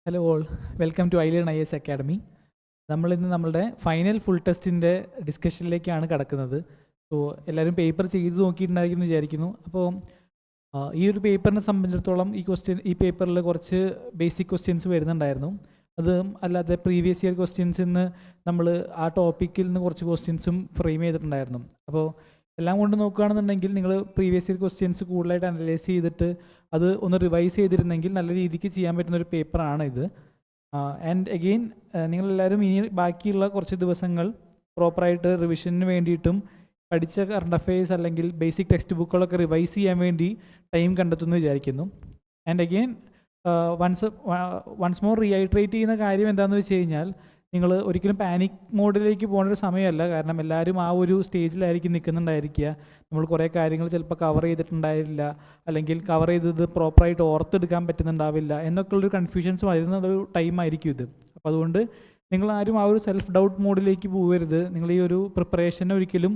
Hello all, welcome to iLearn IAS academy. നമ്മളിന്ന് നമ്മളുടെ final full ടെസ്റ്റിൻ്റെ ഡിസ്കഷനിലേക്കാണ് കടക്കുന്നത്. സോ എല്ലാവരും പേപ്പർ ചെയ്ത് നോക്കിയിട്ടുണ്ടായിരിക്കും എന്ന് വിചാരിക്കുന്നു. അപ്പോൾ ഈ ഒരു പേപ്പറിനെ സംബന്ധിച്ചിടത്തോളം ഈ പേപ്പറിൽ കുറച്ച് ബേസിക് ക്വസ്റ്റ്യൻസ് വരുന്നുണ്ടായിരുന്നു. അത് അല്ലാതെ പ്രീവിയസ് ഇയർ ക്വസ്റ്റ്യൻസിൽ നിന്ന് നമ്മൾ ആ ടോപ്പിക്കിൽ നിന്ന് കുറച്ച് ക്വസ്റ്റ്യൻസും ഫ്രെയിം ചെയ്തിട്ടുണ്ടായിരുന്നു. അപ്പോൾ എല്ലാം കൊണ്ട് നോക്കുകയാണെന്നുണ്ടെങ്കിൽ നിങ്ങൾ പ്രീവിയസ് ഇയർ ക്വസ്റ്റ്യൻസ് കൂടുതലായിട്ട് അനലൈസ് ചെയ്തിട്ട് അത് ഒന്ന് റിവൈസ് ചെയ്തിരുന്നെങ്കിൽ നല്ല രീതിക്ക് ചെയ്യാൻ പറ്റുന്ന ഒരു പേപ്പറാണ് ഇത്. ആൻഡ് അഗെയിൻ നിങ്ങളെല്ലാവരും ഇനി ബാക്കിയുള്ള കുറച്ച് ദിവസങ്ങൾ പ്രോപ്പറായിട്ട് റിവിഷന് വേണ്ടിയിട്ടും പഠിച്ച കറണ്ട് അഫെയർസ് അല്ലെങ്കിൽ ബേസിക് ടെക്സ്റ്റ് ബുക്കുകളൊക്കെ റിവൈസ് ചെയ്യാൻ വേണ്ടി ടൈം കണ്ടെത്തുമെന്ന് വിചാരിക്കുന്നു. ആൻഡ് അഗെയിൻ വൺസ് മോർ റീഐട്രേറ്റ് ചെയ്യുന്ന കാര്യം എന്താണെന്ന് വെച്ച് കഴിഞ്ഞാൽ, നിങ്ങൾ ഒരിക്കലും പാനിക് മോഡിലേക്ക് പോകേണ്ട ഒരു സമയമല്ല. കാരണം എല്ലാവരും ആ ഒരു സ്റ്റേജിലായിരിക്കും നിൽക്കുന്നുണ്ടായിരിക്കുക. നമ്മൾ കുറേ കാര്യങ്ങൾ ചിലപ്പോൾ കവർ ചെയ്തിട്ടുണ്ടാവില്ല, അല്ലെങ്കിൽ കവർ ചെയ്തത് പ്രോപ്പറായിട്ട് ഓർത്തെടുക്കാൻ പറ്റുന്നുണ്ടാവില്ല എന്നൊക്കെയുള്ളൊരു കൺഫ്യൂഷൻസ് വരുന്ന ഒരു ടൈമായിരിക്കും ഇത്. അപ്പോൾ അതുകൊണ്ട് നിങ്ങളാരും ആ ഒരു സെൽഫ് ഡൗട്ട് മോഡിലേക്ക് പോകരുത്. നിങ്ങൾ ഈ ഒരു പ്രിപ്പറേഷനെ ഒരിക്കലും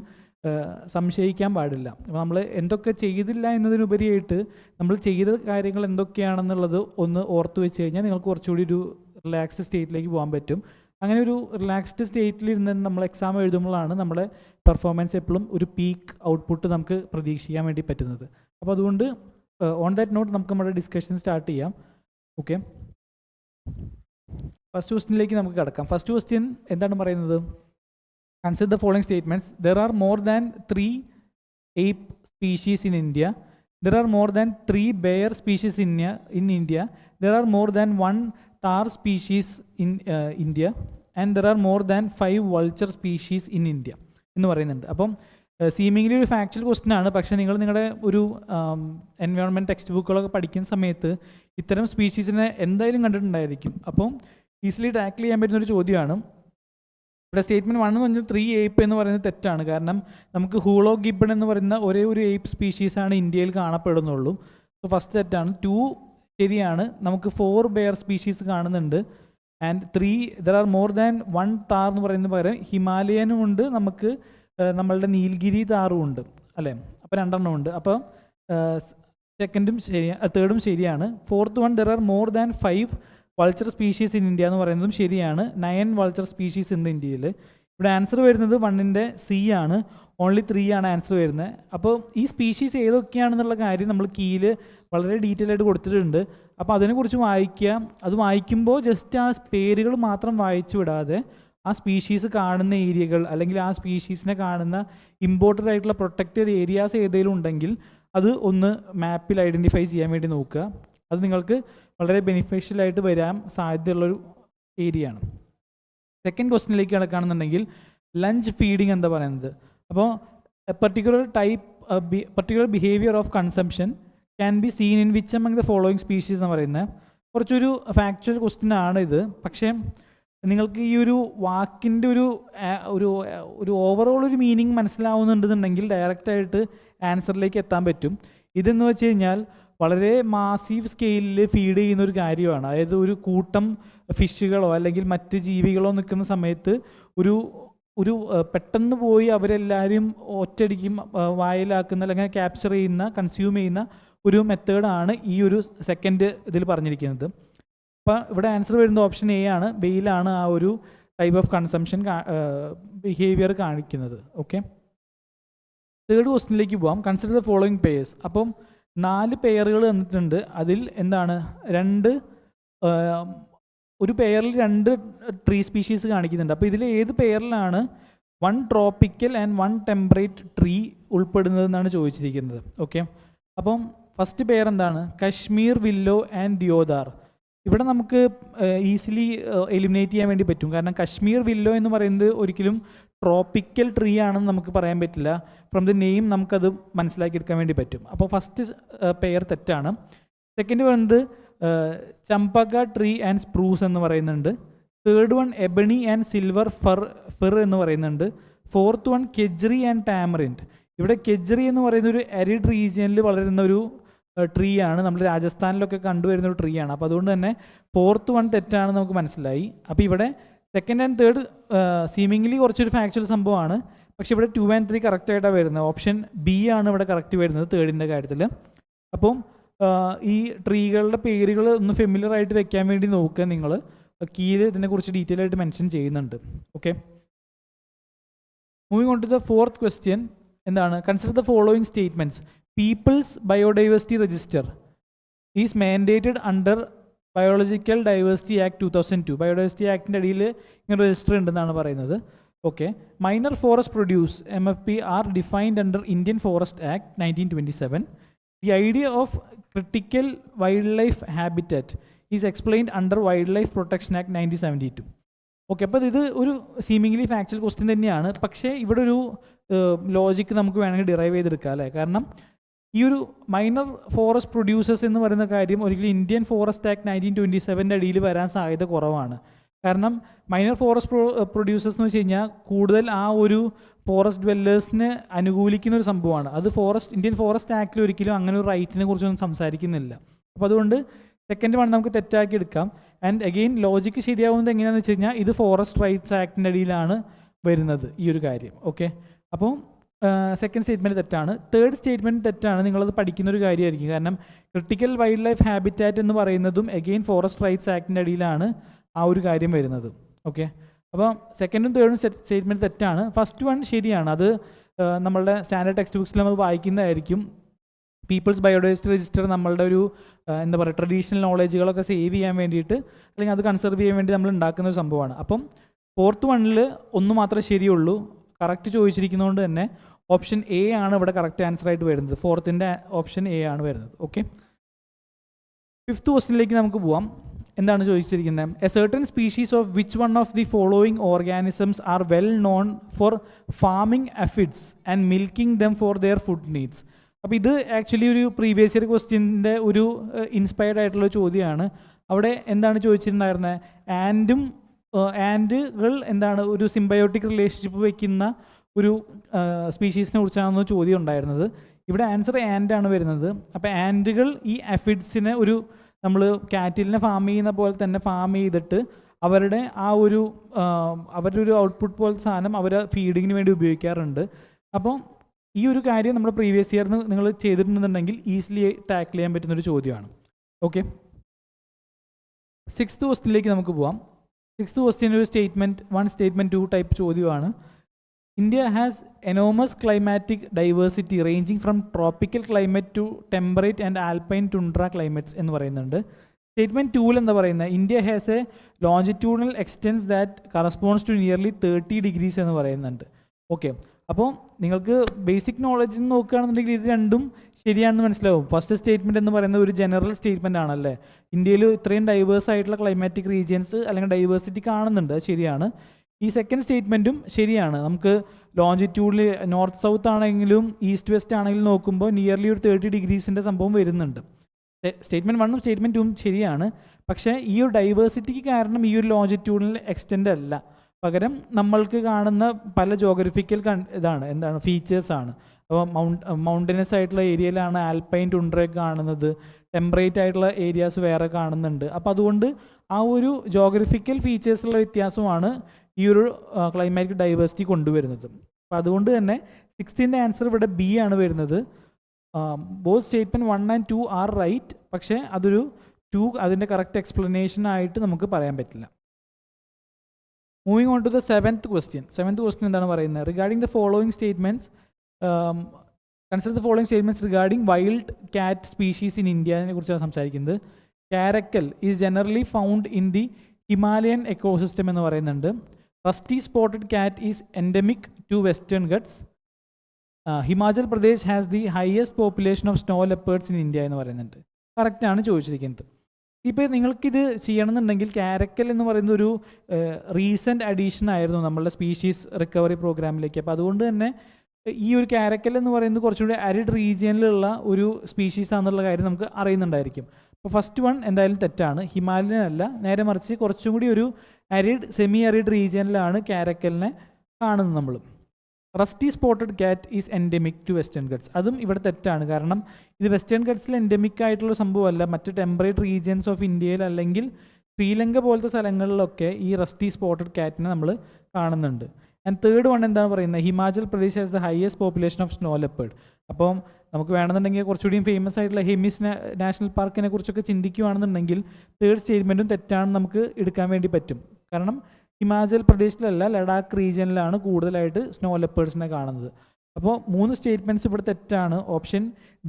സംശയിക്കാൻ പാടില്ല. അപ്പോൾ നമ്മൾ എന്തൊക്കെ ചെയ്തില്ല എന്നതിനുപരിയായിട്ട് നമ്മൾ ചെയ്ത കാര്യങ്ങൾ എന്തൊക്കെയാണെന്നുള്ളത് ഒന്ന് ഓർത്ത് വെച്ച് കഴിഞ്ഞാൽ നിങ്ങൾക്ക് കുറച്ചുകൂടി ഒരു റിലാക്സ്ഡ് സ്റ്റേറ്റിലേക്ക് പോകാൻ പറ്റും. അങ്ങനെ ഒരു റിലാക്സ്ഡ് സ്റ്റേറ്റിലിരുന്ന് നമ്മൾ എക്സാം എഴുതുമ്പോഴാണ് നമ്മുടെ പെർഫോമൻസ് എപ്പോഴും ഒരു പീക്ക് ഔട്ട്പുട്ട് നമുക്ക് പ്രതീക്ഷിക്കാൻ വേണ്ടി പറ്റുന്നത്. അപ്പോൾ അതുകൊണ്ട് ഓൺ ദാറ്റ് നോട്ട് നമുക്ക് നമ്മുടെ ഡിസ്കഷൻ സ്റ്റാർട്ട് ചെയ്യാം. ഓക്കെ, ഫസ്റ്റ് ക്വസ്റ്റ്യനിലേക്ക് നമുക്ക് കിടക്കാം. ഫസ്റ്റ് ക്വസ്റ്റ്യൻ എന്താണ് പറയുന്നത്? Consider the following statements. There are more than 3 ape species in India. There are more than 3 bear species in India. There are more than 1 tar species in India. And there are more than 5 vulture species in India എന്ന് പറയുന്നുണ്ട്. അപ്പം seemingly ഒരു factual question ആണ്. പക്ഷേ നിങ്ങൾ നിങ്ങളുടെ ഒരു environment text ബുക്കുകളൊക്കെ പഠിക്കുന്ന സമയത്ത് ഇത്തരം സ്പീഷീസിനെ എന്തായാലും കണ്ടിട്ടുണ്ടായിരിക്കും. അപ്പം ഈസിലി ടാക്കിൾ ചെയ്യാൻ പറ്റുന്നൊരു ചോദ്യമാണ്. ഇവിടെ സ്റ്റേറ്റ്മെൻറ്റ് 1 എന്ന് പറഞ്ഞാൽ 3 ape എന്ന് പറയുന്നത് തെറ്റാണ്. കാരണം നമുക്ക് ഹൂളോ ഗിബ്ബൺ എന്ന് പറയുന്ന ഒരേ ഒരു ഏപ്പ് സ്പീഷീസാണ് ഇന്ത്യയിൽ കാണപ്പെടുന്നുള്ളൂ. സോ ഫസ്റ്റ് തെറ്റാണ്. 2 ശരിയാണ്. നമുക്ക് 4 ബെയർ സ്പീഷീസ് കാണുന്നുണ്ട്. And 3 there are more than 1 Thar എന്ന് പറയുന്നത് പകരം ഹിമാലയനും ഉണ്ട്, നമുക്ക് നമ്മളുടെ നീൽഗിരി താറും ഉണ്ട് അല്ലേ. അപ്പോൾ 2 എണ്ണം ഉണ്ട്. അപ്പോൾ സെക്കൻഡും ശരിയാണ്, തേർഡും ശരിയാണ്. 4th one there are more than 5 vulture species in India എന്ന് പറയുന്നതും ശരിയാണ്. 9 വൾച്ചർ സ്പീഷീസ് ഉണ്ട് ഇന്ത്യയിൽ. ഇവിടെ ആൻസർ വരുന്നത് 1ൻ്റെ C ആണ്. ഓൺലി 3 ആണ് ആൻസർ വരുന്നത്. അപ്പോൾ ഈ സ്പീഷീസ് ഏതൊക്കെയാണെന്നുള്ള കാര്യം നമ്മൾ കീയിൽ വളരെ ഡീറ്റെയിൽ ആയിട്ട് കൊടുത്തിട്ടുണ്ട്. അപ്പോൾ അതിനെക്കുറിച്ച് വായിക്കുക. അത് വായിക്കുമ്പോൾ ജസ്റ്റ് ആ പേരുകൾ മാത്രം വായിച്ചു വിടാതെ ആ സ്പീഷീസ് കാണുന്ന ഏരിയകൾ അല്ലെങ്കിൽ ആ സ്പീഷീസിനെ കാണുന്ന ഇമ്പോർട്ടൻ്റ് ആയിട്ടുള്ള പ്രൊട്ടക്റ്റഡ് ഏരിയാസ് ഏതെങ്കിലും ഉണ്ടെങ്കിൽ അത് ഒന്ന് മാപ്പിൽ ഐഡൻറ്റിഫൈ ചെയ്യാൻ വേണ്ടി നോക്കുക. അത് നിങ്ങൾക്ക് വളരെ ബെനിഫിഷ്യലായിട്ട് വരാൻ സാധ്യതയുള്ളൊരു ഏരിയ ആണ്. സെക്കൻഡ് ക്വസ്റ്റ്യനിലേക്ക് കിടക്കുകയാണെന്നുണ്ടെങ്കിൽ ലഞ്ച് ഫീഡിങ് എന്താ പറയുന്നത്? അപ്പോൾ particular behaviour of consumption can be seen in which among the following species എന്ന് പറയുന്നത് കുറച്ചൊരു ഫാക്ച്വൽ ക്വസ്റ്റ്യൻ ആണ് ഇത്. പക്ഷേ നിങ്ങൾക്ക് ഈ ഒരു വാക്കിൻ്റെ ഒരു ഓവറോൾ ഒരു മീനിങ് മനസ്സിലാവുന്നുണ്ടെന്നുണ്ടെങ്കിൽ ഡയറക്റ്റായിട്ട് ആൻസറിലേക്ക് എത്താൻ പറ്റും. ഇതെന്ന് വെച്ച് കഴിഞ്ഞാൽ വളരെ മാസീവ് സ്കെയിലിൽ ഫീഡ് ചെയ്യുന്ന ഒരു കാര്യമാണ്. അതായത് ഒരു കൂട്ടം ഫിഷുകളോ അല്ലെങ്കിൽ മറ്റ് ജീവികളോ നിൽക്കുന്ന സമയത്ത് ഒരു പെട്ടെന്ന് പോയി അവരെല്ലാവരും ഒറ്റയടിക്കും വായിലാക്കുന്ന അല്ലെങ്കിൽ ക്യാപ്ചർ ചെയ്യുന്ന, കൺസ്യൂം ചെയ്യുന്ന ഒരു മെത്തേഡാണ് ഈ ഒരു സെക്കൻഡ് ഇതിൽ പറഞ്ഞിരിക്കുന്നത്. അപ്പോൾ ഇവിടെ ആൻസർ വരുന്നത് ഓപ്ഷൻ A ആണ്. വെയിലാണ് ആ ഒരു ടൈപ്പ് ഓഫ് കൺസംഷൻ ബിഹേവിയർ കാണിക്കുന്നത്. ഓക്കെ, തേർഡ് ക്വസ്റ്റ്യനിലേക്ക് പോകാം. Consider the following pairs. അപ്പം 4 പെയറുകൾ തന്നിട്ടുണ്ട്. അതിൽ എന്താണ് ഒരു പെയറിൽ 2 ട്രീ സ്പീഷീസ് കാണിക്കുന്നുണ്ട്. അപ്പോൾ ഇതിൽ ഏത് പെയറിലാണ് 1 ട്രോപ്പിക്കൽ ആൻഡ് 1 ടെമ്പറേറ്റ് ട്രീ ഉൾപ്പെടുന്നതെന്നാണ് ചോദിച്ചിരിക്കുന്നത്. ഓക്കെ, അപ്പം ഫസ്റ്റ് പെയർ എന്താണ്? Kashmir willow and deodar. ഇവിടെ നമുക്ക് ഈസിലി എലിമിനേറ്റ് ചെയ്യാൻ വേണ്ടി പറ്റും. കാരണം കശ്മീർ വില്ലോ എന്ന് പറയുന്നത് ഒരിക്കലും ട്രോപ്പിക്കൽ ട്രീ ആണെന്ന് നമുക്ക് പറയാൻ പറ്റില്ല. ഫ്രം ദ നെയിം നമുക്കത് മനസ്സിലാക്കിയെടുക്കാൻ വേണ്ടി പറ്റും. അപ്പോൾ ഫസ്റ്റ് പെയർ തെറ്റാണ്. സെക്കൻഡ് പറയുന്നത് ചമ്പക ട്രീ ആൻഡ് സ്പ്രൂസ് എന്ന് പറയുന്നുണ്ട്. Third one ebony and silver fir എന്ന് പറയുന്നുണ്ട്. Fourth one khejri and tamarind. ഇവിടെ കെജ്രി എന്ന് പറയുന്ന ഒരു അരിഡ് റീജിയനിൽ വളരുന്ന ഒരു ട്രീ ആണ്. നമ്മൾ രാജസ്ഥാനിലൊക്കെ കണ്ടുവരുന്ന ഒരു ട്രീ ആണ്. അപ്പോൾ അതുകൊണ്ട് തന്നെ 4th വൺ തെറ്റാണെന്ന് നമുക്ക് മനസ്സിലായി. അപ്പോൾ ഇവിടെ സെക്കൻഡ് ആൻഡ് തേർഡ് സീമിംഗ്ലി കുറച്ചൊരു ഫാക്ച്വൽ സംഭവമാണ്. പക്ഷേ ഇവിടെ 2 and 3 കറക്റ്റായിട്ടാണ് വരുന്നത്. ഓപ്ഷൻ B ആണ് ഇവിടെ കറക്റ്റ് വരുന്നത് തേർഡിൻ്റെ കാര്യത്തിൽ. അപ്പം ഈ ട്രീകളുടെ പേരുകൾ ഒന്ന് ഫെമിലിയർ ആയിട്ട് വെക്കാൻ വേണ്ടി നോക്കുക നിങ്ങൾ. കീയിൽ ഇതിനെക്കുറിച്ച് ഡീറ്റെയിൽ ആയിട്ട് മെൻഷൻ ചെയ്യുന്നുണ്ട്. Okay, moving on to the fourth question. എന്താണ്? Consider the following statements. People's biodiversity register is mandated under biological diversity act 2002. Biodiversity ആക്ടിൻ്റെ അടിയിൽ ഇങ്ങനെ രജിസ്റ്റർ ഉണ്ടെന്നാണ് പറയുന്നത്. Okay, minor forest produce MFP are defined under Indian forest act 1927. The idea of critical wild life habitat is explained under wild life protection act 1972. Okay, അപ്പോൾ ഇത് ഒരു seemingly factual question തന്നെയാണ്. പക്ഷേ ഇവിടെ ഒരു ലോജിക്ക് നമുക്ക് വേണമെങ്കിൽ ഡിറൈവ് ചെയ്തെടുക്കാം അല്ലേ? കാരണം ഈ ഒരു മൈനർ ഫോറസ്റ്റ് പ്രൊഡ്യൂസേഴ്സ് എന്ന് പറയുന്ന കാര്യം ഒരിക്കലും ഇന്ത്യൻ ഫോറസ്റ്റ് ആക്ട് 1927 അടിയിൽ വരാൻ സാധ്യത കുറവാണ്. കാരണം മൈനർ ഫോറസ്റ്റ് പ്രൊഡ്യൂസേഴ്സ് എന്ന് വെച്ച് കഴിഞ്ഞാൽ കൂടുതൽ ആ ഒരു ഫോറസ്റ്റ് ഡ്വെല്ലേഴ്സിനെ അനുകൂലിക്കുന്ന ഒരു സംഭവമാണ്. അത് ഇന്ത്യൻ ഫോറസ്റ്റ് ആക്ടിൽ ഒരിക്കലും അങ്ങനെ ഒരു റൈറ്റിനെ കുറിച്ചൊന്നും സംസാരിക്കുന്നില്ല. അപ്പോൾ അതുകൊണ്ട് സെക്കൻഡ് വൺ നമുക്ക് തെറ്റാക്കി എടുക്കാം. ആൻഡ് അഗെയിൻ ലോജിക്ക് ശരിയാവുന്നത് എങ്ങനെയാണെന്ന് വെച്ച് കഴിഞ്ഞാൽ ഇത് ഫോറസ്റ്റ് റൈറ്റ്സ് ആക്ടിൻ്റെ അടിയിലാണ് വരുന്നത് ഈ ഒരു കാര്യം. ഓക്കെ, അപ്പോൾ സെക്കൻഡ് സ്റ്റേറ്റ്മെൻറ്റ് തെറ്റാണ്. തേർഡ് സ്റ്റേറ്റ്മെൻറ്റ് തെറ്റാണ്. നിങ്ങളത് പഠിക്കുന്ന ഒരു കാര്യമായിരിക്കും. കാരണം ക്രിട്ടിക്കൽ വൈൽഡ് ലൈഫ് ഹാബിറ്റാറ്റ് എന്ന് പറയുന്നതും അഗെയിൻ ഫോറസ്റ്റ് റൈറ്റ്സ് ആക്ടിൻ്റെ അടിയിലാണ് ആ ഒരു കാര്യം വരുന്നത്. ഓക്കെ, അപ്പോൾ സെക്കൻഡും തേർഡും സ്റ്റേറ്റ്മെൻറ്റ് തെറ്റാണ്. ഫസ്റ്റ് വൺ ശരിയാണ്. അത് നമ്മളുടെ സ്റ്റാൻഡേർഡ് ടെക്സ്റ്റ് ബുക്സിൽ നമ്മൾ വായിക്കുന്നതായിരിക്കും. പീപ്പിൾസ് ബയോഡൈവേഴ്സിറ്റി രജിസ്റ്റർ നമ്മളുടെ ഒരു എന്താ പറയുക ട്രഡീഷണൽ നോളേജുകളൊക്കെ സേവ് ചെയ്യാൻ വേണ്ടിയിട്ട് അല്ലെങ്കിൽ അത് കൺസർവ് ചെയ്യാൻ വേണ്ടി നമ്മൾ ഉണ്ടാക്കുന്ന ഒരു സംഭവമാണ്. അപ്പം ഫോർത്ത് വണ്ണിൽ ഒന്ന് മാത്രമേ ശരിയുള്ളൂ. കറക്റ്റ് ചോദിച്ചിരിക്കുന്നതുകൊണ്ട് തന്നെ ഓപ്ഷൻ എ ആണ് ഇവിടെ കറക്റ്റ് ആൻസർ ആയിട്ട് വരുന്നത്. ഫോർത്തിൻ്റെ ഓപ്ഷൻ എ ആണ് വരുന്നത്. ഓക്കെ, ഫിഫ്ത്ത് ക്വസ്റ്റ്യനിലേക്ക് നമുക്ക് പോവാം. എന്താണ് ചോദിച്ചിരിക്കുന്നത്? A certain species of which one of the following organisms are well known for farming aphids and milking them for their food needs. അപ്പോൾ ഇത് ആക്ച്വലി ഒരു പ്രീവിയസ് ഇയർ ക്വസ്റ്റ്യൻ്റെ ഒരു ഇൻസ്പയർഡ് ആയിട്ടുള്ള ചോദ്യമാണ്. അവിടെ എന്താണ് ചോദിച്ചിട്ടുണ്ടായിരുന്നത്? ആൻഡുകൾ എന്താണ് ഒരു സിംബയോട്ടിക് റിലേഷൻഷിപ്പ് വയ്ക്കുന്ന ഒരു സ്പീഷീസിനെ കുറിച്ചാണെന്ന് ചോദ്യം ഉണ്ടായിരുന്നത്. ഇവിടെ ആൻസർ ആൻഡാണ് വരുന്നത്. അപ്പോൾ ആൻഡുകൾ ഈ അഫിഡ്സിനെ ഒരു നമ്മൾ കാറ്റിലിനെ ഫാം ചെയ്യുന്ന പോലെ തന്നെ ഫാം ചെയ്തിട്ട് അവരുടെ അവരുടെ ഒരു ഔട്ട്പുട്ട് പോലത്തെ സാധനം അവർ ഫീഡിങ്ങിന് വേണ്ടി ഉപയോഗിക്കാറുണ്ട്. അപ്പോൾ ഈ ഒരു കാര്യം നമ്മുടെ പ്രീവിയസ് ഇയറിന് നിങ്ങൾ ചെയ്തിട്ടുണ്ടെന്നുണ്ടെങ്കിൽ ഈസിലി ടാക്കിൾ ചെയ്യാൻ പറ്റുന്നൊരു ചോദ്യമാണ്. ഓക്കെ, സിക്സ്ത് ക്വസ്റ്റ്യനിലേക്ക് നമുക്ക് പോവാം. സിക്സ്ത് ക്വസ്റ്റ്യൻ ഒരു സ്റ്റേറ്റ്മെൻറ്റ് 1, സ്റ്റേറ്റ്മെൻറ്റ് 2 ടൈപ്പ് ചോദ്യമാണ്. India has enormous climatic diversity ranging from tropical climate to temperate and alpine tundra climates എന്ന് പറയുന്നുണ്ട്. സ്റ്റേറ്റ്മെൻറ്റ് 2 എന്താ പറയുന്നത്? India has a longitudinal extent that corresponds to nearly 30 degrees എന്ന് പറയുന്നുണ്ട്. Okay, അപ്പോൾ നിങ്ങൾക്ക് ബേസിക് നോളജിൽ നിന്ന് നോക്കുകയാണെന്നുണ്ടെങ്കിൽ ഇത് രണ്ടും ശരിയാണെന്ന് മനസ്സിലാവും. ഫസ്റ്റ് സ്റ്റേറ്റ്മെൻറ്റ് എന്ന് പറയുന്നത് ഒരു ജനറൽ സ്റ്റേറ്റ്മെൻ്റ് ആണല്ലേ. ഇന്ത്യയിൽ ഇത്രയും ഡൈവേഴ്സ് ആയിട്ടുള്ള ക്ലൈമാറ്റിക് റീജിയൻസ് അല്ലെങ്കിൽ ഡൈവേഴ്സിറ്റി കാണുന്നുണ്ട്, ശരിയാണ്. ഈ സെക്കൻഡ് സ്റ്റേറ്റ്മെൻറ്റും ശരിയാണ്. നമുക്ക് ലോഞ്ചിറ്റ്യൂഡിൽ നോർത്ത് സൗത്ത് ആണെങ്കിലും ഈസ്റ്റ് വെസ്റ്റ് ആണെങ്കിലും നോക്കുമ്പോൾ നിയർലി ഒരു 30 ഡിഗ്രീസിൻ്റെ സംഭവം വരുന്നുണ്ട്. സ്റ്റേറ്റ്മെൻറ്റ് 1ഉം സ്റ്റേറ്റ്മെൻറ്റ് 2ഉം ശരിയാണ്. പക്ഷേ ഈ ഒരു ഡൈവേഴ്സിറ്റിക്ക് കാരണം ഈ ഒരു ലോഞ്ചിറ്റ്യൂഡിൽ എക്സ്റ്റെൻഡ് അല്ല, പകരം നമ്മൾക്ക് കാണുന്ന പല ജോഗ്രഫിക്കൽ എന്താണ് ഫീച്ചേഴ്സാണ്. അപ്പോൾ മൗണ്ടനസ് ആയിട്ടുള്ള ഏരിയയിലാണ് ആൽപൈൻ ടുണ്ട്രയൊക്കെ കാണുന്നത്, ടെമ്പറേറ്റ് ആയിട്ടുള്ള ഏരിയാസ് വേറെ കാണുന്നുണ്ട്. അപ്പോൾ അതുകൊണ്ട് ആ ഒരു ജോഗ്രഫിക്കൽ ഫീച്ചേഴ്സുള്ള വ്യത്യാസമാണ് ഈ ഒരു ക്ലൈമാറ്റിക് ഡൈവേഴ്സിറ്റി കൊണ്ടുവരുന്നത്. അപ്പോൾ അതുകൊണ്ട് തന്നെ സിക്സ്തിൻ്റെ ആൻസർ ഇവിടെ ബി ആണ് വരുന്നത്. Both statement 1 and 2 are right. പക്ഷേ അതൊരു 2 അതിൻ്റെ കറക്റ്റ് എക്സ്പ്ലനേഷൻ ആയിട്ട് നമുക്ക് പറയാൻ പറ്റില്ല. Moving on to the seventh question. Seventh question എന്താണ് പറയുന്നത്? Regarding the following statements consider the following statements regarding wild cat species in ഇന്ത്യനെ കുറിച്ചാണ് സംസാരിക്കുന്നത്. Caracal is generally found in the Himalayan ecosystem എന്ന് പറയുന്നുണ്ട്. Rusty spotted cat is endemic to western Ghats. Himachal Pradesh has the highest population of snow leopards in India എന്ന് പറയുന്നുണ്ട്. കറക്റ്റാണ് ചോദിച്ചിരിക്കുന്നത്. ഇപ്പോൾ നിങ്ങൾക്കിത് ചെയ്യണമെന്നുണ്ടെങ്കിൽ കാരക്കൽ എന്ന് പറയുന്ന ഒരു റീസെൻറ്റ് അഡീഷൻ ആയിരുന്നു നമ്മളുടെ സ്പീഷീസ് റിക്കവറി പ്രോഗ്രാമിലേക്ക്. അപ്പോൾ അതുകൊണ്ട് തന്നെ ഈ ഒരു കാരക്കൽ എന്ന് പറയുന്നത് കുറച്ചുകൂടി അരിഡ് റീജിയനിലുള്ള ഒരു സ്പീഷീസ് ആണെന്നുള്ള കാര്യം നമുക്ക് അറിയുന്നുണ്ടായിരിക്കും. അപ്പോൾ ഫസ്റ്റ് വൺ എന്തായാലും തെറ്റാണ്. ഹിമാലയൻ അല്ല, നേരെ മറിച്ച് കുറച്ചും കൂടി ഒരു സെമി അരിഡ് റീജിയനിലാണ് കാരക്കലിനെ കാണുന്നത് നമ്മൾ. Rusty spotted cat is endemic to western Ghats. അതും ഇവിടെ തെറ്റാണ്. കാരണം ഇത് വെസ്റ്റേൺ ഗട്ട്സിൽ എൻഡെമിക് ആയിട്ടുള്ള സംഭവമല്ല. മറ്റ് ടെമ്പറേറ്റ് റീജിയൻസ് ഓഫ് ഇന്ത്യയിൽ അല്ലെങ്കിൽ ശ്രീലങ്ക പോലത്തെ സ്ഥലങ്ങളിലൊക്കെ ഈ റസ്റ്റി സ്പോട്ടഡ് കാറ്റിനെ നമ്മൾ കാണുന്നുണ്ട്. ആൻഡ് തേർഡ് വൺ എന്താണ് പറയുന്നത്? Himachal Pradesh has the highest population of snow leopard. അപ്പം നമുക്ക് വേണമെന്നുണ്ടെങ്കിൽ കുറച്ചുകൂടിയും ഫേമസ് ആയിട്ടുള്ള ഹെമിസ് നാഷണൽ പാർക്കിനെ കുറിച്ചൊക്കെ ചിന്തിക്കുകയാണെന്നുണ്ടെങ്കിൽ തേർഡ് സ്റ്റേറ്റ്മെൻറ്റും തെറ്റാണെന്ന് നമുക്ക് എടുക്കാൻ വേണ്ടി പറ്റും. കാരണം ഹിമാചൽ പ്രദേശിലല്ല, ലഡാക്ക് റീജിയനിലാണ് കൂടുതലായിട്ട് സ്നോ ലെപ്പേഴ്സിനെ കാണുന്നത്. അപ്പോൾ 3 സ്റ്റേറ്റ്മെൻറ്റ്സ് ഇവിടെ തെറ്റാണ്. ഓപ്ഷൻ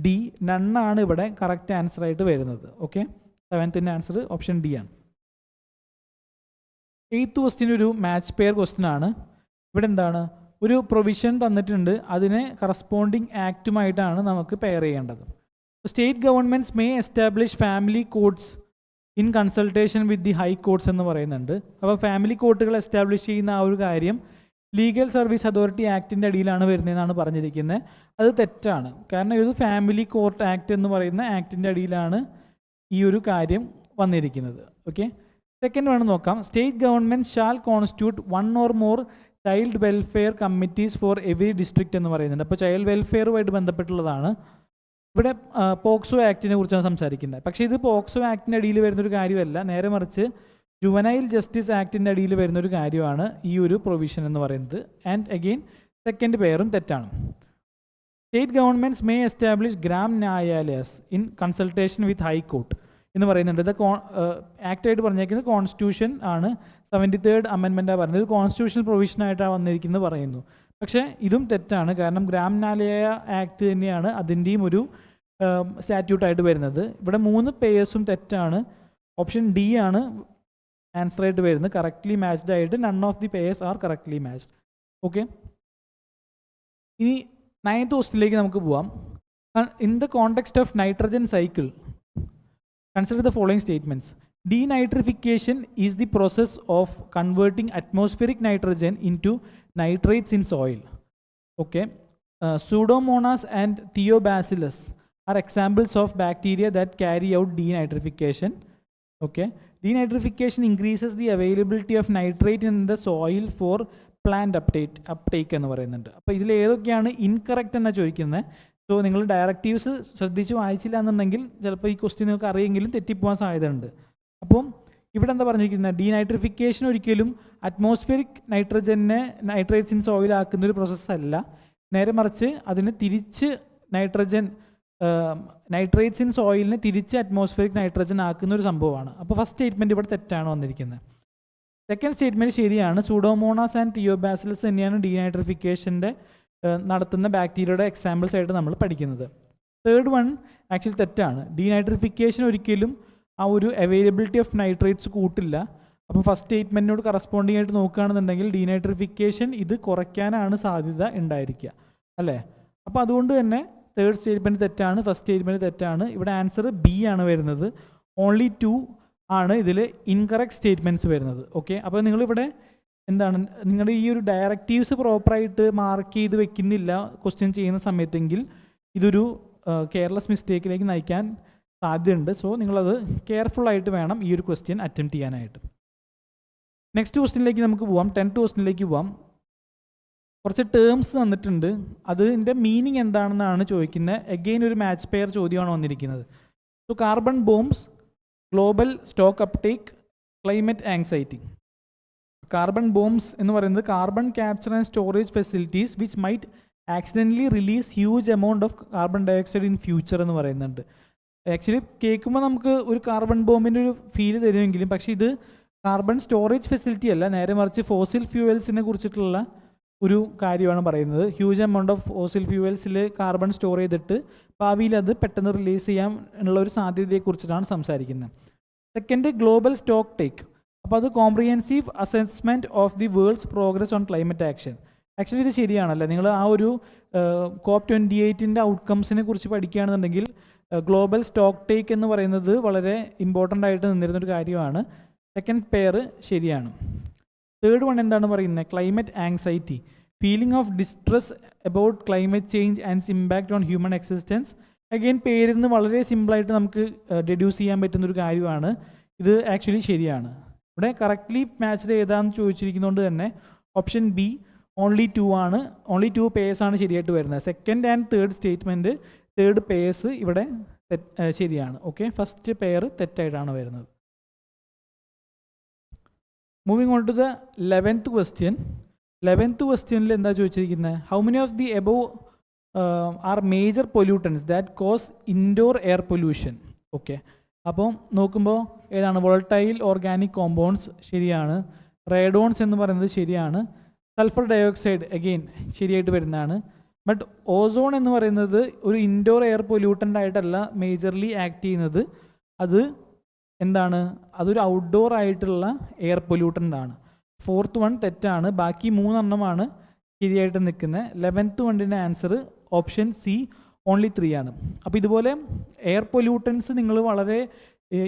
ഡി നണ്ണാണ് ഇവിടെ കറക്റ്റ് ആൻസർ ആയിട്ട് വരുന്നത്. Okay, 7th answer option D ആണ്. 8th ക്വസ്റ്റ്യൻ ഒരു മാച്ച് പെയർ ക്വസ്റ്റ്യൻ ആണ്. ഇവിടെ എന്താണ്, ഒരു പ്രൊവിഷൻ തന്നിട്ടുണ്ട്, അതിനെ കറസ്പോണ്ടിങ് ആക്റ്റുമായിട്ടാണ് നമുക്ക് പെയർ ചെയ്യേണ്ടത്. State governments may establish family codes in consultation with the high കോർട്ട്സ് എന്ന് പറയുന്നുണ്ട്. അപ്പോൾ ഫാമിലി കോർട്ടുകൾ എസ്റ്റാബ്ലിഷ് ചെയ്യുന്ന ആ ഒരു കാര്യം ലീഗൽ സർവീസ് അതോറിറ്റി ആക്ടിൻ്റെ അടിയിലാണ് വരുന്നതെന്നാണ് പറഞ്ഞിരിക്കുന്നത്. അത് തെറ്റാണ്. കാരണം ഇത് ഫാമിലി കോർട്ട് ആക്ട് എന്ന് പറയുന്ന ആക്ടിൻ്റെ അടിയിലാണ് ഈ ഒരു കാര്യം വന്നിരിക്കുന്നത്. ഓക്കെ, സെക്കൻഡ് വേണം നോക്കാം. State government shall constitute 1 or more child welfare committees for every district എന്ന് പറയുന്നുണ്ട്. അപ്പോൾ ചൈൽഡ് വെൽഫെയറുമായിട്ട് ബന്ധപ്പെട്ടുള്ളതാണ്. ഇവിടെ പോക്സോ ആക്ടിനെ കുറിച്ചാണ് സംസാരിക്കുന്നത്. പക്ഷേ ഇത് പോക്സോ ആക്ടിൻ്റെ അടിയിൽ വരുന്നൊരു കാര്യമല്ല, നേരെ മറിച്ച് ജുവനൈൽ ജസ്റ്റിസ് ആക്ടിൻ്റെ അടിയിൽ വരുന്നൊരു കാര്യമാണ് ഈ ഒരു പ്രൊവിഷൻ എന്ന് പറയുന്നത്. ആൻഡ് അഗെയിൻ സെക്കൻഡ് പെയറും തെറ്റാണ്. State governments may establish gram nyayalayas in consultation with high court എന്ന് പറയുന്നുണ്ട്. ഇത് ആക്റ്റായിട്ട് പറഞ്ഞേക്കുന്നത് കോൺസ്റ്റിറ്റ്യൂഷൻ ആണ്. 73rd അമെൻമെൻറ്റാണ് പറയുന്നത്. ഇത് കോൺസ്റ്റിറ്റ്യൂഷണൽ പ്രൊവിഷനായിട്ടാണ് വന്നിരിക്കുന്നത് പറയുന്നു. പക്ഷേ ഇതും തെറ്റാണ്. കാരണം ഗ്രാം ന്യായാലയ ആക്ട് തന്നെയാണ് അതിൻ്റെയും ഒരു സ്റ്റാറ്റ്യൂട്ടായിട്ട് വരുന്നത്. ഇവിടെ 3 പേയേഴ്സും തെറ്റാണ്. ഓപ്ഷൻ ഡി ആണ് ആൻസർ ആയിട്ട് വരുന്നത്. കറക്റ്റ്ലി മാച്ച്ഡ് ആയിട്ട് none of the payers are correctly matched. Okay, ഇനി 9th ക്വസ്റ്റ്യനിലേക്ക് നമുക്ക് പോവാം. In the context of nitrogen cycle consider the following statements. Denitrification is the process of converting atmospheric nitrogen into nitrates in soil. Okay, Pseudomonas and Theobacillus are examples of bacteria that carry out denitrification. Okay, denitrification increases the availability of nitrate in the soil for plant uptake എന്ന് പറയുന്നുണ്ട്. അപ്പോൾ ഇതിൽ ഏതൊക്കെയാണ് incorrect എന്നാണ് ചോദിക്കുന്നത്. So നിങ്ങൾ directives ശ്രദ്ധിച്ച് വായിച്ചില്ല എന്നുണ്ടെങ്കിൽ ചിലപ്പോൾ ഈ ക്വസ്റ്റ്യൻ നിങ്ങൾക്ക് അറിയെങ്കിലും തെറ്റിപ്പോകാൻ സാധ്യതയുണ്ട്. അപ്പം ഇവിടെ എന്താ പറഞ്ഞിരിക്കുന്നത്, ഡീനൈട്രിഫിക്കേഷൻ ഒരിക്കലും അറ്റ്മോസ്ഫിയറിക് നൈട്രേറ്റ്സ് ഇൻ സോയിൽ ആക്കുന്ന ഒരു പ്രോസസ്സല്ല. നേരെ മറിച്ച് അതിന് തിരിച്ച് നൈട്രേറ്റ്സ് ഇൻ സോയിലിനെ തിരിച്ച് അറ്റ്മോസ്ഫിയറിക് നൈട്രജൻ ആക്കുന്ന ഒരു സംഭവമാണ്. അപ്പോൾ ഫസ്റ്റ് സ്റ്റേറ്റ്മെൻറ്റ് ഇവിടെ തെറ്റാണ് വന്നിരിക്കുന്നത്. സെക്കൻഡ് സ്റ്റേറ്റ്മെൻറ്റ് ശരിയാണ്. സൂഡോമോണാസ് ആൻഡ് തിയോബാസിലസ് തന്നെയാണ് ഡീനൈട്രിഫിക്കേഷൻ്റെ നടത്തുന്ന ബാക്ടീരിയയുടെ എക്സാമ്പിൾസ് ആയിട്ട് നമ്മൾ പഠിക്കുന്നത്. തേർഡ് വൺ ആക്ച്വലി തെറ്റാണ്. ഡീനൈട്രിഫിക്കേഷൻ ഒരിക്കലും ആ ഒരു അവൈലബിലിറ്റി ഓഫ് നൈട്രേറ്റ്സ് കൂട്ടില്ല. അപ്പോൾ ഫസ്റ്റ് സ്റ്റേറ്റ്മെൻറ്റിനോട് കറസ്പോണ്ടിങ് ആയിട്ട് നോക്കുകയാണെന്നുണ്ടെങ്കിൽ ഡീനൈട്രിഫിക്കേഷൻ ഇത് കുറയ്ക്കാനാണ് സാധ്യത ഉണ്ടായിരിക്കുക, അല്ലേ? അപ്പോൾ അതുകൊണ്ട് തന്നെ തേർഡ് സ്റ്റേറ്റ്മെൻറ്റ് തെറ്റാണ്, ഫസ്റ്റ് സ്റ്റേറ്റ്മെൻറ്റ് തെറ്റാണ്. ഇവിടെ ആൻസർ ബി ആണ് വരുന്നത്. ഓൺലി 2 ആണ് ഇതിൽ ഇൻകറക്റ്റ് സ്റ്റേറ്റ്മെൻറ്റ്സ് വരുന്നത്. ഓക്കെ, അപ്പോൾ നിങ്ങളിവിടെ എന്താണ്, നിങ്ങളുടെ ഈ ഒരു ഡയറക്റ്റീവ്സ് പ്രോപ്പറായിട്ട് മാർക്ക് ചെയ്ത് വെക്കുന്നില്ല ക്വസ്റ്റ്യൻ ചെയ്യുന്ന സമയത്തെങ്കിൽ ഇതൊരു കെയർലെസ് മിസ്റ്റേക്കിലേക്ക് നയിക്കാൻ സാധ്യതയുണ്ട്. സോ നിങ്ങളത് കെയർഫുള്ളായിട്ട് വേണം ഈ ഒരു ക്വസ്റ്റ്യൻ അറ്റംപ്റ്റ് ചെയ്യാനായിട്ട്. നെക്സ്റ്റ് ക്വസ്റ്റ്യനിലേക്ക് നമുക്ക് പോവാം. 10th ക്വസ്റ്റ്യനിലേക്ക് പോവാം. കുറച്ച് ടേംസ് തന്നിട്ടുണ്ട്, അതിൻ്റെ മീനിങ് എന്താണെന്നാണ് ചോദിക്കുന്നത്. എഗെയിൻ ഒരു മാച്ച് പെയർ ചോദ്യമാണ് വന്നിരിക്കുന്നത്. So carbon bombs, global stock uptake, climate anxiety. Carbon bombs എന്ന് പറയുന്നത് carbon capture and storage facilities which might accidentally release huge amount of carbon dioxide in future എന്ന് പറയുന്നുണ്ട്. ആക്ച്വലി കേൾക്കുമ്പോൾ നമുക്ക് ഒരു കാർബൺ ബോംബിൻ്റെ ഒരു ഫീല് തരുമെങ്കിലും പക്ഷേ ഇത് കാർബൺ സ്റ്റോറേജ് ഫെസിലിറ്റി അല്ല, നേരെ മറിച്ച് ഫോസിൽ ഫ്യൂവൽസിനെ കുറിച്ചിട്ടുള്ള ഒരു കാര്യമാണ് പറയുന്നത്. ഹ്യൂജ് എമൗണ്ട് ഓഫ് ഫോസിൽ ഫ്യൂവൽസിൽ കാർബൺ സ്റ്റോർ ചെയ്തിട്ട് ഭാവിയിൽ അത് പെട്ടെന്ന് റിലീസ് ചെയ്യാൻ ഉള്ള ഒരു സാധ്യതയെക്കുറിച്ചിട്ടാണ് സംസാരിക്കുന്നത്. Second, global stock take. അപ്പോൾ അത് comprehensive assessment of the worlds progress on climate action. Actually ഇത് ശരിയാണല്ലേ, നിങ്ങൾ ആ ഒരു COP28 ഔട്ട്കംസിനെ കുറിച്ച് പഠിക്കുകയാണെന്നുണ്ടെങ്കിൽ ഗ്ലോബൽ സ്റ്റോക്ക് ടേക്ക് എന്ന് പറയുന്നത് വളരെ ഇമ്പോർട്ടൻ്റ് ആയിട്ട് നിന്നിരുന്നൊരു കാര്യമാണ്. സെക്കൻഡ് പെയർ ശരിയാണ്. തേർഡ് വൺ എന്താണ് പറയുന്നത്, climate anxiety, feeling of distress about climate change and impact on human existence. Again പേരിൽ നിന്ന് വളരെ സിമ്പിളായിട്ട് നമുക്ക് ഡെഡ്യൂസ് ചെയ്യാൻ പറ്റുന്നൊരു കാര്യമാണ്. ഇത് ആക്ച്വലി ശരിയാണ്. ഇവിടെ കറക്റ്റ്ലി മാച്ച്ഡ് ഏതാണെന്ന് ചോദിച്ചിരിക്കുന്നതുകൊണ്ട് തന്നെ ഓപ്ഷൻ ബി ഓൺലി 2 ആണ്. ഓൺലി 2 പേയേഴ്സ് ആണ് ശരിയായിട്ട് വരുന്നത്. Second and third statement, third pairs ഇവിടെ ശരിയാണ്. ഓക്കെ, ഫസ്റ്റ് പെയർ തെറ്റായിട്ടാണ് വരുന്നത്. Moving on to the 11th question. 11th ക്വസ്റ്റ്യനിൽ എന്താ ചോദിച്ചിരിക്കുന്നത്, how many of the above are major pollutants that cause indoor air pollution. Okay, അപ്പോൾ നോക്കുമ്പോൾ ഏതാണ്? വോളട്ടൈൽ ഓർഗാനിക് കോമ്പൗണ്ട്സ് ശരിയാണ്. റേഡോൺസ് എന്ന് പറയുന്നത് ശരിയാണ്. സൾഫർ ഡയോക്സൈഡ് അഗെയിൻ ശരിയായിട്ട് വരുന്നതാണ്. ബട്ട് ഓസോൺ എന്ന് പറയുന്നത് ഒരു ഇൻഡോർ എയർ പൊല്യൂട്ടൻ്റ് ആയിട്ടല്ല മേജർലി ആക്ട് ചെയ്യുന്നത്. അത് എന്താണ്? അതൊരു ഔട്ട്ഡോർ ആയിട്ടുള്ള എയർ പൊല്യൂട്ടൻ്റ് ആണ്. 4th വൺ തെറ്റാണ്. ബാക്കി 3 എണ്ണമാണ് ശരിയായിട്ട് നിൽക്കുന്നത്. 11th വണ്ടിൻ്റെ ആൻസർ ഓപ്ഷൻ സി ഓൺലി 3 ആണ്. അപ്പോൾ ഇതുപോലെ എയർ പൊല്യൂട്ടൻസ് നിങ്ങൾ വളരെ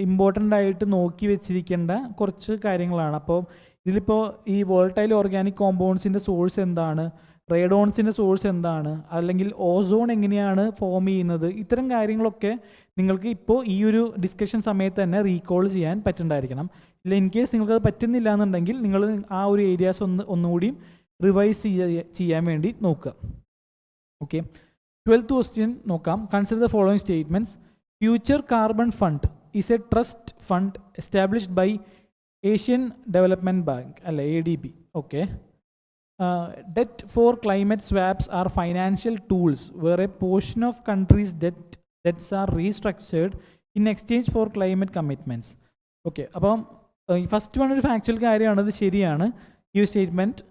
ഇമ്പോർട്ടൻ്റ് ആയിട്ട് നോക്കി വെച്ചിരിക്കേണ്ട കുറച്ച് കാര്യങ്ങളാണ്. അപ്പോൾ ഇതിലിപ്പോൾ ഈ വോളട്ടൈൽ ഓർഗാനിക് കോമ്പൗണ്ട്സിൻ്റെ സോഴ്സ് എന്താണ്, റേഡോൺസിൻ്റെ സോഴ്സ് എന്താണ്, അല്ലെങ്കിൽ ഓസോൺ എങ്ങനെയാണ് ഫോം ചെയ്യുന്നത്, ഇത്തരം കാര്യങ്ങളൊക്കെ നിങ്ങൾക്ക് ഇപ്പോൾ ഈ ഒരു ഡിസ്കഷൻ സമയത്ത് തന്നെ റീകോൾ ചെയ്യാൻ പറ്റുന്നുണ്ടായിരിക്കണം. ഇല്ല ഇൻ കേസ് നിങ്ങൾക്കത് പറ്റുന്നില്ല എന്നുണ്ടെങ്കിൽ നിങ്ങൾ ആ ഒരു ഏരിയാസ് ഒന്നുകൂടിയും റിവൈസ് ചെയ്യാൻ വേണ്ടി നോക്കുക. ഓക്കെ, 12th ക്വസ്റ്റ്യൻ നോക്കാം. Consider the following statements. Future carbon fund is a trust fund established by Asian Development Bank അല്ലെ, ADB. Okay, debt for climate swaps are financial tools where a portion of countries' debts are restructured in exchange for climate commitments. Okay, അപ്പം first one ഒരു factual കാര്യമാണ്, അത് ശരിയാണ് ഈ ഒരു statement.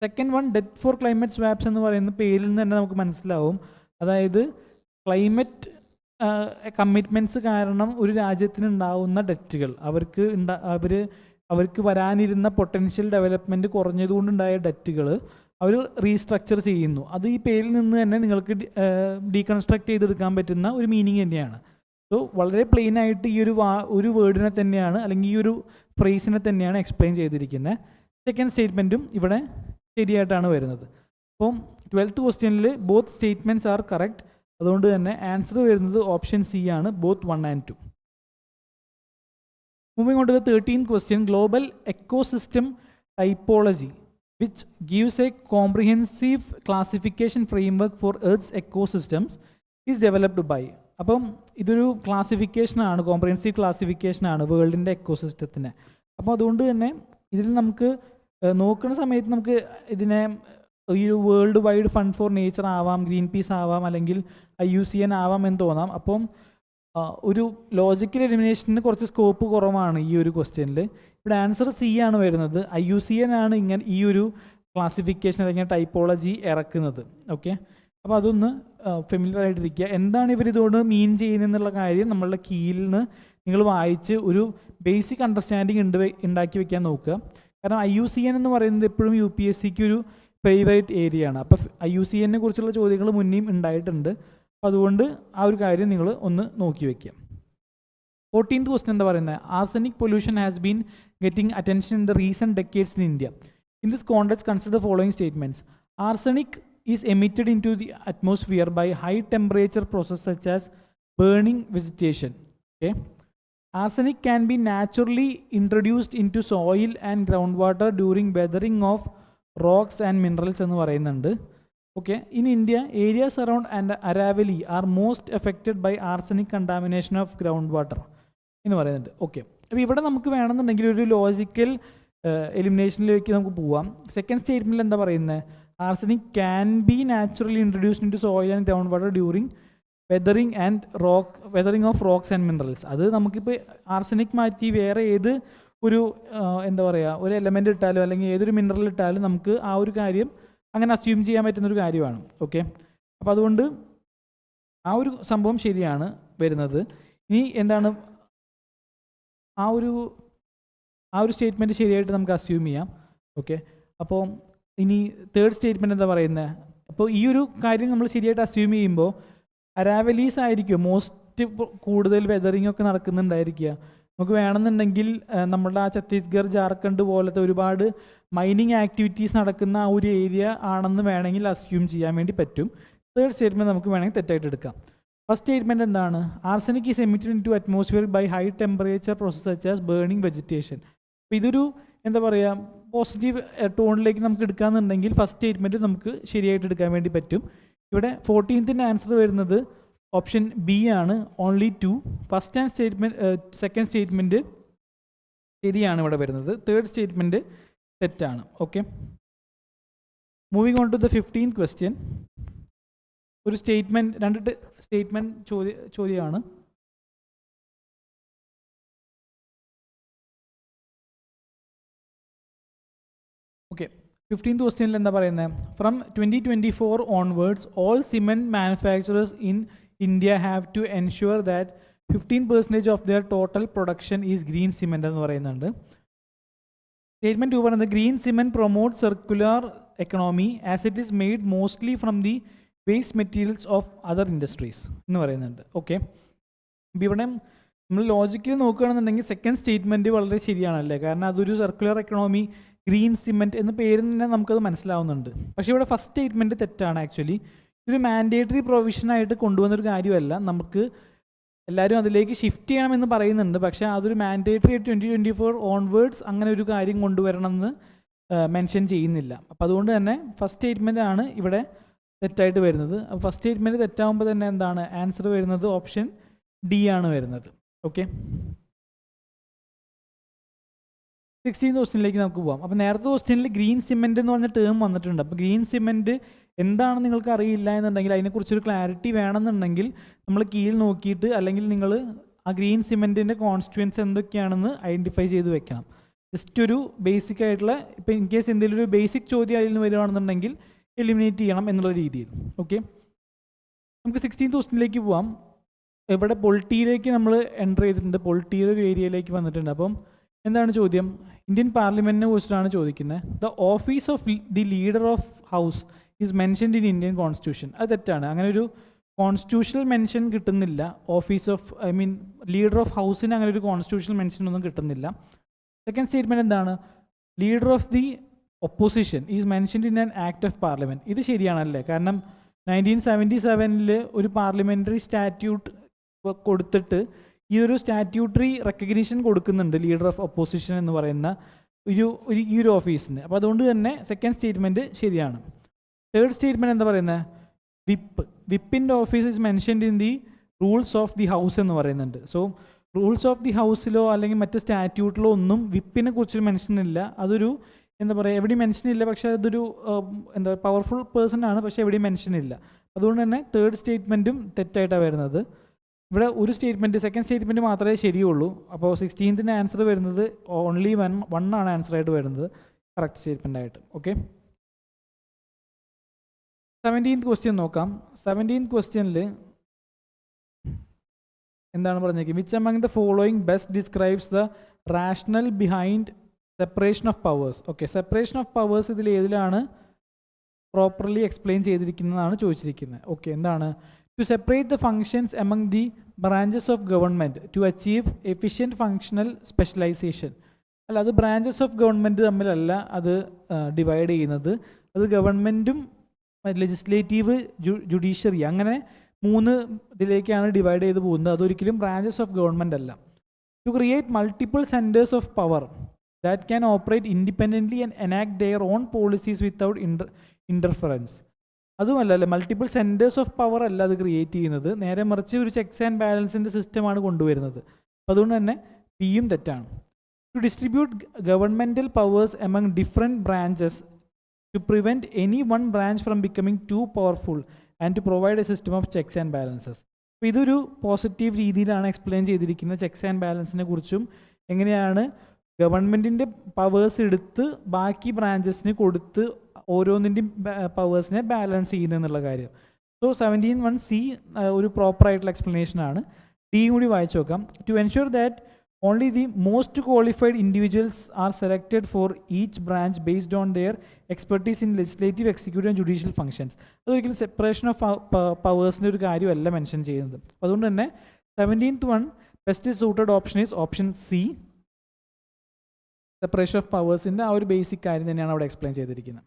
Second one debt four climate swaps എന്ന് പറയുന്ന പേരിൽ നിന്ന് തന്നെ നമുക്ക് മനസ്സിലാവും. അതായത് ക്ലൈമറ്റ് കമ്മിറ്റ്മെൻറ്റ്സ് കാരണം ഒരു രാജ്യത്തിനുണ്ടാവുന്ന ഡെറ്റുകൾ, അവർക്ക് വരാനിരുന്ന പൊട്ടൻഷ്യൽ ഡെവലപ്മെൻറ്റ് കുറഞ്ഞതുകൊണ്ടുണ്ടായ ഡെറ്റുകൾ അവർ റീസ്ട്രക്ചർ ചെയ്യുന്നു. അത് ഈ പേരിൽ നിന്ന് തന്നെ നിങ്ങൾക്ക് ഡീകൺസ്ട്രക്ട് ചെയ്തെടുക്കാൻ പറ്റുന്ന ഒരു മീനിങ് തന്നെയാണ്. സോ വളരെ പ്ലെയിൻ ആയിട്ട് ഈ ഒരു വേർഡിനെ തന്നെയാണ്, അല്ലെങ്കിൽ ഈ ഒരു ഫ്രേസിനെ തന്നെയാണ് എക്സ്പ്ലെയിൻ ചെയ്തിരിക്കുന്നത്. സെക്കൻഡ് സ്റ്റേറ്റ്മെൻറ്റും ഇവിടെ ശരിയായിട്ടാണ് വരുന്നത്. അപ്പം 12th ക്വസ്റ്റ്യനിൽ ബോത്ത് സ്റ്റേറ്റ്മെൻറ്റ്സ് ആർ കറക്റ്റ്. അതുകൊണ്ട് തന്നെ ആൻസർ വരുന്നത് ഓപ്ഷൻ സി ആണ്, both 1 and 2. Moving on to the 13th question, global ecosystem typology, which gives a comprehensive classification framework for Earth's ecosystems, is developed by. അപ്പം ഇതൊരു ക്ലാസിഫിക്കേഷനാണ്, comprehensive ക്ലാസിഫിക്കേഷനാണ് വേൾഡിൻ്റെ എക്കോസിസ്റ്റത്തിന്. അപ്പോൾ അതുകൊണ്ട് തന്നെ ഇതിൽ നമുക്ക് നോക്കുന്ന സമയത്ത് നമുക്ക് ഇതിനെ ഈ ഒരു world wide fund for nature ആവാം, ഗ്രീൻ പീസ് ആവാം, അല്ലെങ്കിൽ IUCN ആവാം എന്ന് തോന്നാം. അപ്പം ഒരു ലോജിക്കൽ എലിമിനേഷന് കുറച്ച് സ്കോപ്പ് കുറവാണ് ഈ ഒരു ക്വസ്റ്റ്യനിൽ. ഇവിടെ ആൻസർ സി ആണ് വരുന്നത്. IUCN ആണ് ഇങ്ങനെ ഈ ഒരു ക്ലാസിഫിക്കേഷൻ അല്ലെങ്കിൽ ടൈപ്പോളജി ഇറക്കുന്നത്. ഓക്കെ, അപ്പോൾ അതൊന്ന് ഫെമിലിയർ ആയിട്ടിരിക്കുക. എന്താണ് ഇവർ ഇതുകൊണ്ട് മീൻ ചെയ്യുന്നതെന്നുള്ള കാര്യം നമ്മളുടെ കീഴിൽ നിന്ന് നിങ്ങൾ വായിച്ച് ഒരു ബേസിക് അണ്ടർസ്റ്റാൻഡിങ് ഉണ്ടാക്കി വെക്കാൻ നോക്കുക. കാരണം IUCN എന്ന് പറയുന്നത് എപ്പോഴും UPSCക്ക് ഒരു ഫേവറേറ്റ് ഏരിയ ആണ്. അപ്പോൾ IUCNനെ കുറിച്ചുള്ള ചോദ്യങ്ങൾ മുന്നേയും ഉണ്ടായിട്ടുണ്ട്. അപ്പോൾ അതുകൊണ്ട് ആ ഒരു കാര്യം നിങ്ങൾ ഒന്ന് നോക്കി വയ്ക്കുക. 14th ക്വസ്റ്റ്യൻ എന്താ പറയുന്നത്? Arsenic pollution has been getting attention in the recent decades in India. In this context consider the following statements. Arsenic is emitted into the atmosphere by high temperature process such as burning vegetation. Okay, arsenic can be naturally introduced into soil and ground water during weathering of rocks and minerals എന്ന് പറയുന്നുണ്ട്. Okay, in India areas around and Aravalli are most affected by arsenic contamination of ground water എന്ന് പറയുന്നുണ്ട്. Okay, അപ്പോൾ ഇവിടെ നമുക്ക് വേണമെന്നുണ്ടെങ്കിൽ ഒരു logical എലിമിനേഷനിലേക്ക് നമുക്ക് പോവാം. സെക്കൻഡ് സ്റ്റേറ്റ്മെൻറ്റിൽ എന്താ പറയുന്നത്? Arsenic can be naturally introduced into soil and ground water during weathering of rocks and minerals. അത് നമുക്കിപ്പോൾ ആർസനിക് മാറ്റി വേറെ ഏത് ഒരു എന്താ പറയുക ഒരു എലമെൻ്റ് ഇട്ടാലും അല്ലെങ്കിൽ ഏതൊരു മിനറൽ ഇട്ടാലും നമുക്ക് ആ ഒരു കാര്യം അങ്ങനെ അസ്യൂം ചെയ്യാൻ പറ്റുന്നൊരു കാര്യമാണ്. ഓക്കെ, അപ്പോൾ അതുകൊണ്ട് ആ ഒരു സംഭവം ശരിയാണ് വരുന്നത്. ഇനി എന്താണ് ആ ഒരു സ്റ്റേറ്റ്മെൻറ്റ് ശരിയായിട്ട് നമുക്ക് അസ്യൂം ചെയ്യാം. ഓക്കെ, അപ്പോൾ ഇനി തേർഡ് സ്റ്റേറ്റ്മെൻറ്റ് എന്താ പറയുന്നത്? അപ്പോൾ ഈ ഒരു കാര്യം നമ്മൾ ശരിയായിട്ട് അസ്യൂം ചെയ്യുമ്പോൾ അരാവലീസ് ആയിരിക്കും മോസ്റ്റ് കൂടുതൽ വെതറിംഗ് ഒക്കെ നടക്കുന്നുണ്ടായിരിക്കുക. നമുക്ക് വേണമെന്നുണ്ടെങ്കിൽ നമ്മളുടെ ആ ഛത്തീസ്ഗഡ്, ജാർഖണ്ഡ് പോലത്തെ ഒരുപാട് മൈനിങ് ആക്ടിവിറ്റീസ് നടക്കുന്ന ആ ഒരു ഏരിയ ആണെന്ന് വേണമെങ്കിൽ അസ്യൂം ചെയ്യാൻ വേണ്ടി പറ്റും. തേർഡ് സ്റ്റേറ്റ്മെൻറ്റ് നമുക്ക് വേണമെങ്കിൽ തെറ്റായിട്ട് എടുക്കാം. ഫസ്റ്റ് സ്റ്റേറ്റ്മെൻറ്റ് എന്താണ്? Arsenic is emitted into atmosphere by high temperature process such as burning vegetation. അപ്പോൾ ഇതൊരു എന്താ പറയുക പോസിറ്റീവ് ടോണിലേക്ക് നമുക്ക് എടുക്കാമെന്നുണ്ടെങ്കിൽ ഫസ്റ്റ് സ്റ്റേറ്റ്മെൻറ്റ് നമുക്ക് ശരിയായിട്ട് എടുക്കാൻ വേണ്ടി പറ്റും. ഇവിടെ 14th ആൻസർ വരുന്നത് ഓപ്ഷൻ ബി ആണ്, only 2. First and second statement ശരിയാണ് ഇവിടെ വരുന്നത്. തേർഡ് സ്റ്റേറ്റ്മെൻറ്റ് തെറ്റാണ്. Okay, moving on to the 15th question. ഒരു സ്റ്റേറ്റ്മെൻറ്റ്, രണ്ട് സ്റ്റേറ്റ്മെൻറ്റ് ചോദ്യമാണ്. ഓക്കെ, 15th ക്വസ്റ്റ്യനിൽ എന്താ പറയുന്നത്? From 2024 onwards all cement manufacturers in India have to ensure that 15% of their total production is green cement എന്ന് പറയുന്നുണ്ട്. Statement 2 പറയുന്നത് green cement promote circular economy as it is made mostly from the waste materials of other industries എന്ന് പറയുന്നുണ്ട്. Okay, അപ്പോൾ ഇവിടെ നമ്മൾ logically നോക്കുകയാണെന്നുണ്ടെങ്കിൽ second statement വളരെ ശരിയാണല്ലേ, കാരണം അതൊരു സർക്കുലർ എക്കണോമി, ഗ്രീൻ സിമെൻറ്റ് എന്ന പേരിൽ തന്നെ നമുക്കത് മനസ്സിലാവുന്നുണ്ട്. പക്ഷേ ഇവിടെ ഫസ്റ്റ് സ്റ്റേറ്റ്മെൻറ്റ് തെറ്റാണ്. ആക്ച്വലി ഇതൊരു മാൻഡേറ്ററി പ്രൊവിഷനായിട്ട് കൊണ്ടുവന്നൊരു കാര്യമല്ല. നമുക്ക് എല്ലാവരും അതിലേക്ക് ഷിഫ്റ്റ് ചെയ്യണമെന്ന് പറയുന്നുണ്ട്, പക്ഷേ അതൊരു മാൻഡേറ്ററി ആയിട്ട് 2024 ഓൺവേർഡ്സ് അങ്ങനെ ഒരു കാര്യം കൊണ്ടുവരണമെന്ന് മെൻഷൻ ചെയ്യുന്നില്ല. അപ്പോൾ അതുകൊണ്ട് തന്നെ ഫസ്റ്റ് സ്റ്റേറ്റ്മെൻ്റ് ആണ് ഇവിടെ തെറ്റായിട്ട് വരുന്നത്. അപ്പോൾ ഫസ്റ്റ് സ്റ്റേറ്റ്മെൻറ്റ് തെറ്റാകുമ്പോൾ തന്നെ എന്താണ് ആൻസർ വരുന്നത്? ഓപ്ഷൻ ഡി ആണ് വരുന്നത്. ഓക്കെ, 16th ക്വസ്റ്റ്യനിലേക്ക് നമുക്ക് പോകാം. അപ്പോൾ നേരത്തെ ക്വസ്റ്റ്യനിൽ ഗ്രീൻ സിമെൻറ്റ് എന്ന് പറഞ്ഞ ടേം വന്നിട്ടുണ്ട്. അപ്പോൾ ഗ്രീൻ സിമെൻറ്റ് എന്താണെന്ന് നിങ്ങൾക്ക് അറിയില്ല എന്നുണ്ടെങ്കിൽ, അതിനെക്കുറിച്ചൊരു ക്ലാരിറ്റി വേണമെന്നുണ്ടെങ്കിൽ നമ്മൾ കീഴിൽ നോക്കിയിട്ട്, അല്ലെങ്കിൽ നിങ്ങൾ ആ ഗ്രീൻ സിമെൻറ്റിൻ്റെ കോൺസ്റ്റിറ്റ്യുവൻസ് എന്തൊക്കെയാണെന്ന് ഐഡൻറ്റിഫൈ ചെയ്ത് വെക്കണം. ജസ്റ്റ് ഒരു ബേസിക് ആയിട്ടുള്ള, ഇപ്പോൾ ഇൻ കേസ് എന്തെങ്കിലും ഒരു ബേസിക് ചോദ്യം അതിൽ നിന്ന് വരികയാണെന്നുണ്ടെങ്കിൽ എലിമിനേറ്റ് ചെയ്യണം എന്നുള്ള രീതിയിൽ. ഓക്കെ, നമുക്ക് 16th ക്വസ്റ്റ്യനിലേക്ക് പോവാം. ഇവിടെ പൊളിറ്റിയിലേക്ക് നമ്മൾ എൻ്റർ ചെയ്തിട്ടുണ്ട്, പൊളിറ്റിയുടെ ഒരു ഏരിയയിലേക്ക് വന്നിട്ടുണ്ട്. അപ്പം എന്താണ് ചോദ്യം? ഇന്ത്യൻ പാർലമെൻറ്റിനെ കുറിച്ചിട്ടാണ് ചോദിക്കുന്നത്. The office of the leader of house is mentioned in Indian constitution. അത് തെറ്റാണ്. അങ്ങനെ ഒരു കോൺസ്റ്റിറ്റ്യൂഷണൽ മെൻഷൻ കിട്ടുന്നില്ല. ഓഫീസ് ഓഫ് ലീഡർ ഓഫ് ഹൗസിന് അങ്ങനെ ഒരു കോൺസ്റ്റിറ്റ്യൂഷണൽ മെൻഷൻ ഒന്നും കിട്ടുന്നില്ല. സെക്കൻഡ് സ്റ്റേറ്റ്മെൻറ്റ് എന്താണ്? Leader of the opposition is mentioned in an act of parliament. ഇത് ശരിയാണല്ലേ, കാരണം 1977 ഒരു പാർലമെൻ്ററി സ്റ്റാറ്റ്യൂട്ട് കൊടുത്തിട്ട് ഈ ഒരു സ്റ്റാറ്റ്യൂട്ടറി റെക്കഗ്നീഷൻ കൊടുക്കുന്നുണ്ട് ലീഡർ ഓഫ് ഒപ്പോസിഷൻ എന്ന് പറയുന്ന ഈ ഒരു ഓഫീസിന്. അപ്പോൾ അതുകൊണ്ട് തന്നെ സെക്കൻഡ് സ്റ്റേറ്റ്മെൻറ്റ് ശരിയാണ്. തേർഡ് സ്റ്റേറ്റ്മെൻറ്റ് എന്താ പറയുന്നത്? വിപ്പിൻ്റെ office is mentioned in the rules of the house എന്ന് പറയുന്നുണ്ട്. സോ റൂൾസ് ഓഫ് ദി ഹൗസിലോ അല്ലെങ്കിൽ മറ്റ് സ്റ്റാറ്റ്യൂട്ടിലോ ഒന്നും വിപ്പിനെ കുറിച്ചൊരു മെൻഷൻ ഇല്ല. അതൊരു എന്താ പറയുക, എവിടെയും മെൻഷൻ ഇല്ല. പക്ഷേ അതൊരു എന്താ പവർഫുൾ പേഴ്സൺ ആണ്, പക്ഷേ എവിടെയും മെൻഷൻ ഇല്ല. അതുകൊണ്ട് തന്നെ തേർഡ് സ്റ്റേറ്റ്മെൻറ്റും തെറ്റായിട്ടാണ് വരുന്നത്. ഇവിടെ ഒരു സ്റ്റേറ്റ്മെൻറ്റ്, സെക്കൻഡ് സ്റ്റേറ്റ്മെൻറ്റ് മാത്രമേ ശരിയുള്ളൂ. അപ്പോൾ 16th ആൻസർ വരുന്നത് ഓൺലി 1 ആണ് ആൻസറായിട്ട് വരുന്നത് കറക്റ്റ് സ്റ്റേറ്റ്മെൻ്റ് ആയിട്ട്. ഓക്കെ, 17th ക്വസ്റ്റ്യൻ നോക്കാം. 17th ക്വസ്റ്റ്യനിൽ എന്താണ് പറഞ്ഞേക്കുന്നത്? Which among the following best describes the rational behind separation of powers. Okay, separation of powers ഇതിൽ ഏതിലാണ് പ്രോപ്പർലി എക്സ്പ്ലെയിൻ ചെയ്തിരിക്കുന്നതാണ് ചോദിച്ചിരിക്കുന്നത്. ഓക്കെ, എന്താണ്? To separate the functions among the branches of government to achieve efficient functional specialization. അല്ല, അത് branches of government തമ്മിലല്ല അത് divide ചെയ്യുന്നത്. അത് ഗവൺമെൻറ്റും ലെജിസ്ലേറ്റീവ്, ജുഡീഷ്യറി, അങ്ങനെ 3 ഇതിലേക്കാണ് ഡിവൈഡ് ചെയ്ത് പോകുന്നത്. അതൊരിക്കലും ബ്രാഞ്ചസ് ഓഫ് ഗവൺമെൻറ് അല്ല. To create multiple centres of power that can operate independently and enact their own policies without interference. അതുമല്ല, മൾട്ടിപ്പിൾ സെൻറ്റേഴ്സ് ഓഫ് പവർ അല്ല അത് ക്രിയേറ്റ് ചെയ്യുന്നത്. നേരെ മറിച്ച് ഒരു ചെക്സ് ആൻഡ് ബാലൻസിൻ്റെ സിസ്റ്റമാണ് കൊണ്ടുവരുന്നത്. അപ്പോൾ അതുകൊണ്ട് തന്നെ പിയും തെറ്റാണ്. To distribute governmental powers among different branches to prevent any one branch from becoming too powerful and to provide a system of checks and balances. അപ്പോൾ ഇതൊരു പോസിറ്റീവ് രീതിയിലാണ് എക്സ്പ്ലെയിൻ ചെയ്തിരിക്കുന്നത്. ചെക്സ് ആൻഡ് ബാലൻസിനെ കുറിച്ചും എങ്ങനെയാണ് ഗവൺമെൻറ്റിൻ്റെ പവേഴ്സ് എടുത്ത് ബാക്കി ബ്രാഞ്ചസിന് കൊടുത്ത് ഓരോന്നിൻ്റെയും പവേഴ്സിനെ ബാലൻസ് ചെയ്യുന്നതെന്നുള്ള കാര്യം. സോ 17(1) C ഒരു പ്രോപ്പറായിട്ടുള്ള എക്സ്പ്ലനേഷനാണ്. ഡിയും കൂടി വായിച്ചു നോക്കാം. To ensure that only the most qualified individuals are selected for each branch based on their expertise in legislative, executive and judicial functions. അതൊരിക്കലും സെപ്പറേഷൻ ഓഫ് പവേഴ്സിൻ്റെ ഒരു കാര്യമല്ല മെൻഷൻ ചെയ്യുന്നത്. അതുകൊണ്ട് തന്നെ 17(1) best suited option is option C. Separation of പവേഴ്സിൻ്റെ ആ ഒരു ബേസിക് കാര്യം തന്നെയാണ് അവിടെ എക്സ്പ്ലെയിൻ ചെയ്തിരിക്കുന്നത്.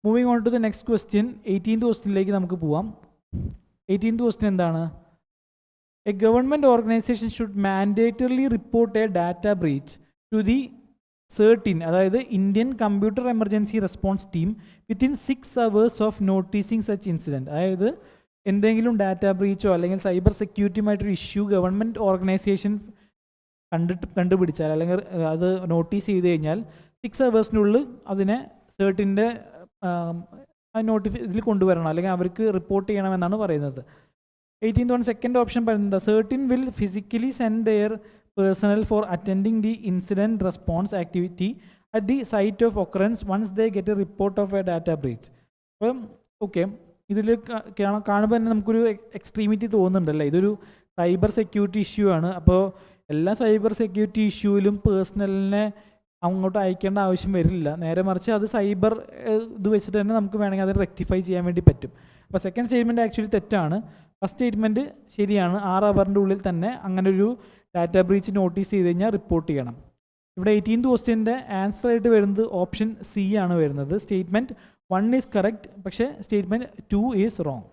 Moving on to the next question, 18th ക്വസ്റ്റ്യനിലേക്ക് നമുക്ക് പോവാം. 18th ക്വസ്റ്റ്യൻ എന്താണ്? A government organisation should mandatorily report a data breach to the CERT-IN, അതായത് Indian computer emergency response team, within 6 hours of noticing such incident. അതായത് എന്തെങ്കിലും data ബ്രീച്ചോ അല്ലെങ്കിൽ cyber സെക്യൂരിറ്റിയുമായിട്ടൊരു ഇഷ്യൂ ഗവൺമെൻറ് ഓർഗനൈസേഷൻ കണ്ടുപിടിച്ചാൽ അല്ലെങ്കിൽ അത് നോട്ടീസ് ചെയ്ത് കഴിഞ്ഞാൽ 6 hours അതിനെ CERT-ൻ്റെ ഇതിൽ കൊണ്ടുവരണം, അല്ലെങ്കിൽ അവർക്ക് റിപ്പോർട്ട് ചെയ്യണമെന്നാണ് പറയുന്നത്. 18th one സെക്കൻഡ് ഓപ്ഷൻ പറയുന്നത് certain will physically send their personnel for attending the incident response activity at the site of occurrence once they get a report of a data breach. അപ്പം okay, ഇതിൽ കാണുമ്പോൾ തന്നെ നമുക്കൊരു extremity തോന്നുന്നുണ്ടല്ലേ, ഇതൊരു cyber security issue ആണ്. അപ്പോൾ എല്ലാ cyber security ഇഷ്യൂവിലും പേഴ്സണലിനെ അങ്ങോട്ട് അയക്കേണ്ട ആവശ്യം വരില്ല, നേരെ മറിച്ച് അത് സൈബർ ഇത് വെച്ചിട്ട് തന്നെ നമുക്ക് വേണമെങ്കിൽ അത് റെക്ടിഫൈ ചെയ്യാൻ വേണ്ടി പറ്റും. അപ്പോൾ സെക്കൻഡ് സ്റ്റേറ്റ്മെൻറ്റ് ആക്ച്വലി തെറ്റാണ്, ഫസ്റ്റ് സ്റ്റേറ്റ്മെൻറ്റ് ശരിയാണ്. 6 അവറിൻ്റെ ഉള്ളിൽ തന്നെ അങ്ങനെ ഒരു ഡാറ്റ ബ്രീച്ച് നോട്ടീസ് ചെയ്ത് കഴിഞ്ഞാൽ റിപ്പോർട്ട് ചെയ്യണം. ഇവിടെ 18th ക്വസ്റ്റ്യൻ്റെ ആൻസർ ആയിട്ട് വരുന്നത് ഓപ്ഷൻ സി ആണ് വരുന്നത്. സ്റ്റേറ്റ്മെൻറ്റ് 1 ഈസ് കറക്റ്റ്, പക്ഷേ statement 2 is wrong.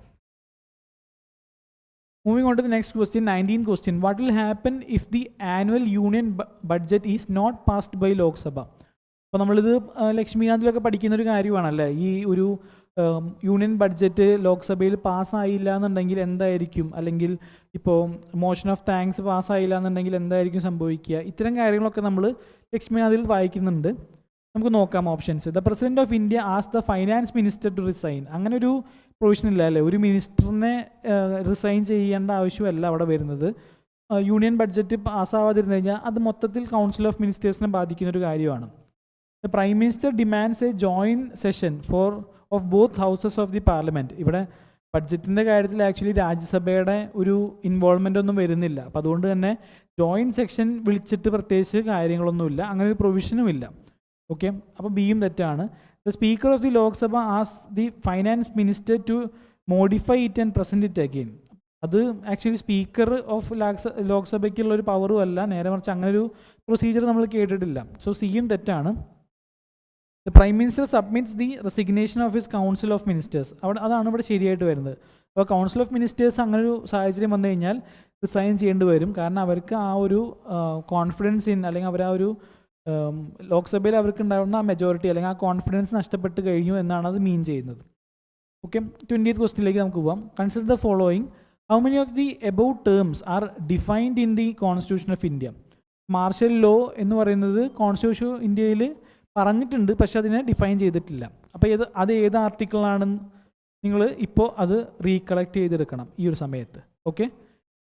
Moving on to the next question, 19th question. What will happen if the annual union budget is not passed by Lok Sabha? അപ്പോൾ നമ്മളിത് ലക്ഷ്മികാന്തിലൊക്കെ പഠിക്കുന്ന ഒരു കാര്യമാണല്ലേ, ഈ ഒരു യൂണിയൻ ബഡ്ജറ്റ് ലോക്സഭയിൽ പാസ്സായില്ല എന്നുണ്ടെങ്കിൽ എന്തായിരിക്കും, അല്ലെങ്കിൽ ഇപ്പോൾ മോഷൻ ഓഫ് താങ്ക്സ് പാസ്സായില്ല എന്നുണ്ടെങ്കിൽ എന്തായിരിക്കും സംഭവിക്കുക, ഇത്തരം കാര്യങ്ങളൊക്കെ നമ്മൾ ലക്ഷ്മികാന്തിൽ വായിക്കുന്നുണ്ട്. നമുക്ക് നോക്കാം options. The president of India as the finance minister to resign. അങ്ങനെ ഒരു പ്രൊവിഷൻ ഇല്ല അല്ലേ, ഒരു മിനിസ്റ്ററിനെ റിസൈൻ ചെയ്യേണ്ട ആവശ്യമല്ല അവിടെ വരുന്നത്. യൂണിയൻ ബഡ്ജറ്റ് പാസ്സാവാതിരുന്നു കഴിഞ്ഞാൽ അത് മൊത്തത്തിൽ കൗൺസിൽ ഓഫ് മിനിസ്റ്റേഴ്സിനെ ബാധിക്കുന്ന ഒരു കാര്യമാണ്. The prime minister demands A joint session of both houses of the parliament. ഇവിടെ ബഡ്ജറ്റിൻ്റെ കാര്യത്തിൽ ആക്ച്വലി രാജ്യസഭയുടെ ഒരു ഇൻവോൾവ്മെൻ്റ് ഒന്നും വരുന്നില്ല. അപ്പോൾ അതുകൊണ്ട് തന്നെ ജോയിൻറ്റ് സെക്ഷൻ വിളിച്ചിട്ട് പ്രത്യേകിച്ച് കാര്യങ്ങളൊന്നുമില്ല, അങ്ങനെ ഒരു പ്രൊവിഷനും ഇല്ല. ഓക്കെ, അപ്പോൾ ബിയും തെറ്റാണ്. The speaker of the Lok Sabha as the finance minister to modify it and present it again. അത് ആക്ച്വലി സ്പീക്കർ ഓഫ് ലോക്സഭയ്ക്കുള്ള ഒരു പവറും അല്ല, നേരെ മറിച്ച് അങ്ങനെ ഒരു പ്രൊസീജിയർ നമ്മൾ കേട്ടിട്ടില്ല. സോ സിയും തെറ്റാണ്. The prime minister submits the resignation of his council of ministers. അതാണ് ഇവിടെ ശരിയായിട്ട് വരുന്നത്. അപ്പോൾ കൗൺസിൽ ഓഫ് മിനിസ്റ്റേഴ്സ് അങ്ങനെ ഒരു സാഹചര്യം വന്നു കഴിഞ്ഞാൽ റിസൈൻ ചെയ്യേണ്ടി വരും, കാരണം അവർക്ക് ആ ഒരു കോൺഫിഡൻസ് ഇൻ, അല്ലെങ്കിൽ അവർ ആ ഒരു ലോക്സഭയിൽ അവർക്ക് ഉണ്ടാകുന്ന ആ മെജോറിറ്റി അല്ലെങ്കിൽ ആ കോൺഫിഡൻസ് നഷ്ടപ്പെട്ട് കഴിഞ്ഞു എന്നാണ് അത് മീൻ ചെയ്യുന്നത്. ഓക്കെ, 20th ക്വസ്റ്റ്യനിലേക്ക് നമുക്ക് പോകാം. Consider the following. How many of the above terms R defined in the constitution of India? Marshal law എന്ന് പറയുന്നത് കോൺസ്റ്റിറ്റ്യൂഷൻ ഇന്ത്യയിൽ പറഞ്ഞിട്ടുണ്ട്, പക്ഷെ അതിനെ ഡിഫൈൻ ചെയ്തിട്ടില്ല. അപ്പോൾ അത് ഏത് ആർട്ടിക്കിളാണെന്ന് നിങ്ങൾ ഇപ്പോൾ അത് റീകളക്ട് ചെയ്തെടുക്കണം ഈ ഒരു സമയത്ത്. ഓക്കെ,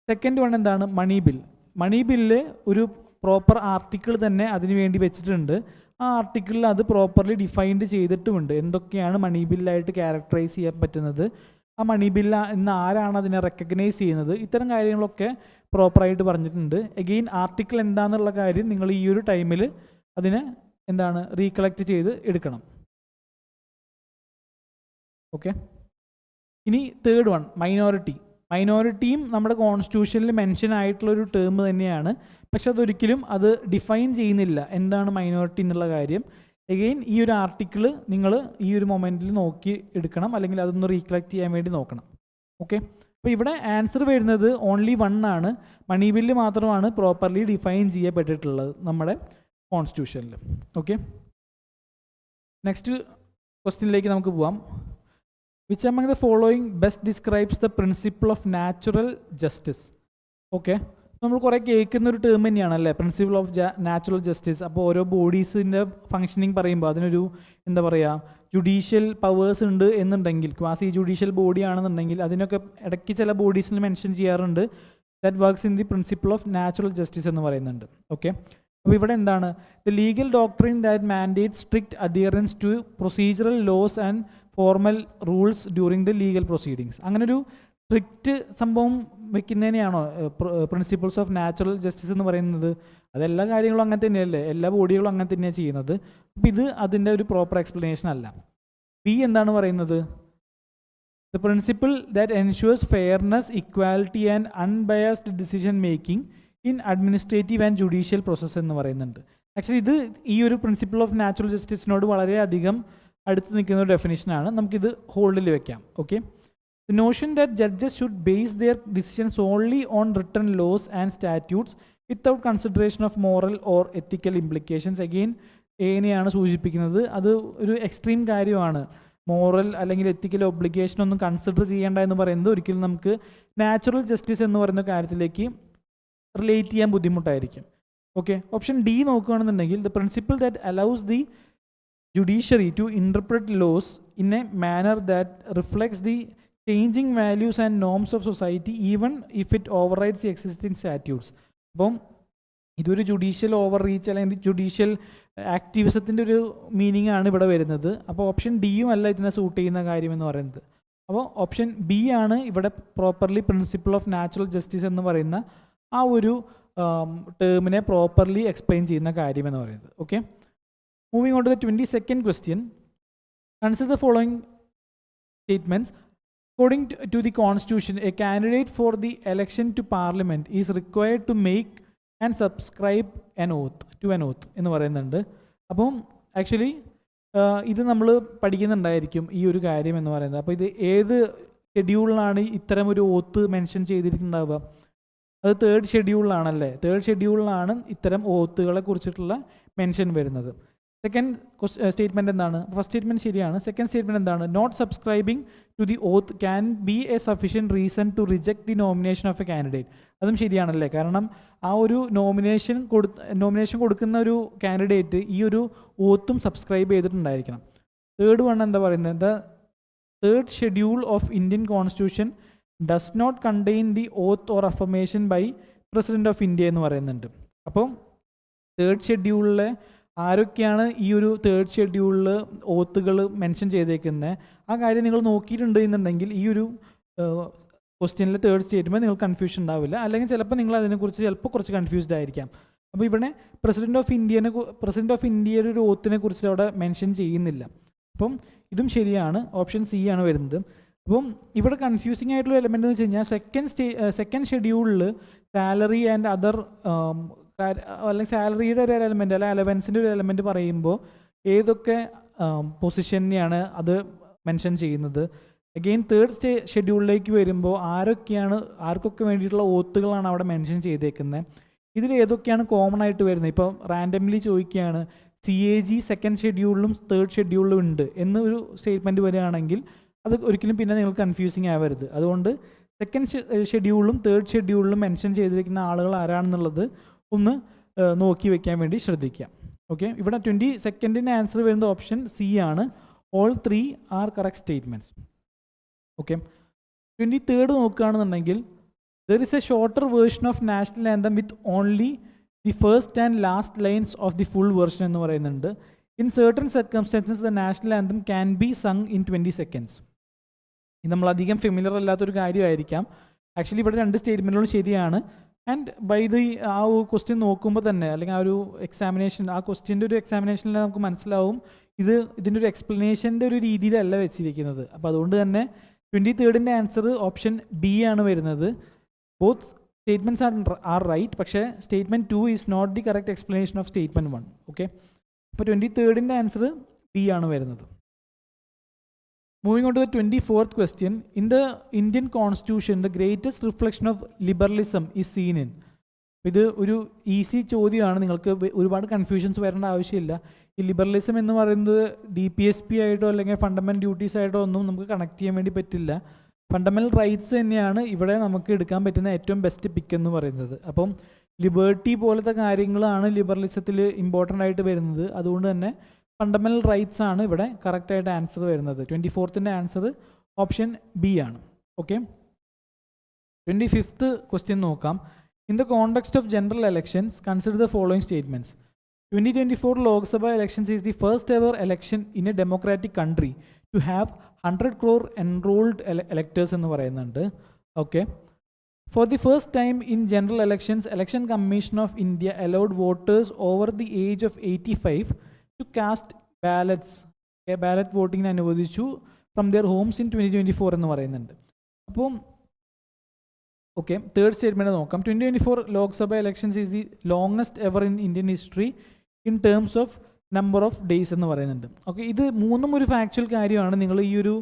സെക്കൻഡ് വൺ എന്താണ്? Money bill. മണി ബില്ല് ഒരു പ്രോപ്പർ ആർട്ടിക്കിൾ തന്നെ അതിന് വേണ്ടി വെച്ചിട്ടുണ്ട്. ആ ആർട്ടിക്കിളിൽ അത് പ്രോപ്പർലി ഡിഫൈൻഡ് ചെയ്തിട്ടുമുണ്ട്, എന്തൊക്കെയാണ് മണി ബില്ലായിട്ട് ക്യാരക്ടറൈസ് ചെയ്യാൻ പറ്റുന്നത്, ആ മണി ബില്ല എന്ന് ആരാണ് അതിനെ റെക്കഗ്നൈസ് ചെയ്യുന്നത്, ഇത്തരം കാര്യങ്ങളൊക്കെ പ്രോപ്പറായിട്ട് പറഞ്ഞിട്ടുണ്ട്. എഗെയിൻ ആർട്ടിക്കിൾ എന്താണെന്നുള്ള കാര്യം നിങ്ങൾ ഈ ഒരു ടൈമിൽ അതിനെ റീകളക്ട് ചെയ്ത് എടുക്കണം. ഓക്കെ, ഇനി തേർഡ് വൺ മൈനോറിറ്റി. മൈനോറിറ്റിയും നമ്മുടെ കോൺസ്റ്റിറ്റ്യൂഷനിൽ മെൻഷൻ ആയിട്ടുള്ളൊരു ടേം തന്നെയാണ്, പക്ഷെ അതൊരിക്കലും അത് ഡിഫൈൻ ചെയ്യുന്നില്ല എന്താണ് മൈനോറിറ്റി എന്നുള്ള കാര്യം. എഗെയിൻ ഈ ഒരു ആർട്ടിക്കിൾ നിങ്ങൾ ഈ ഒരു മൊമെൻറ്റിൽ നോക്കി എടുക്കണം, അല്ലെങ്കിൽ അതൊന്ന് റീകളക്ട് ചെയ്യാൻ വേണ്ടി നോക്കണം. ഓക്കെ, അപ്പോൾ ഇവിടെ ആൻസർ വരുന്നത് ഓൺലി 1 ആണ്. മണി ബില്ല് മാത്രമാണ് പ്രോപ്പർലി ഡിഫൈൻ ചെയ്യപ്പെട്ടിട്ടുള്ളത് നമ്മുടെ കോൺസ്റ്റിറ്റ്യൂഷനിൽ. ഓക്കെ, നെക്സ്റ്റ് ക്വസ്റ്റ്യനിലേക്ക് നമുക്ക് പോവാം. Which among the following best describes the principle of natural justice? Okay, നമ്മൾ കുറേ കേൾക്കുന്നൊരു ടേം തന്നെയാണല്ലേ പ്രിൻസിപ്പിൾ ഓഫ് നാച്ചുറൽ ജസ്റ്റിസ്. അപ്പോൾ ഓരോ ബോഡീസിൻ്റെ ഫങ്ഷനിങ് പറയുമ്പോൾ അതിനൊരു ജുഡീഷ്യൽ പവേഴ്സ് ഉണ്ട് എന്നുണ്ടെങ്കിൽ, ക്വാസി ജുഡീഷ്യൽ ബോഡി ആണെന്നുണ്ടെങ്കിൽ അതിനൊക്കെ ഇടയ്ക്ക് ചില ബോഡീസിൽ മെൻഷൻ ചെയ്യാറുണ്ട്. That works in the principle of natural justice എന്ന് പറയുന്നുണ്ട്. ഓക്കെ, അപ്പോൾ ഇവിടെ എന്താണ്? The legal doctrine that mandate strict adherence to procedural laws and formal rules during the legal proceedings. അങ്ങനൊരു സ്ട്രിക്റ്റ് സംഭവം വെക്കുന്നതിനെയാണോ പ്രിൻസിപ്പിൾസ് ഓഫ് നാച്ചുറൽ ജസ്റ്റിസ് എന്ന് പറയുന്നത്? അതെല്ലാ കാര്യങ്ങളും അങ്ങനെ തന്നെയല്ലേ, എല്ലാ ബോഡികളും അങ്ങനെ തന്നെയാണ് ചെയ്യുന്നത്. അപ്പോൾ ഇത് അതിൻ്റെ ഒരു പ്രോപ്പർ എക്സ്പ്ലനേഷൻ അല്ല. ബി എന്താണ് പറയുന്നത്? The principle that ensures fairness, equality and unbiased decision making in administrative and judicial process എന്ന് പറയുന്നുണ്ട്. ആക്ച്വലി ഇത് ഈ ഒരു പ്രിൻസിപ്പിൾ ഓഫ് നാച്ചുറൽ ജസ്റ്റിസിനോട് വളരെയധികം അടുത്ത് നിൽക്കുന്ന ഒരു ഡെഫിനിഷനാണ്. നമുക്കിത് ഹോൾഡിൽ വെക്കാം. Okay, the notion that judges should base their decisions only on written laws and statutes without consideration of moral or ethical implications. Again എനെയാണ് സൂചിപ്പിക്കുന്നത്. അത് ഒരു എക്സ്ട്രീം കാര്യമാണ്. മോറൽ അല്ലെങ്കിൽ എത്തിക്കൽ ഒബ്ലിഗേഷൻ ഒന്നും കൺസിഡർ ചെയ്യേണ്ട എന്ന് പറയുന്നത് ഒരിക്കലും നമുക്ക് നാച്ചുറൽ ജസ്റ്റിസ് എന്ന് പറയുന്ന കാര്യത്തിലേക്ക് റിലേറ്റ് ചെയ്യാൻ ബുദ്ധിമുട്ടായിരിക്കും. ഓക്കെ, ഓപ്ഷൻ ഡി നോക്കുകയാണെന്നുണ്ടെങ്കിൽ the principle that allows the judiciary to interpret laws in a manner that reflects the changing values and norms of society even if it overrides the existing statutes. അപ്പം ഇതൊരു judicial over reach അല്ലെങ്കിൽ judicial ആക്ടിവിസത്തിൻ്റെ ഒരു meaning ആണ് ഇവിടെ വരുന്നത്. അപ്പോൾ option ഡിയും അല്ല ഇതിനെ സൂട്ട് ചെയ്യുന്ന കാര്യം എന്ന് പറയുന്നത്. അപ്പോൾ ഓപ്ഷൻ ബി ആണ് ഇവിടെ properly principle of natural justice എന്ന് പറയുന്ന ആ ഒരു ടേമിനെ പ്രോപ്പർലി എക്സ്പ്ലെയിൻ ചെയ്യുന്ന കാര്യം എന്ന് പറയുന്നത്. Okay, moving on to the 22nd question. Consider the following statements. According to the Constitution, a candidate for the election to Parliament is required to make and subscribe an oath എന്ന് പറയുന്നുണ്ട്. അപ്പം actually ഇത് നമ്മൾ പഠിക്കുന്നുണ്ടായിരിക്കും ഈ ഒരു കാര്യം എന്ന് പറയുന്നത്. അപ്പോൾ ഇത് ഏത് ഷെഡ്യൂളിലാണ് ഇത്തരം ഒരു ഓത്ത് മെൻഷൻ ചെയ്തിട്ടുണ്ടാവുക? അത് 3rd ഷെഡ്യൂളിലാണല്ലേ. 3rd ഷെഡ്യൂളിലാണ് ഇത്തരം ഓത്തുകളെ കുറിച്ചിട്ടുള്ള മെൻഷൻ വരുന്നത്. സെക്കൻഡ് സ്റ്റേറ്റ്മെൻറ്റ് എന്താണ്? ഫസ്റ്റ് സ്റ്റേറ്റ്മെൻറ്റ് ശരിയാണ്. സെക്കൻഡ് സ്റ്റേറ്റ്മെൻറ്റ് എന്താണ്? Not subscribing to the oath can be a sufficient reason to reject the nomination of a candidate. അതും ശരിയാണല്ലേ. കാരണം ആ ഒരു നോമിനേഷൻ കൊടുക്കുന്ന ഒരു കാൻഡിഡേറ്റ് ഈ ഒരു ഓത്തും സബ്സ്ക്രൈബ് ചെയ്തിട്ടുണ്ടായിരിക്കണം. തേർഡ് വൺ എന്താ പറയുന്നത്? The 3rd schedule of Indian constitution does not contain the oath or affirmation by president of India എന്ന് പറയുന്നുണ്ട്. അപ്പം 3rd ഷെഡ്യൂളിലെ ആരൊക്കെയാണ് ഈ ഒരു 3rd ഷെഡ്യൂളിൽ ഓത്തുകൾ മെൻഷൻ ചെയ്തേക്കുന്നത് ആ കാര്യം നിങ്ങൾ നോക്കിയിട്ടുണ്ട് എന്നുണ്ടെങ്കിൽ ഈ ഒരു ക്വസ്റ്റ്യനിലെ 3rd സ്റ്റേറ്റ്മെൻറ്റ് നിങ്ങൾക്ക് കൺഫ്യൂഷൻ ഉണ്ടാവില്ല. അല്ലെങ്കിൽ ചിലപ്പോൾ നിങ്ങൾ അതിനെക്കുറിച്ച് ചിലപ്പോൾ കുറച്ച് കൺഫ്യൂസ്ഡ് ആയിരിക്കാം. അപ്പോൾ ഇവിടെ പ്രസിഡൻറ്റ് ഓഫ് ഇന്ത്യയുടെ ഒരു ഓത്തിനെ കുറിച്ച് അവിടെ മെൻഷൻ ചെയ്യുന്നില്ല. അപ്പം ഇതും ശരിയാണ്. ഓപ്ഷൻ സി ആണ് വരുന്നത്. അപ്പം ഇവിടെ കൺഫ്യൂസിങ് ആയിട്ടുള്ള എലമെൻ്റ് എന്ന് വെച്ച് കഴിഞ്ഞാൽ സെക്കൻഡ് ഷെഡ്യൂളിൽ സാലറി ആൻഡ് അതർ അല്ലെങ്കിൽ സാലറിയുടെ ഒരു എലമെൻറ്റ് അല്ലെങ്കിൽ അലവൻസിൻ്റെ ഒരു എലമെൻറ്റ് പറയുമ്പോൾ ഏതൊക്കെ പൊസിഷനെയാണ് അത് മെൻഷൻ ചെയ്യുന്നത്? അഗെയിൻ 3rd ഷെഡ്യൂളിലേക്ക് വരുമ്പോൾ ആർക്കൊക്കെ വേണ്ടിയിട്ടുള്ള ഓത്തുകളാണ് അവിടെ മെൻഷൻ ചെയ്തേക്കുന്നത്? ഇതിൽ ഏതൊക്കെയാണ് കോമൺ ആയിട്ട് വരുന്നത്? ഇപ്പോൾ റാൻഡംലി ചോദിക്കുകയാണ് CAG 2nd ഷെഡ്യൂളിലും 3rd ഷെഡ്യൂളിലും ഉണ്ട് എന്നൊരു സ്റ്റേറ്റ്മെൻറ്റ് വരികയാണെങ്കിൽ അത് ഒരിക്കലും പിന്നെ നിങ്ങൾക്ക് കൺഫ്യൂസിങ് ആവരുത്. അതുകൊണ്ട് 2nd ഷെഡ്യൂളിലും 3rd ഷെഡ്യൂളിലും മെൻഷൻ ചെയ്തിരിക്കുന്ന ആളുകൾ ആരാണെന്നുള്ളത് ഒന്ന് നോക്കി വെക്കാൻ വേണ്ടി ശ്രദ്ധിക്കാം. ഓക്കെ, ഇവിടെ 22nd ആൻസർ വരുന്നത് ഓപ്ഷൻ സി ആണ്. All 3 are correct statements. Okay, 23rd നോക്കുകയാണെന്നുണ്ടെങ്കിൽ there is A shorter version of national anthem with only the first and last lines of the full version എന്ന് പറയുന്നുണ്ട്. In certain circumstances the national anthem can be sung in 20 seconds. ഇത് നമ്മളധികം familiar അല്ലാത്തൊരു കാര്യമായിരിക്കാം. Actually ഇവിടെ 2 സ്റ്റേറ്റ്മെൻറ്റുകളും ശരിയാണ്. And by the ആ ഒരു question നോക്കുമ്പോൾ തന്നെ അല്ലെങ്കിൽ ആ ഒരു എക്സാമിനേഷൻ ആ ക്വസ്റ്റ്യൻ്റെ ഒരു എക്സാമിനേഷനിൽ നമുക്ക് മനസ്സിലാവും ഇതിൻ്റെ ഒരു എക്സ്പ്ലനേഷൻ്റെ ഒരു രീതിയിലല്ല വെച്ചിരിക്കുന്നത്. അപ്പോൾ അതുകൊണ്ട് തന്നെ 23rd ആൻസർ ഓപ്ഷൻ ബി ആണ് വരുന്നത്. ബോത്ത് സ്റ്റേറ്റ്മെൻറ്റ്സ് ആർ റൈറ്റ്, പക്ഷേ statement 2 is not the correct explanation of statement 1. Okay, അപ്പോൾ 23rd ആൻസർ ബി ആണ് വരുന്നത്. Moving on to the 24th question. In the Indian Constitution, the greatest reflection of liberalism is seen in. ഇത് ഒരു easy ചോദ്യമാണ്. നിങ്ങൾക്ക് ഒരുപാട് confusions വരേണ്ട ആവശ്യമില്ല. ഈ ലിബറലിസം എന്ന് പറയുന്നത് DPSP ആയിട്ടോ അല്ലെങ്കിൽ ഫണ്ടമെൻ്റൽ ഡ്യൂട്ടീസ് ആയിട്ടോ ഒന്നും നമുക്ക് കണക്ട് ചെയ്യാൻ വേണ്ടി പറ്റില്ല. ഫണ്ടമെൻ്റൽ റൈറ്റ്സ് തന്നെയാണ് ഇവിടെ നമുക്ക് എടുക്കാൻ പറ്റുന്ന ഏറ്റവും ബെസ്റ്റ് പിക്ക് എന്ന് പറയുന്നത്. അപ്പം ലിബർട്ടി പോലത്തെ കാര്യങ്ങളാണ് ലിബറലിസത്തിൽ ഇമ്പോർട്ടൻ്റ് ആയിട്ട് വരുന്നത്. അതുകൊണ്ട് തന്നെ ഫണ്ടമെൻ്റൽ റൈറ്റ്സ് ആണ് ഇവിടെ കറക്റ്റായിട്ട് ആൻസർ വരുന്നത്. 24th ആൻസർ ഓപ്ഷൻ ബി ആണ്. ഓക്കെ, 25th ക്വസ്റ്റ്യൻ നോക്കാം. In the context of general elections consider the following statements. 2024 Lok Sabha elections is the first ever election in a democratic country to have 100 crore enrolled electors എന്ന് പറയുന്നുണ്ട്. Okay, for the first time in general elections, Election Commission of India allowed voters over the age of 85 to cast ballots. Ballot വോട്ടിങ്ങിന് അനുവദിച്ചു from their Holmes in 2024 എന്ന് പറയുന്നുണ്ട്. അപ്പം okay, 3rd statement നോക്കാം. 2024 Lok Sabha elections is the longest ever in Indian history in terms of number of days എന്ന് പറയുന്നുണ്ട്. Okay, ഇത് മൂന്നും ഒരു ഫാക്ച്വൽ കാര്യമാണ്. നിങ്ങൾ ഈ ഒരു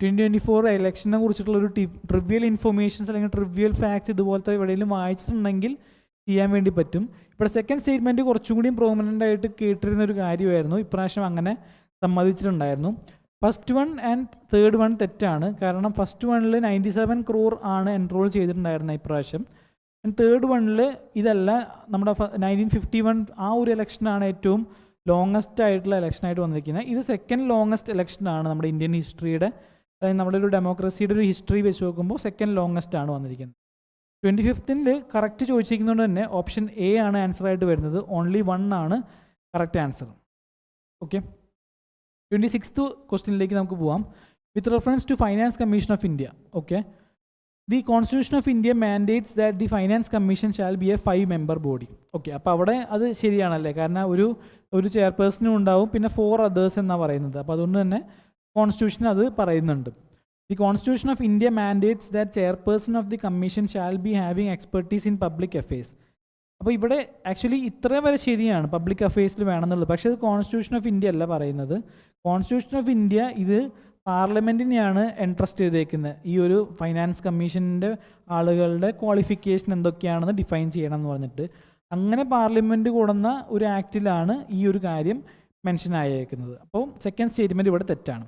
2024 ഇലക്ഷനെ കുറിച്ചിട്ടുള്ളൊരു ട്രിവ്യൽ ഇൻഫർമേഷൻസ് അല്ലെങ്കിൽ ട്രിവ്യൽ ഫാക്ട്സ് ഇതുപോലത്തെ എവിടെയെങ്കിലും വായിച്ചിട്ടുണ്ടെങ്കിൽ ചെയ്യാൻ വേണ്ടി പറ്റും. ഇവിടെ 2nd സ്റ്റേറ്റ്മെൻറ്റ് കുറച്ചും കൂടിയും പ്രോമിനൻ്റ് ആയിട്ട് കേട്ടിരുന്ന ഒരു കാര്യമായിരുന്നു. ഇപ്രാവശ്യം അങ്ങനെ സമ്മതിച്ചിട്ടുണ്ടായിരുന്നു. ഫസ്റ്റ് 1 ആൻഡ് 3rd 1 തെറ്റാണ്. കാരണം ഫസ്റ്റ് 1 97 crore ആണ് എൻറോൾ ചെയ്തിട്ടുണ്ടായിരുന്നത് ഇപ്രാവശ്യം. ആൻഡ് 3rd 1 ഇതല്ല, നമ്മുടെ 1951 ആ ഒരു ഇലക്ഷനാണ് ഏറ്റവും ലോങ്ങസ്റ്റ് ആയിട്ടുള്ള ഇലക്ഷനായിട്ട് വന്നിരിക്കുന്നത്. ഇത് സെക്കൻഡ് ലോങ്ങസ്റ്റ് ഇലക്ഷനാണ് നമ്മുടെ ഇന്ത്യൻ ഹിസ്റ്ററിയുടെ, അതായത് നമ്മുടെ ഒരു ഡെമോക്രസിയുടെ ഒരു ഹിസ്റ്ററി വെച്ച് നോക്കുമ്പോൾ സെക്കൻഡ് ലോങ്ങസ്റ്റ് ആണ് വന്നിരിക്കുന്നത്. 25th കറക്റ്റ് ചോദിച്ചിരിക്കുന്നതുകൊണ്ട് തന്നെ ഓപ്ഷൻ എ ആണ് ആൻസർ ആയിട്ട് വരുന്നത്. ഓൺലി 1 ആണ് കറക്റ്റ് ആൻസർ. ഓക്കെ, 26th ക്വസ്റ്റ്യനിലേക്ക് നമുക്ക് പോവാം. With reference to finance commission of India. Okay, the constitution of India mandates that the finance commission shall be a 5-member body. Okay, അപ്പോൾ അവിടെ അത് ശരിയാണല്ലേ, കാരണം ഒരു ചെയർപേഴ്സണും ഉണ്ടാവും, പിന്നെ 4 others എന്നാണ് പറയുന്നത്. അപ്പോൾ അതുകൊണ്ട് തന്നെ കോൺസ്റ്റിറ്റ്യൂഷൻ അത് പറയുന്നുണ്ട്. The constitution of India mandates that chairperson of the commission shall be having expertise in public affairs. അപ്പോൾ ഇവിടെ ആക്ച്വലി ഇത്ര വരെ ശരിയാണ്, പബ്ലിക് അഫയേഴ്സിൽ വേണമെന്നുള്ളത്. പക്ഷേ ഇത് കോൺസ്റ്റിറ്റ്യൂഷൻ ഓഫ് ഇന്ത്യ അല്ല പറയുന്നത്. കോൺസ്റ്റിറ്റ്യൂഷൻ ഓഫ് ഇന്ത്യ ഇത് പാർലമെൻറ്റിനെയാണ് എൻട്രസ്റ്റ് ചെയ്തേക്കുന്നത്. ഈ ഒരു ഫൈനാൻസ് കമ്മീഷൻ്റെ ആളുകളുടെ ക്വാളിഫിക്കേഷൻ എന്തൊക്കെയാണെന്ന് ഡിഫൈൻ ചെയ്യണം എന്ന് പറഞ്ഞിട്ട്, അങ്ങനെ പാർലമെൻറ്റ് കൊടുന്ന ഒരു ആക്റ്റിലാണ് ഈ ഒരു കാര്യം മെൻഷൻ ആയേക്കുന്നത്. അപ്പോൾ സെക്കൻഡ് സ്റ്റേറ്റ്മെൻറ്റ് ഇവിടെ തെറ്റാണ്.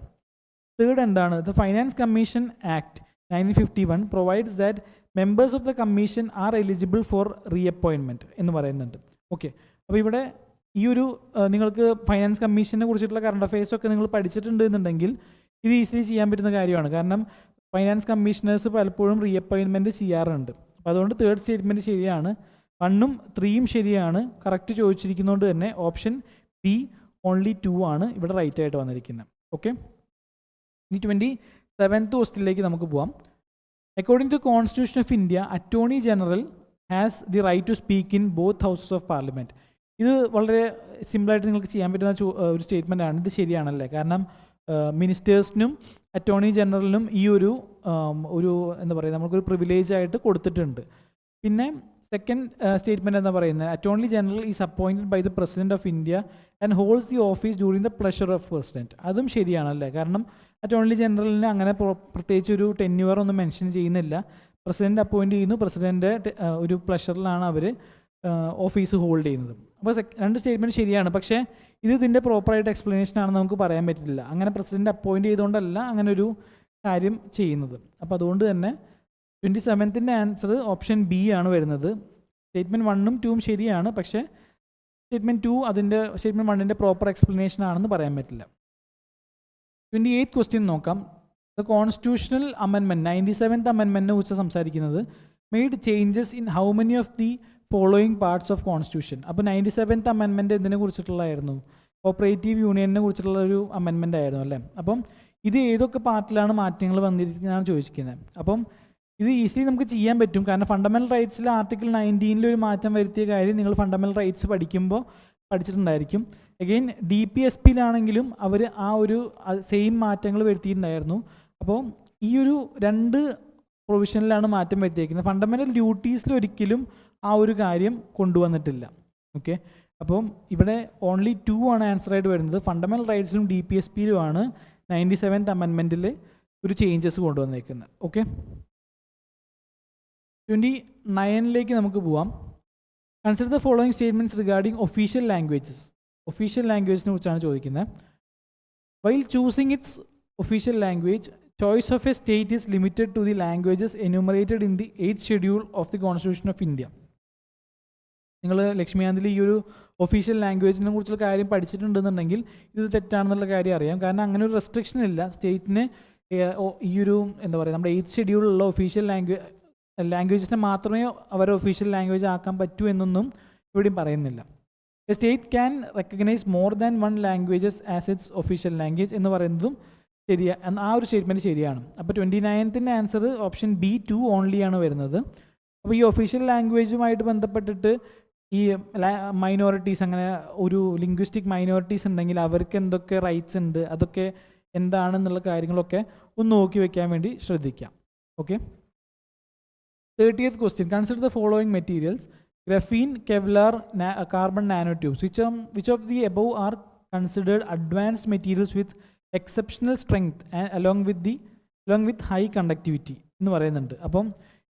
തേർഡ് എന്താണ്? The finance commission act 1951 provides that members of the commission are eligible for reappointment എന്ന് പറയുന്നുണ്ട്. ഓക്കെ, അപ്പോൾ ഇവിടെ ഈ ഒരു നിങ്ങൾക്ക് ഫൈനാൻസ് കമ്മീഷനെ കുറിച്ചിട്ടുള്ള കറണ്ട് അഫയേഴ്സൊക്കെ നിങ്ങൾ പഠിച്ചിട്ടുണ്ട് എന്നുണ്ടെങ്കിൽ ഇത് ഈസിലി ചെയ്യാൻ പറ്റുന്ന കാര്യമാണ്. കാരണം ഫൈനാൻസ് കമ്മീഷണേഴ്സ് പലപ്പോഴും റീഅപ്പോയിൻമെൻറ്റ് ചെയ്യാറുണ്ട്. അപ്പോൾ അതുകൊണ്ട് തേർഡ് സ്റ്റേറ്റ്മെൻറ്റ് ശരിയാണ്. 1ഉം 3ഉം ശരിയാണ്. കറക്റ്റ് ചോദിച്ചിരിക്കുന്നതുകൊണ്ട് തന്നെ ഓപ്ഷൻ ബി ഓൺലി 2 ആണ് ഇവിടെ റൈറ്റ് ആയിട്ട് വന്നിരിക്കുന്നത്. ഓക്കെ, ഇനി 27th ക്വസ്റ്റ്യനിലേക്ക് നമുക്ക് പോവാം. According to constitution of India, attorney general has the right to speak in both houses of parliament. ഇത് വളരെ സിമ്പിളായിട്ട് നിങ്ങൾക്ക് ചെയ്യാൻ പറ്റുന്ന ഒരു സ്റ്റേറ്റ്മെൻ്റ് ആണ്. ഇത് ശരിയാണല്ലേ, കാരണം മിനിസ്റ്റേഴ്സിനും അറ്റോർണി ജനറലിനും ഈ ഒരു എന്താ പറയുക, നമുക്കൊരു പ്രിവിലേജ് ആയിട്ട് കൊടുത്തിട്ടുണ്ട്. പിന്നെ സെക്കൻഡ് സ്റ്റേറ്റ്മെൻറ്റ് എന്താ പറയുന്നത്? Attorney general is appointed by the president of India and holds the office during the pleasure of president. അതും ശരിയാണല്ലേ, കാരണം അറ്റോർണി ജനറലിന് അങ്ങനെ പ്രത്യേകിച്ച് ഒരു ടെന്യൂർ ഒന്നും മെൻഷൻ ചെയ്യുന്നില്ല. പ്രസിഡന്റ് അപ്പോയിൻറ്റ് ചെയ്യുന്നു, പ്രസിഡന്റ് ഒരു പ്ലഷറിലാണ് അവർ ഓഫീസ് ഹോൾഡ് ചെയ്യുന്നത്. അപ്പോൾ 2 സ്റ്റേറ്റ്മെൻറ്റ് ശരിയാണ്. പക്ഷേ ഇതിൻ്റെ പ്രോപ്പറായിട്ട് എക്സ്പ്ലനേഷൻ ആണെന്ന് നമുക്ക് പറയാൻ പറ്റില്ല. അങ്ങനെ പ്രസിഡന്റ് അപ്പോയിൻറ്റ് ചെയ്തുകൊണ്ടല്ല അങ്ങനെ ഒരു കാര്യം ചെയ്യുന്നത്. അപ്പോൾ അതുകൊണ്ട് തന്നെ 27th ആൻസർ ഓപ്ഷൻ ബി ആണ് വരുന്നത്. സ്റ്റേറ്റ്മെൻറ്റ് 1ഉം 2ഉം ശരിയാണ്, പക്ഷേ സ്റ്റേറ്റ്മെൻറ്റ് 2 സ്റ്റേറ്റ്മെൻറ്റ് 1ൻ്റെ പ്രോപ്പർ എക്സ്പ്ലനേഷൻ ആണെന്ന് പറയാൻ പറ്റില്ല. 28th ക്വസ്റ്റ്യൻ നോക്കാം. ദ കോൺസ്റ്റിറ്റ്യൂഷണൽ അമെൻമെൻറ്റ് 97th അമെൻമെൻറ്റിനെ കുറിച്ച് സംസാരിക്കുന്നത്. Made changes in how many of the following parts of constitution. അപ്പോൾ 97th അമെൻമെൻറ്റ് എന്തിനെ കുറിച്ചിട്ടുള്ളതായിരുന്നു? കോപ്പറേറ്റീവ് യൂണിയനെ കുറിച്ചിട്ടുള്ള ഒരു അമെൻമെൻ്റ് ആയിരുന്നു അല്ലേ. അപ്പം ഇത് ഏതൊക്കെ പാർട്ടിലാണ് മാറ്റങ്ങൾ വന്നിരിക്കുന്നതാണ് ചോദിച്ചിരിക്കുന്നത്. അപ്പം ഇത് ഈസിലി നമുക്ക് ചെയ്യാൻ പറ്റും, കാരണം ഫണ്ടമെൻ്റൽ റൈറ്റ്സിൽ ആർട്ടിക്കിൾ 19 ഒരു മാറ്റം വരുത്തിയ കാര്യം നിങ്ങൾ ഫണ്ടമെൻ്റൽ റൈറ്റ്സ് പഠിക്കുമ്പോൾ പഠിച്ചിട്ടുണ്ടായിരിക്കും. അഗെയിൻ DPSPയിലാണെങ്കിലും അവർ ആ ഒരു സെയിം മാറ്റങ്ങൾ വരുത്തിയിട്ടുണ്ടായിരുന്നു. അപ്പോൾ ഈ ഒരു 2 പ്രൊവിഷനിലാണ് മാറ്റം വരുത്തിയിരിക്കുന്നത്. ഫണ്ടമെൻ്റൽ ഡ്യൂട്ടീസിൽ ഒരിക്കലും ആ ഒരു കാര്യം കൊണ്ടുവന്നിട്ടില്ല. ഓക്കെ, അപ്പം ഇവിടെ ഓൺലി 2 ആണ് ആൻസർ ആയിട്ട് വരുന്നത്. ഫണ്ടമെൻ്റൽ റൈറ്റ്സിലും DPSPയിലുമാണ് 97th അമെൻമെൻറ്റിൽ ഒരു ചേഞ്ചസ് കൊണ്ടുവന്നേക്കുന്നത്. ഓക്കെ, 29ലേക്ക് നമുക്ക് പോവാം. Consider the following statements regarding official languages. Official ലാംഗ്വേജിനെ കുറിച്ചാണ് ചോദിക്കുന്നത്. While choosing its official language, choice of a state is limited to the languages enumerated in the 8th schedule of the constitution of India. നിങ്ങൾ ലക്ഷ്മികാന്തിൽ ഈ ഒരു official ലാംഗ്വേജിനെ കുറിച്ചുള്ള കാര്യം പഠിച്ചിട്ടുണ്ടെന്നുണ്ടെങ്കിൽ ഇത് തെറ്റാണെന്നുള്ള കാര്യം അറിയാം. കാരണം അങ്ങനെ ഒരു റെസ്ട്രിക്ഷൻ ഇല്ല സ്റ്റേറ്റിന്. ഈ ഒരു എന്താ പറയുക, നമ്മുടെ 8th ഷെഡ്യൂളിലുള്ള ഒഫീഷ്യൽ ലാംഗ്വേജസിനെ മാത്രമേ അവരെ ഒഫീഷ്യൽ ലാംഗ്വേജ് ആക്കാൻ പറ്റൂ എന്നൊന്നും ഇവിടെയും പറയുന്നില്ല. A state can recognise more than 1 languages as its official language എന്ന് പറയുന്നതും ശരിയാണ്. ആ ഒരു സ്റ്റേറ്റ്മെൻറ്റ് ശരിയാണ്. അപ്പോൾ 29th answer option B 2 only ആണ് വരുന്നത്. അപ്പോൾ ഈ ഒഫീഷ്യൽ ലാംഗ്വേജുമായിട്ട് ബന്ധപ്പെട്ടിട്ട് ഈ മൈനോറിറ്റീസ്, അങ്ങനെ ഒരു ലിംഗ്വിസ്റ്റിക് മൈനോറിറ്റീസ് ഉണ്ടെങ്കിൽ അവർക്ക് എന്തൊക്കെ റൈറ്റ്സ് ഉണ്ട്, അതൊക്കെ എന്താണെന്നുള്ള കാര്യങ്ങളൊക്കെ ഒന്ന് നോക്കി വെക്കാൻ വേണ്ടി ശ്രദ്ധിക്കാം. Okay, 30th question. Consider the following materials. Graphene, Kevlar, carbon nano tubes. Which of the above are considered advanced materials with exceptional strength along with high conductivity എന്ന് പറയുന്നുണ്ട്. അപ്പം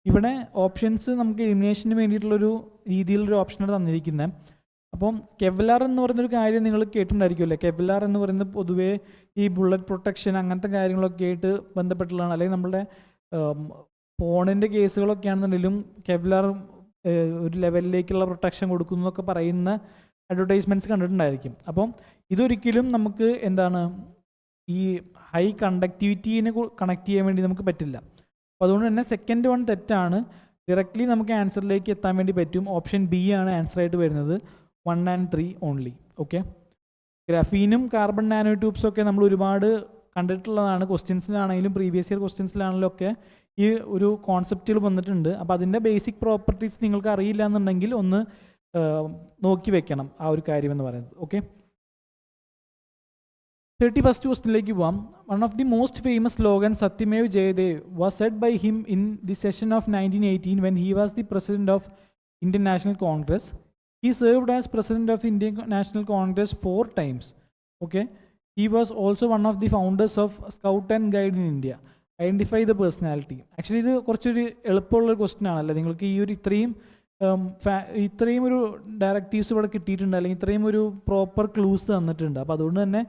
ഇവിടെ ഓപ്ഷൻസ് നമുക്ക് എലിമിനേഷന് വേണ്ടിയിട്ടുള്ളൊരു രീതിയിലൊരു ഓപ്ഷനാണ് തന്നിരിക്കുന്നത്. അപ്പം കെവ്ലാർ എന്ന് പറയുന്നൊരു കാര്യം നിങ്ങൾ കേട്ടിട്ടുണ്ടായിരിക്കുമല്ലേ. കെവ്ലാർ എന്ന് പറയുന്നത് പൊതുവേ ഈ ബുള്ളറ്റ് പ്രൊട്ടക്ഷൻ അങ്ങനത്തെ കാര്യങ്ങളൊക്കെ ആയിട്ട് ബന്ധപ്പെട്ടുള്ളതാണ്. അല്ലെങ്കിൽ നമ്മളുടെ ഫോണിൻ്റെ കേസുകളൊക്കെ ആണെന്നുണ്ടെങ്കിലും കെവ്ലാർ ഒരു ലെവലിലേക്കുള്ള പ്രൊട്ടക്ഷൻ കൊടുക്കുന്നു എന്നൊക്കെ പറയുന്ന അഡ്വർടൈസ്മെൻറ്റ്സ് കണ്ടിട്ടുണ്ടായിരിക്കും. അപ്പം ഇതൊരിക്കലും നമുക്ക് എന്താണ് ഈ ഹൈ കണ്ടക്ടിവിറ്റീനെ കണക്ട് ചെയ്യാൻ വേണ്ടി നമുക്ക് പറ്റില്ല. അപ്പോൾ അതുകൊണ്ട് തന്നെ സെക്കൻഡ് വൺ തെറ്റാണ്. ഡയറക്റ്റ്ലി നമുക്ക് ആൻസറിലേക്ക് എത്താൻ വേണ്ടി പറ്റും. ഓപ്ഷൻ ബി ആണ് ആൻസറായിട്ട് വരുന്നത്, 1 and 3 ഓൺലി. ഓക്കെ, ഗ്രാഫീനും കാർബൺ നാനോ ട്യൂബ്സും ഒക്കെ നമ്മൾ ഒരുപാട് കണ്ടിട്ടുള്ളതാണ്. ക്വസ്റ്റ്യൻസിലാണെങ്കിലും പ്രീവിയസ് ഇയർ ക്വസ്റ്റ്യൻസിലാണെങ്കിലും ഒക്കെ ഈ ഒരു കോൺസെപ്റ്റുകൾ വന്നിട്ടുണ്ട്. അപ്പോൾ അതിൻ്റെ ബേസിക് പ്രോപ്പർട്ടീസ് നിങ്ങൾക്ക് അറിയില്ല എന്നുണ്ടെങ്കിൽ ഒന്ന് നോക്കി വെക്കണം ആ ഒരു കാര്യം എന്ന് പറയുന്നത്. ഓക്കെ, 31st ക്വസ്റ്റിനിലേക്ക് പോവാം. One of the most famous slogan സത്യമേവ് ജയദേവ് was said by him in the session of 1918 when he was the president of Indian National Congress. He served as president of Indian National Congress 4 times. Okay, he was also one of the founders of Scout and Guide in India. Identify the personality. Actually ഇത് കുറച്ചൊരു എളുപ്പമുള്ളൊരു question ആണല്ലോ. നിങ്ങൾക്ക് ഈ ഒരു ഇത്രയും ഒരു directives ഇവിടെ കിട്ടിയിട്ടുണ്ട്, അല്ലെങ്കിൽ ഇത്രയും ഒരു പ്രോപ്പർ ക്ലൂസ് തന്നിട്ടുണ്ട്. അപ്പോൾ അതുകൊണ്ട് തന്നെ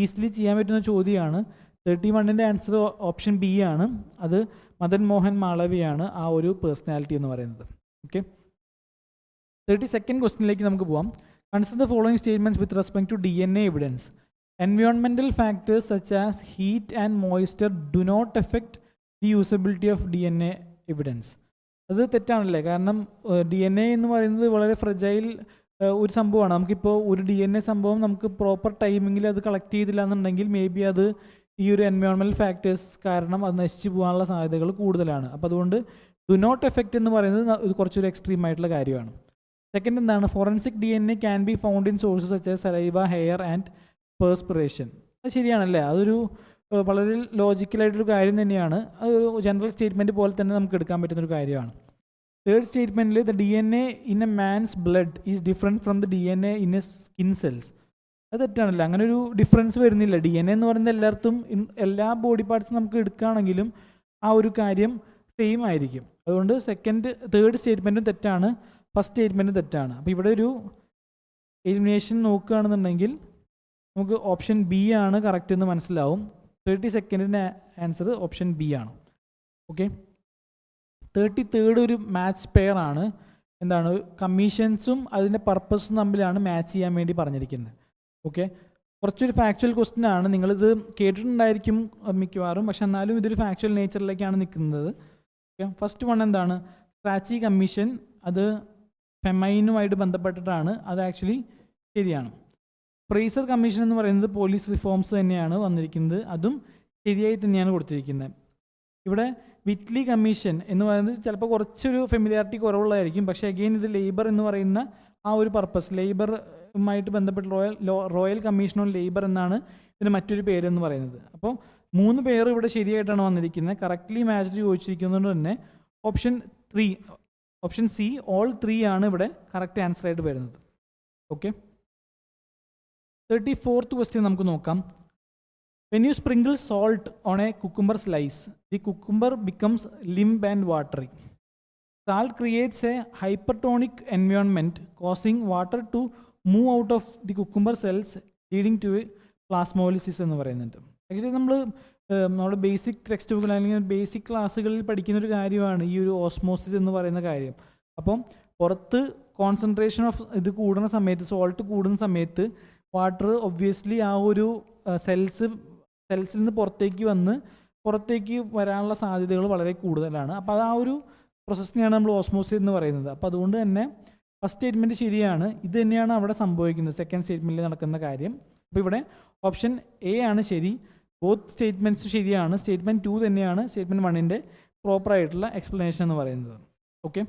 ഈസിലി ചെയ്യാൻ പറ്റുന്ന ചോദ്യമാണ്. 31ൻ്റെ ആൻസർ ഓപ്ഷൻ ബി ആണ്. അത് മദൻ മോഹൻ മാളവിയാണ് ആ ഒരു പേഴ്സണാലിറ്റി എന്ന് പറയുന്നത്. ഓക്കെ, 32nd ക്വസ്റ്റിനിലേക്ക് നമുക്ക് പോവാം. Consider the following statements with respect to DNA evidence. Environmental factors such as heat and moisture do not affect the usability of DNA evidence. അത് തെറ്റാണല്ലേ, കാരണം DNA എന്ന് പറയുന്നത് വളരെ ഫ്രജൈൽ ഒരു സംഭവമാണ്. നമുക്കിപ്പോൾ ഒരു DNA സംഭവം നമുക്ക് പ്രോപ്പർ ടൈമിങ്ങിൽ അത് കളക്ട് ചെയ്തില്ല എന്നുണ്ടെങ്കിൽ മേ ബി അത് ഈ ഒരു എൻവയോൺമെൻറ്റൽ ഫാക്ടേഴ്സ് കാരണം അത് നശിച്ചു പോകാനുള്ള സാധ്യതകൾ കൂടുതലാണ്. അപ്പോൾ അതുകൊണ്ട് ഡു നോട്ട് എഫക്റ്റ് എന്ന് പറയുന്നത് ഇത് കുറച്ചൊരു എക്സ്ട്രീം ആയിട്ടുള്ള കാര്യമാണ്. സെക്കൻഡ് എന്താണ്, forensic DNA can be found in sources such as saliva, hair and perspiration. അത് ശരിയാണല്ലേ, അതൊരു വളരെ ലോജിക്കലായിട്ടൊരു കാര്യം തന്നെയാണ്. അതൊരു ജനറൽ സ്റ്റേറ്റ്മെൻറ്റ് പോലെ തന്നെ നമുക്ക് എടുക്കാൻ പറ്റുന്നൊരു കാര്യമാണ്. തേർഡ് സ്റ്റേറ്റ്മെൻറ്റിൽ the DNA in a man's blood is different from the DNA in a skin cells. അത് തെറ്റാണല്ലോ, അങ്ങനെ ഒരു ഡിഫറൻസ് വരുന്നില്ല. DNA എന്ന് പറയുന്നത് എല്ലായിടത്തും എല്ലാ ബോഡി പാർട്സും നമുക്ക് എടുക്കുകയാണെങ്കിലും ആ ഒരു കാര്യം സെയിം ആയിരിക്കും. അതുകൊണ്ട് തേർഡ് സ്റ്റേറ്റ്മെൻറ്റും തെറ്റാണ്, ഫസ്റ്റ് സ്റ്റേറ്റ്മെൻറ്റും തെറ്റാണ്. അപ്പോൾ ഇവിടെ ഒരു എലിമിനേഷൻ നോക്കുകയാണെന്നുണ്ടെങ്കിൽ നമുക്ക് ഓപ്ഷൻ ബി ആണ് കറക്റ്റ് എന്ന് മനസ്സിലാവും. 32nd ആൻസർ ഓപ്ഷൻ ബി ആണ്. ഓക്കെ, 33rd ഒരു മാച്ച് പെയർ ആണ്. എന്താണ്, കമ്മീഷൻസും അതിൻ്റെ പർപ്പസും തമ്മിലാണ് മാച്ച് ചെയ്യാൻ വേണ്ടി പറഞ്ഞിരിക്കുന്നത്. ഓക്കെ, കുറച്ചൊരു ഫാക്ച്വൽ ക്വസ്റ്റ്യൻ ആണ്. നിങ്ങളിത് കേട്ടിട്ടുണ്ടായിരിക്കും മിക്കവാറും, പക്ഷെ എന്നാലും ഇതൊരു ഫാക്ച്വൽ നേച്ചറിലേക്കാണ് നിൽക്കുന്നത്. ഓക്കെ, ഫസ്റ്റ് വൺ എന്താണ്, സ്ട്രാച്ചി കമ്മീഷൻ. അത് ഫെമൈനുമായിട്ട് ബന്ധപ്പെട്ടിട്ടാണ്, അത് ആക്ച്വലി ശരിയാണ്. പ്രൈസർ കമ്മീഷൻ എന്ന് പറയുന്നത് പോലീസ് റിഫോംസ് തന്നെയാണ് വന്നിരിക്കുന്നത്, അതും ശരിയായി തന്നെയാണ് കൊടുത്തിരിക്കുന്നത്. ഇവിടെ വിറ്റ്ലി കമ്മീഷൻ എന്ന് പറയുന്നത് ചിലപ്പോൾ കുറച്ചൊരു ഫെമിലിയാരിറ്റി കുറവുള്ളതായിരിക്കും, പക്ഷേ അഗെയിൻ ഇത് ലേബർ എന്ന് പറയുന്ന ആ ഒരു പർപ്പസ്, ലേബറുമായിട്ട് ബന്ധപ്പെട്ട് റോയൽ കമ്മീഷൻ ഓൺ ലേബർ എന്നാണ് ഇതിന് മറ്റൊരു പേരെന്ന് പറയുന്നത്. അപ്പോൾ 3 പേർ ഇവിടെ ശരിയായിട്ടാണ് വന്നിരിക്കുന്നത്, കറക്റ്റ്ലി മാച്ച്ഡ് ചോദിച്ചിരിക്കുന്നതുകൊണ്ട് തന്നെ ഓപ്ഷൻ സി ഓൾ 3 ആണ് ഇവിടെ കറക്റ്റ് ആൻസർ ആയിട്ട് വരുന്നത്. ഓക്കെ, 34th ക്വസ്റ്റ്യൻ നമുക്ക് നോക്കാം. When you sprinkle salt on a cucumber slice, the cucumber becomes limp and watery. Salt creates a hypertonic environment causing water to move out of the cucumber cells leading to plasmolysis എന്ന് പറയുന്നുണ്ട്. Actually നമ്മുടെ basic text ബുക്കിൽ അല്ലെങ്കിൽ basic ക്ലാസ്സുകളിൽ പഠിക്കുന്ന ഒരു കാര്യമാണ് ഈ ഒരു ഓസ്മോസിസ് എന്ന് പറയുന്ന കാര്യം. അപ്പം പുറത്ത് കോൺസെൻട്രേഷൻ ഓഫ് ഇത് കൂടുന്ന സമയത്ത്, സോൾട്ട് കൂടുന്ന സമയത്ത് വാട്ടർ ഒബ്വിയസ്ലി ആ ഒരു സെൽസിൽ നിന്ന് പുറത്തേക്ക് വരാനുള്ള സാധ്യതകൾ വളരെ കൂടുതലാണ്. അപ്പോൾ അത് ആ ഒരു പ്രോസസ്സിനെയാണ് നമ്മൾ ഓസ്മോസിസ് എന്ന് പറയുന്നത്. അപ്പോൾ അതുകൊണ്ട് തന്നെ ഫസ്റ്റ് സ്റ്റേറ്റ്മെൻറ്റ് ശരിയാണ്, ഇത് തന്നെയാണ് അവിടെ സംഭവിക്കുന്നത്, സെക്കൻഡ് സ്റ്റേറ്റ്മെൻറ്റിൽ നടക്കുന്ന കാര്യം. അപ്പോൾ ഇവിടെ ഓപ്ഷൻ എ ആണ് ശരി. ബോത്ത് സ്റ്റേറ്റ്മെൻറ്റ്സ് ശരിയാണ്. സ്റ്റേറ്റ്മെൻറ്റ് 2 തന്നെയാണ് സ്റ്റേറ്റ്മെൻറ്റ് 1ൻ്റെ പ്രോപ്പറായിട്ടുള്ള എക്സ്പ്ലനേഷൻ എന്ന് പറയുന്നത്. ഓക്കെ,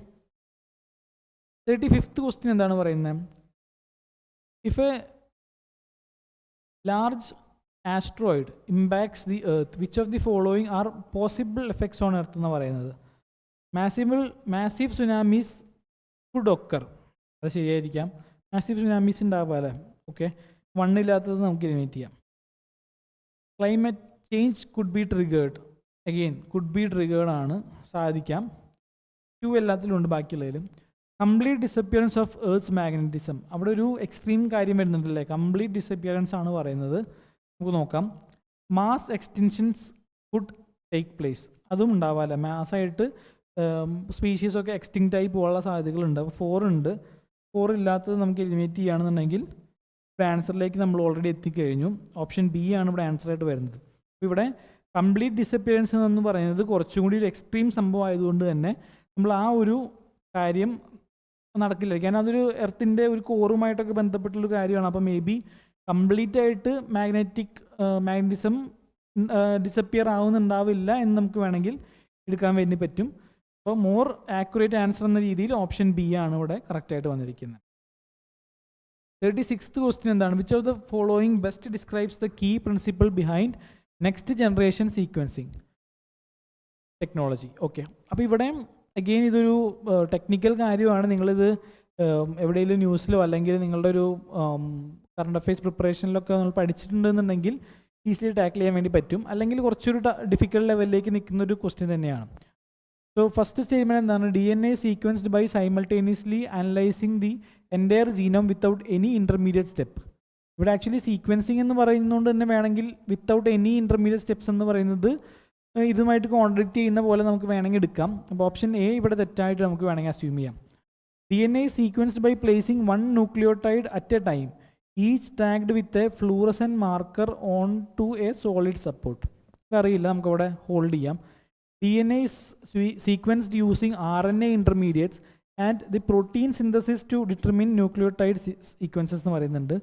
35th ക്വസ്റ്റ്യൻ എന്താണ് പറയുന്നത്, if A large asteroid impacts the earth, which of the following are possible effects on earth എന്ന് പറയുന്നത്. മാസീവ് സുനാമീസ് കുഡ് ഒക്കർ, അത് ശരിയായിരിക്കാം. മാസീവ് സുനാമീസ് ഉണ്ടാവുക അല്ലേ. ഓക്കെ, 1 ഇല്ലാത്തത് നമുക്ക് എലിമിനേറ്റ് ചെയ്യാം. Climate change could be triggered, again could be triggered ആണ്, സാധിക്കാം. 2 എല്ലാത്തിലും ഉണ്ട്, ബാക്കിയുള്ളതിലും. Complete disappearance of earth's magnetism, അവിടെ ഒരു എക്സ്ട്രീം കാര്യം വരുന്നുണ്ടല്ലേ, കംപ്ലീറ്റ് ഡിസപ്പിയറൻസ് ആണ് പറയുന്നത്. നമുക്ക് നോക്കാം. Mass extensions could take place, അതും ഉണ്ടാവാമല്ലേ. മാസ്സായിട്ട് സ്പീഷീസൊക്കെ എക്സ്റ്റിങ്ക്റ്റ് ആയി പോകാനുള്ള സാധ്യതകളുണ്ട്. അപ്പോൾ 4 ഉണ്ട്. 4 ഇല്ലാത്തത് നമുക്ക് എലിമിനേറ്റ് ചെയ്യുകയാണെന്നുണ്ടെങ്കിൽ ഇവിടെ ആൻസറിലേക്ക് നമ്മൾ ഓൾറെഡി എത്തിക്കഴിഞ്ഞു. ഓപ്ഷൻ ബി ആണ് ഇവിടെ ആൻസറായിട്ട് വരുന്നത്. അപ്പോൾ ഇവിടെ കംപ്ലീറ്റ് ഡിസപ്പിയറൻസ് എന്ന് പറയുന്നത് കുറച്ചും കൂടി ഒരു എക്സ്ട്രീം സംഭവം ആയതുകൊണ്ട് തന്നെ നമ്മൾ ആ ഒരു കാര്യം നടക്കില്ല. കാരണം അതൊരു എർത്തിൻ്റെ ഒരു കോറുമായിട്ടൊക്കെ ബന്ധപ്പെട്ടുള്ളൊരു കാര്യമാണ്. അപ്പോൾ മേ ബി കംപ്ലീറ്റ് ആയിട്ട് മാഗ്നറ്റിസം ഡിസപ്പിയർ ആവുന്നുണ്ടാവില്ല എന്ന് നമുക്ക് വേണമെങ്കിൽ എടുക്കാൻ വേണ്ടി പറ്റും. അപ്പോൾ മോർ ആക്യുറേറ്റ് ആൻസർ എന്ന രീതിയിൽ ഓപ്ഷൻ ബി ആണ് ഇവിടെ കറക്റ്റായിട്ട് വന്നിരിക്കുന്നത്. 36th ക്വസ്റ്റ്യൻ എന്താണ്? Which of the following best describes the key principle behind next generation sequencing technology. Okay, അപ്പോൾ ഇവിടെ അഗെയിൻ ഇതൊരു ടെക്നിക്കൽ കാര്യമാണ്. നിങ്ങളിത് എവിടെയെങ്കിലും ന്യൂസിലോ അല്ലെങ്കിൽ നിങ്ങളുടെ ഒരു കറണ്ട് അഫയേഴ്സ് പ്രിപ്പറേഷനിലൊക്കെ നിങ്ങൾ പഠിച്ചിട്ടുണ്ടെന്നുണ്ടെങ്കിൽ ഈസിലി ടാക്കിൾ ചെയ്യാൻ വേണ്ടി പറ്റും. അല്ലെങ്കിൽ കുറച്ചൊരു ഡിഫിക്കൽട്ട് ലെവലിലേക്ക് നിൽക്കുന്ന ഒരു ക്വസ്റ്റ്യൻ തന്നെയാണ്. സോ ഫസ്റ്റ് സ്റ്റേറ്റ്മെൻറ്റ് എന്താണ്? DNA sequenced by simultaneously analysing the entire genome without any intermediate step. ഇവിടെ ആക്ച്വലി സീക്വൻസിങ് എന്ന് പറയുന്നതുകൊണ്ട് തന്നെ വേണമെങ്കിൽ വിത്തൗട്ട് എനി ഇൻ്റർമീഡിയറ്റ് സ്റ്റെപ്സ് എന്ന് പറയുന്നത് ഇതുമായിട്ട് കോൺട്രാക്ട് ചെയ്യുന്ന പോലെ നമുക്ക് വേണമെങ്കിൽ എടുക്കാം. അപ്പോൾ ഓപ്ഷൻ എ ഇവിടെ തെറ്റായിട്ട് നമുക്ക് വേണമെങ്കിൽ അസ്യൂം ചെയ്യാം. DNA sequenced by placing 1 nucleotide at a time each tagged with a fluorescent marker on to a solid support. അറിയില്ല, നമുക്കവിടെ ഹോൾഡ് ചെയ്യാം. DNA is sequenced using RNA intermediates and the protein synthesis to determine nucleotide sequences എന്ന് പറയുന്നുണ്ട്.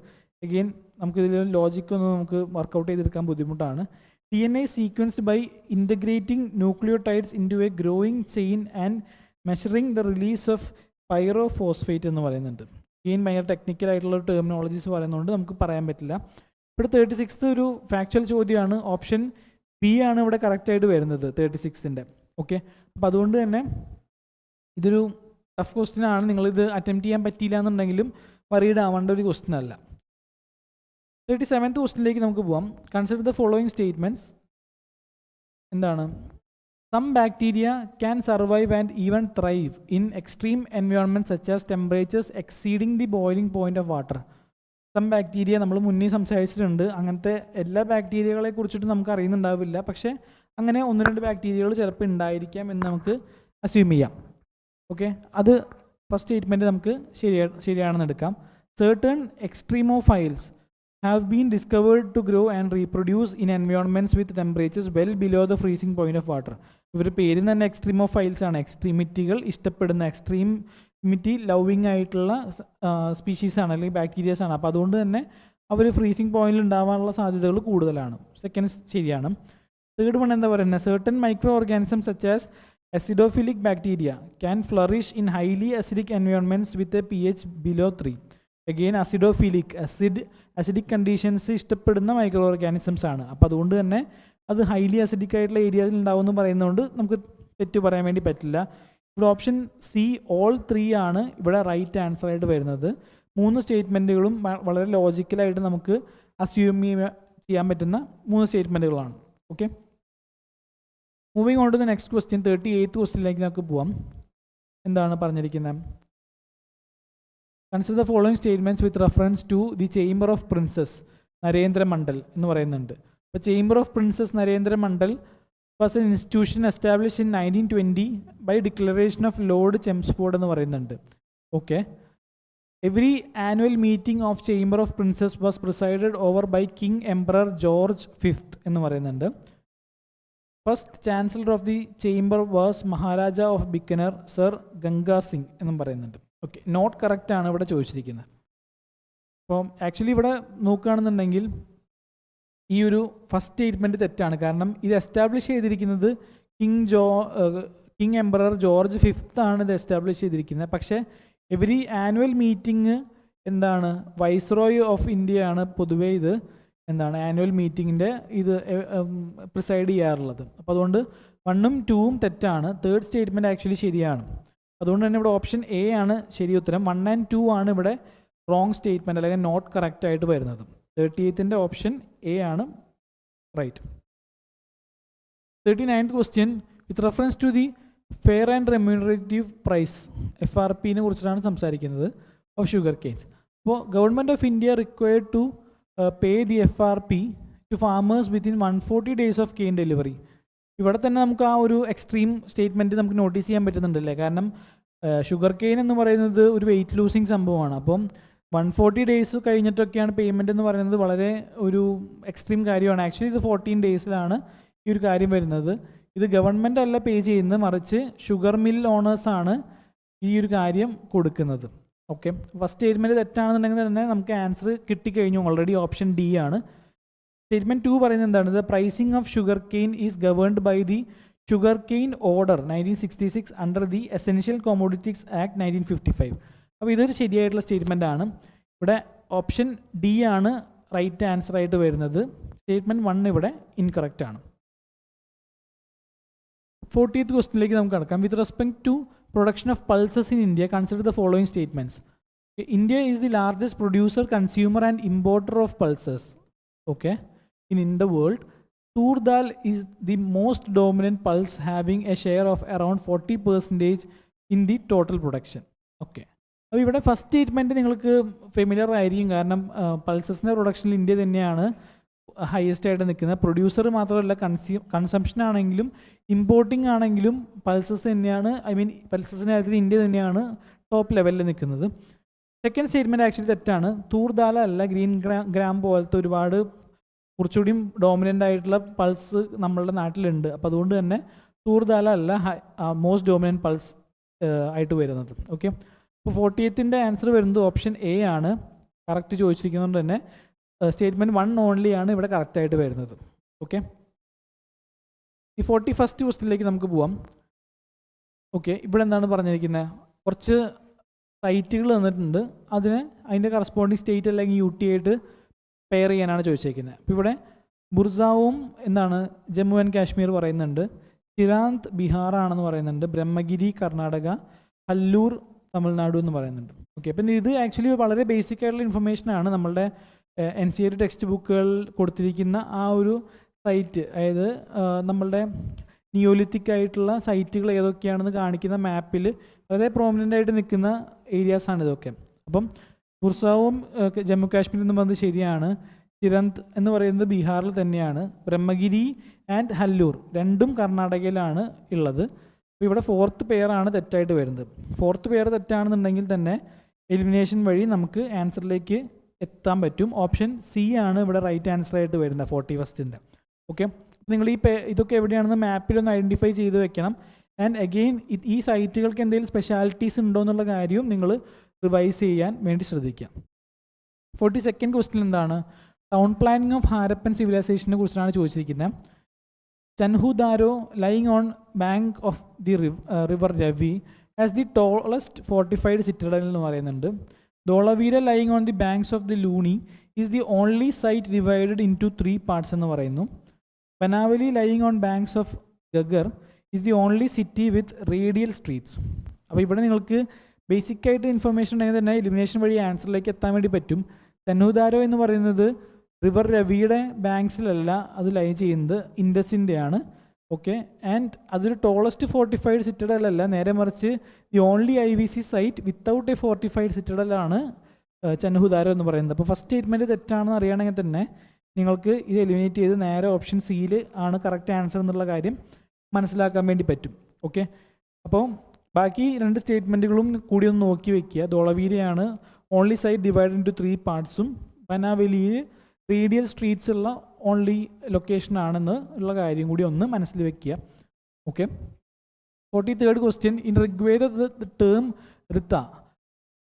Again നമുക്കിതിൽ ലോജിക്കൊന്നും നമുക്ക് workout ചെയ്തെടുക്കാൻ ബുദ്ധിമുട്ടാണ്. DNA sequenced by integrating nucleotides into a growing chain and measuring the release of pyrophosphate എന്ന് പറയുന്നുണ്ട്. Again ഭയങ്കര technical ആയിട്ടുള്ള ടെർമിനോളജീസ് പറയുന്നതുകൊണ്ട് നമുക്ക് പറയാൻ പറ്റില്ല. ഇവിടെ 36th ഒരു ഫാക്ച്വൽ ചോദ്യമാണ്. ഓപ്ഷൻ ബി ആണ് ഇവിടെ കറക്റ്റായിട്ട് വരുന്നത് 36ൻ്റെ. ഓക്കെ, അപ്പോൾ അതുകൊണ്ട് തന്നെ ഇതൊരു ടഫ് ക്വസ്റ്റ്യൻ ആണ്. നിങ്ങളിത് അറ്റംപ്റ്റ് ചെയ്യാൻ പറ്റിയില്ല എന്നുണ്ടെങ്കിലും വറീഡ് ആവേണ്ട ഒരു ക്വസ്റ്റ്യൻ അല്ല. 37th ക്വസ്റ്റ്യനിലേക്ക് നമുക്ക് പോവാം. Consider the following statements. എന്താണ്? Some bacteria can survive and even thrive in extreme environment such as temperatures exceeding the boiling point of water. Some bacteria നമ്മൾ മുന്നേ സംസാരിച്ചിട്ടുണ്ട്. അങ്ങനത്തെ എല്ലാ ബാക്ടീരിയകളെ കുറിച്ചിട്ട് നമുക്ക് അറിയുന്നുണ്ടാവില്ല, പക്ഷേ അങ്ങനെ 1-2 ബാക്ടീരിയകൾ ചിലപ്പോൾ ഉണ്ടായിരിക്കാം എന്ന് നമുക്ക് അസ്യൂം ചെയ്യാം. ഓക്കെ, അത് ഫസ്റ്റ് സ്റ്റേറ്റ്മെൻറ്റ് നമുക്ക് ശരിയാണെന്ന് എടുക്കാം. Certain extremophiles have been discovered to grow and reproduce in environments with temperatures well below the freezing point of water. ഇവർ പേരിൽ തന്നെ എക്സ്ട്രീമോഫൈൽസ് ആണ്. എക്സ്ട്രീമിറ്റികൾ ഇഷ്ടപ്പെടുന്ന, എക്സ്ട്രീമിറ്റി ലവിങ് ആയിട്ടുള്ള സ്പീഷീസാണ് അല്ലെങ്കിൽ ബാക്ടീരിയാസ് ആണ്. അപ്പോൾ അതുകൊണ്ട് തന്നെ അവർ ഫ്രീസിങ് പോയിന്റിൽ ഉണ്ടാവാനുള്ള സാധ്യതകൾ കൂടുതലാണ്. സെക്കൻഡ് ശരിയാണ്. തേർഡ് വൺ എന്താ പറയുന്നത്? Certain microorganisms such as acidophilic bacteria can flourish in highly acidic environments with a pH below 3. Again acidic conditions ഇഷ്ടപ്പെടുന്ന മൈക്രോ ഓർഗാനിസംസ് ആണ്. അപ്പോൾ അതുകൊണ്ട് തന്നെ അത് ഹൈലി അസിഡിക് ആയിട്ടുള്ള ഏരിയയിൽ ഉണ്ടാവുമെന്ന് പറയുന്നതുകൊണ്ട് നമുക്ക് തെറ്റ് പറയാൻ വേണ്ടി പറ്റില്ല. ഇവിടെ ഓപ്ഷൻ സി ഓൾ 3 ആണ് ഇവിടെ റൈറ്റ് ആൻസർ ആയിട്ട് വരുന്നത്. 3 സ്റ്റേറ്റ്മെൻറ്റുകളും വളരെ ലോജിക്കലായിട്ട് നമുക്ക് അസ്യൂം ചെയ്യാൻ പറ്റുന്ന 3 സ്റ്റേറ്റ്മെൻറ്റുകളാണ്. Okay, moving on to the next question. 38th ക്വസ്റ്റ്യനിലേക്ക് നമുക്ക് പോവാം. എന്താണ് പറഞ്ഞിരിക്കുന്നത്? Consider the following statements with reference to the Chamber of Princes Narendra Mandal എന്ന് പറയുന്നുണ്ട്. അപ്പോൾ Chamber of Princes Narendra Mandal was an institution establish in 1920 by declaration of Lord Chelmsford എന്ന് പറയുന്നുണ്ട്. Okay, every annual meeting of Chamber of Princes was presided over by King Emperor George 5th എന്ന് പറയുന്നുണ്ട്. First chancellor of the chamber was Maharaja of Bikaner Sir Ganga Singh എന്നും പറയുന്നുണ്ട്. Okay, not correct ആണ് ഇവിടെ ചോദിച്ചിരിക്കുന്നത്. അപ്പം ആക്ച്വലി ഇവിടെ നോക്കുകയാണെന്നുണ്ടെങ്കിൽ ഈ ഒരു ഫസ്റ്റ് സ്റ്റേറ്റ്മെൻറ്റ് തെറ്റാണ്. കാരണം ഇത് എസ്റ്റാബ്ലിഷ് ചെയ്തിരിക്കുന്നത് കിങ് എംപറർ ജോർജ് 5th ആണ് ഇത് എസ്റ്റാബ്ലിഷ് ചെയ്തിരിക്കുന്നത്. പക്ഷേ എവരി ആനുവൽ മീറ്റിംഗ് എന്താണ് വൈസ്രോയ് ഓഫ് ഇന്ത്യ ആണ് പൊതുവേ ഇത് എന്താണ് ആനുവൽ മീറ്റിങ്ങിൻ്റെ ഇത് പ്രിസൈഡ് ചെയ്യാറുള്ളത്. അപ്പോൾ അതുകൊണ്ട് 1ഉം 2ഉം തെറ്റാണ്. തേർഡ് സ്റ്റേറ്റ്മെൻറ്റ് ആക്ച്വലി ശരിയാണ്. അതുകൊണ്ട് തന്നെ ഇവിടെ ഓപ്ഷൻ എ ആണ് ശരി ഉത്തരം. 1 and 2 ആണ് ഇവിടെ റോങ് സ്റ്റേറ്റ്മെൻറ്റ് അല്ലെങ്കിൽ നോട്ട് കറക്റ്റ് ആയിട്ട് വരുന്നത്. 38th ഓപ്ഷൻ എ ആണ് right. 39th question with reference to the fair and remunerative price FRPനെ കുറിച്ചിട്ടാണ് സംസാരിക്കുന്നത് ഓഫ് ഷുഗർ കെയിൻസ്. അപ്പോൾ government of India required to pay the FRP to farmers within 140 days of cane delivery. ഇവിടെ തന്നെ നമുക്ക് ആ ഒരു എക്സ്ട്രീം സ്റ്റേറ്റ്മെൻറ്റ് നമുക്ക് നോട്ടീസ് ചെയ്യാൻ പറ്റുന്നുണ്ടല്ലേ. കാരണം ഷുഗർ കെയിൻ എന്ന് പറയുന്നത് ഒരു വെയിറ്റ് ലൂസിങ് സംഭവമാണ്. അപ്പം 140 days കഴിഞ്ഞിട്ടൊക്കെയാണ് പേയ്മെൻറ്റ് എന്ന് പറയുന്നത് വളരെ ഒരു എക്സ്ട്രീം കാര്യമാണ്. ആക്ച്വലി ഇത് 14 daysലാണ് ഈ ഒരു കാര്യം വരുന്നത്. ഇത് ഗവൺമെൻറ് അല്ല പേ ചെയ്യുന്നത്, മറിച്ച് ഷുഗർ മിൽ ഓണേഴ്സാണ് ഈ ഒരു കാര്യം കൊടുക്കുന്നത്. ഓക്കെ, ഫസ്റ്റ് സ്റ്റേറ്റ്മെൻറ്റ് തെറ്റാണെന്നുണ്ടെങ്കിൽ തന്നെ നമുക്ക് ആൻസർ കിട്ടിക്കഴിഞ്ഞു ഓൾറെഡി. ഓപ്ഷൻ ഡി ആണ്. സ്റ്റേറ്റ്മെൻറ്റ് 2 പറയുന്നത് എന്താണ്? The pricing of sugar cane is governed by the sugar cane order 1966 under the Essential Commodities Act 1955. അപ്പോൾ ഇതൊരു ശരിയായിട്ടുള്ള സ്റ്റേറ്റ്മെൻ്റ് ആണ്. ഇവിടെ ഓപ്ഷൻ ഡി ആണ് റൈറ്റ് ആൻസർ ആയിട്ട് വരുന്നത്. സ്റ്റേറ്റ്മെൻറ്റ് 1 ഇവിടെ ഇൻകറക്റ്റ് ആണ്. 40th ക്വസ്റ്റിനിലേക്ക് നമുക്ക് കടക്കാം. With respect to production of pulses in India consider the following statements. India is the largest producer, consumer and importer of pulses in the world. Tur dal is the most dominant pulse, having a share of around 40% in the total production. Okay, അപ്പോൾ ഇവിടെ first statement നിങ്ങൾക്ക് familiar ആയിരിക്കും. കാരണം പൾസസിൻ്റെ പ്രൊഡക്ഷനിൽ India തന്നെയാണ് highest ആയിട്ട് നിൽക്കുന്നത്. Producer മാത്രമല്ല, consumption ആണെങ്കിലും ഇമ്പോർട്ടിംഗ് ആണെങ്കിലും പൾസസ് തന്നെയാണ്, പൾസസിൻ്റെ കാര്യത്തിൽ ഇന്ത്യ തന്നെയാണ് ടോപ്പ് ലെവലിൽ നിൽക്കുന്നത്. സെക്കൻഡ് സ്റ്റേറ്റ്മെൻറ്റ് ആക്ച്വലി തെറ്റാണ്. തൂർ ദാല അല്ല, ഗ്രീൻ ഗ്രാം പോലത്തെ ഒരുപാട് കുറച്ചുകൂടി ഡോമിനൻ്റ് ആയിട്ടുള്ള പൾസ് നമ്മളുടെ നാട്ടിലുണ്ട്. അപ്പോൾ അതുകൊണ്ട് തന്നെ തൂർ ദാല അല്ല മോസ്റ്റ് ഡോമിനൻ്റ് പൾസ് ആയിട്ട് വരുന്നത്. ഓക്കെ, അപ്പോൾ 40th ആൻസർ വരുന്നത് ഓപ്ഷൻ എ ആണ്. കറക്റ്റ് ചോദിച്ചിരിക്കുന്നതുകൊണ്ട് തന്നെ സ്റ്റേറ്റ്മെൻറ്റ് 1 ഓൺലി ആണ് ഇവിടെ കറക്റ്റായിട്ട് വരുന്നത്. ഓക്കെ, ഈ 41st ക്വസ്റ്റിനിലേക്ക് നമുക്ക് പോവാം. ഓക്കെ, ഇവിടെ എന്താണ് പറഞ്ഞിരിക്കുന്നത്? കുറച്ച് സൈറ്റുകൾ തന്നിട്ടുണ്ട്, അതിൻ്റെ കറസ്പോണ്ടിങ് സ്റ്റേറ്റ് അല്ലെങ്കിൽ UT ആയിട്ട് പെയർ ചെയ്യാനാണ് ചോദിച്ചിരിക്കുന്നത്. അപ്പോൾ ഇവിടെ ബുർസാവും എന്താണ് ജമ്മു ആൻഡ് കാശ്മീർ പറയുന്നുണ്ട്, ചിരാന്ത് ബീഹാറാണെന്ന് പറയുന്നുണ്ട്, ബ്രഹ്മഗിരി കർണാടക, ഹല്ലൂർ തമിഴ്നാടു എന്ന് പറയുന്നുണ്ട്. ഓക്കെ, അപ്പം ഇത് ആക്ച്വലി വളരെ ബേസിക് ആയിട്ടുള്ള ഇൻഫർമേഷനാണ്. നമ്മളുടെ NCERT ടെക്സ്റ്റ് ബുക്കുകൾ കൊടുത്തിരിക്കുന്ന ആ ഒരു സൈറ്റ്, അതായത് നമ്മളുടെ നിയോലിത്തിക് ആയിട്ടുള്ള സൈറ്റുകൾ ഏതൊക്കെയാണെന്ന് കാണിക്കുന്ന മാപ്പിൽ വളരെ പ്രോമിനൻ്റ് ആയിട്ട് നിൽക്കുന്ന ഏരിയാസാണ് ഇതൊക്കെ. അപ്പം ബുർസാവും ജമ്മു കാശ്മീർ എന്ന് പറയുന്നത് ശരിയാണ്. ചിരന്ത് എന്ന് പറയുന്നത് ബീഹാറിൽ തന്നെയാണ്. ബ്രഹ്മഗിരി ആൻഡ് ഹല്ലൂർ രണ്ടും കർണാടകയിലാണ് ഉള്ളത്. അപ്പോൾ ഇവിടെ 4th പെയറാണ് തെറ്റായിട്ട് വരുന്നത്. 4th പെയർ തെറ്റാണെന്നുണ്ടെങ്കിൽ തന്നെ എലിമിനേഷൻ വഴി നമുക്ക് ആൻസറിലേക്ക് എത്താൻ പറ്റും. ഓപ്ഷൻ സി ആണ് ഇവിടെ റൈറ്റ് ആൻസർ ആയിട്ട് വരുന്നത് 41st. ഓക്കെ, നിങ്ങൾ ഇതൊക്കെ എവിടെയാണെന്ന് മാപ്പിലൊന്ന് ഐഡൻറ്റിഫൈ ചെയ്ത് വെക്കണം. ആൻഡ് അഗെയിൻ ഈ സൈറ്റുകൾക്ക് എന്തെങ്കിലും സ്പെഷ്യാലിറ്റീസ് ഉണ്ടോ എന്നുള്ള കാര്യവും നിങ്ങൾ റിവൈസ് ചെയ്യാൻ വേണ്ടി ശ്രദ്ധിക്കാം. 42nd ക്വസ്റ്റ്യൻ എന്താണ്? ടൗൺ പ്ലാനിങ് ഓഫ് ഹാരപ്പൻ സിവിലൈസേഷനെ കുറിച്ചാണ് ചോദിച്ചിരിക്കുന്നത്. Chanhudaro lying on bank of the river Ravi as the tallest fortified citadel എന്ന് പറയുന്നുണ്ട്. Dholavira lying on the banks of the Luni is the only site divided into 3 parts എന്ന് പറയുന്നു. Banawali lying on banks of Ghaggar is the only city with radial streets. അപ്പോൾ ഇവിടെ നിങ്ങൾക്ക് basic ആയിട്ട് information ഉണ്ടെങ്കിൽ തന്നെ എലിമിനേഷൻ വഴി ആൻസറിലേക്ക് എത്താൻ വേണ്ടി പറ്റും. ചന്നുദാരോ എന്ന് പറയുന്നത് റിവർ രവിയുടെ ബാങ്ക്സിലല്ല അത് ലൈ ചെയ്യുന്നത്, ഇൻഡസിൻ്റെയാണ്. ഓക്കെ, ആൻഡ് അതൊരു ടോളസ്റ്റ് ഫോർട്ടിഫൈഡ് സിറ്റഡൽ അല്ല, നേരെ മറിച്ച് the only IVC site without a fortified സിറ്റഡലാണ് ചന്നുദാരോ എന്ന് പറയുന്നത്. അപ്പോൾ ഫസ്റ്റ് സ്റ്റേറ്റ്മെൻറ്റ് തെറ്റാണെന്ന് അറിയണമെങ്കിൽ തന്നെ നിങ്ങൾക്ക് ഇത് എലിമിനേറ്റ് ചെയ്ത് നേരെ ഓപ്ഷൻ സിയിൽ ആണ് കറക്റ്റ് ആൻസർ എന്നുള്ള കാര്യം മനസ്സിലാക്കാൻ വേണ്ടി പറ്റും. ഓക്കെ, അപ്പോൾ ബാക്കി 2 സ്റ്റേറ്റ്മെൻറ്റുകളും കൂടി ഒന്ന് നോക്കി വെക്കുക. ധോളവീരയാണ് only site divide into 3 parts, ബനാവലിയിൽ റേഡിയൽ സ്ട്രീറ്റ്സ് ഉള്ള ഓൺലി ലൊക്കേഷൻ ആണെന്ന് ഉള്ള കാര്യം കൂടി ഒന്ന് മനസ്സിൽ വെക്കുക. Okay, 43rd question. In Rigveda the term Rita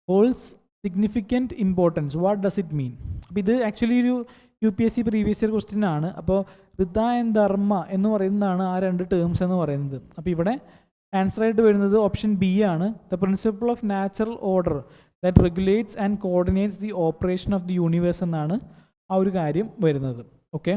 holds significant importance, what does it mean? അപ്പോൾ ഇത് ആക്ച്വലി ഒരു UPSC പ്രീവിയസ് ഇയർ ക്വസ്റ്റ്യൻ ആണ്. അപ്പോൾ ഋത ആൻഡ് ധർമ്മ എന്ന് പറയുന്നതാണ് ആ 2 ടേംസ് എന്ന് പറയുന്നത്. അപ്പോൾ ഇവിടെ ആൻസർ ആയിട്ട് വരുന്നത് ഓപ്ഷൻ ബി ആണ്. The principle of natural order that regulates and coordinates the operation of the universe എന്നാണ് ആ ഒരു കാര്യം വരുന്നത്. Okay,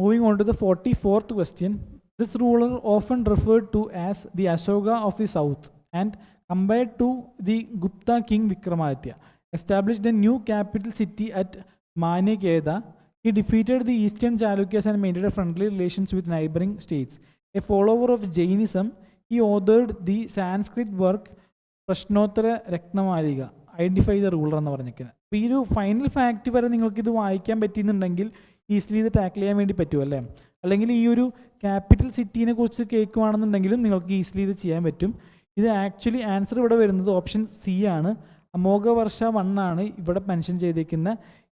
moving on to the 44th question. This ruler often referred to as the Ashoka of the south and compared to the Gupta king Vikramaditya established a new capital city at Manekeda. He defeated the eastern Chalukyas and maintained friendly relations with neighboring states. A follower of Jainism, he authored the Sanskrit work Prashnottara Ratnamalika. Identify the ruler എന്ന് പറഞ്ഞിരിക്കുന്നത്. അപ്പോൾ ഈ ഒരു final fact വരെ നിങ്ങൾക്കിത് വായിക്കാൻ പറ്റിയെന്നുണ്ടെങ്കിൽ easily ഇത് tackle ചെയ്യാൻ വേണ്ടി പറ്റുമല്ലേ? അല്ലെങ്കിൽ ഈ ഒരു ക്യാപിറ്റൽ സിറ്റീനെ കുറിച്ച് കേൾക്കുകയാണെന്നുണ്ടെങ്കിലും നിങ്ങൾക്ക് ഈസിലി ഇത് ചെയ്യാൻ പറ്റും. ഇത് ആക്ച്വലി ആൻസർ ഇവിടെ വരുന്നത് ഓപ്ഷൻ സി ആണ്. അമോഘവർഷ 1 ആണ് ഇവിടെ മെൻഷൻ ചെയ്തിരിക്കുന്ന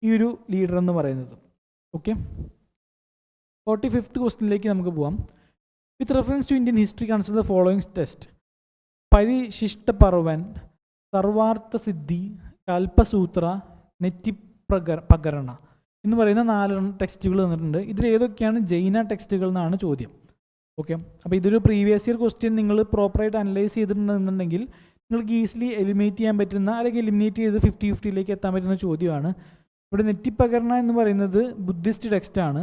ഈ ഒരു ലീഡർ എന്ന് പറയുന്നത്. ഓക്കെ, 45th ക്വസ്റ്റ്യനിലേക്ക് നമുക്ക് പോവാം. With reference to Indian history consider the following texts. Parishishtaparvan, Sarvartha Siddhi, Kalpasutra, Nettipakarana എന്ന് പറയുന്ന 4 ടെക്സ്റ്റുകൾ തന്നിട്ടുണ്ട്. ഇതിൽ ഏതൊക്കെയാണ് ജൈന ടെക്സ്റ്റുകൾ എന്നാണ് ചോദ്യം. ഓക്കെ, അപ്പോൾ ഇതൊരു പ്രീവിയസ് ഇയർ ക്വസ്റ്റ്യൻ നിങ്ങൾ പ്രോപ്പറായിട്ട് അനലൈസ് ചെയ്തിട്ടുണ്ടെന്നുണ്ടെങ്കിൽ നിങ്ങൾക്ക് ഈസിലി എലിമിനേറ്റ് ചെയ്യാൻ പറ്റുന്ന, അല്ലെങ്കിൽ എലിമിനേറ്റ് ചെയ്ത് 50-50ലേക്ക് എത്താൻ പറ്റുന്ന ചോദ്യമാണ്. ഇവിടെ നെറ്റിപകരണ എന്ന് പറയുന്നത് ബുദ്ധിസ്റ്റ് ടെക്സ്റ്റാണ്.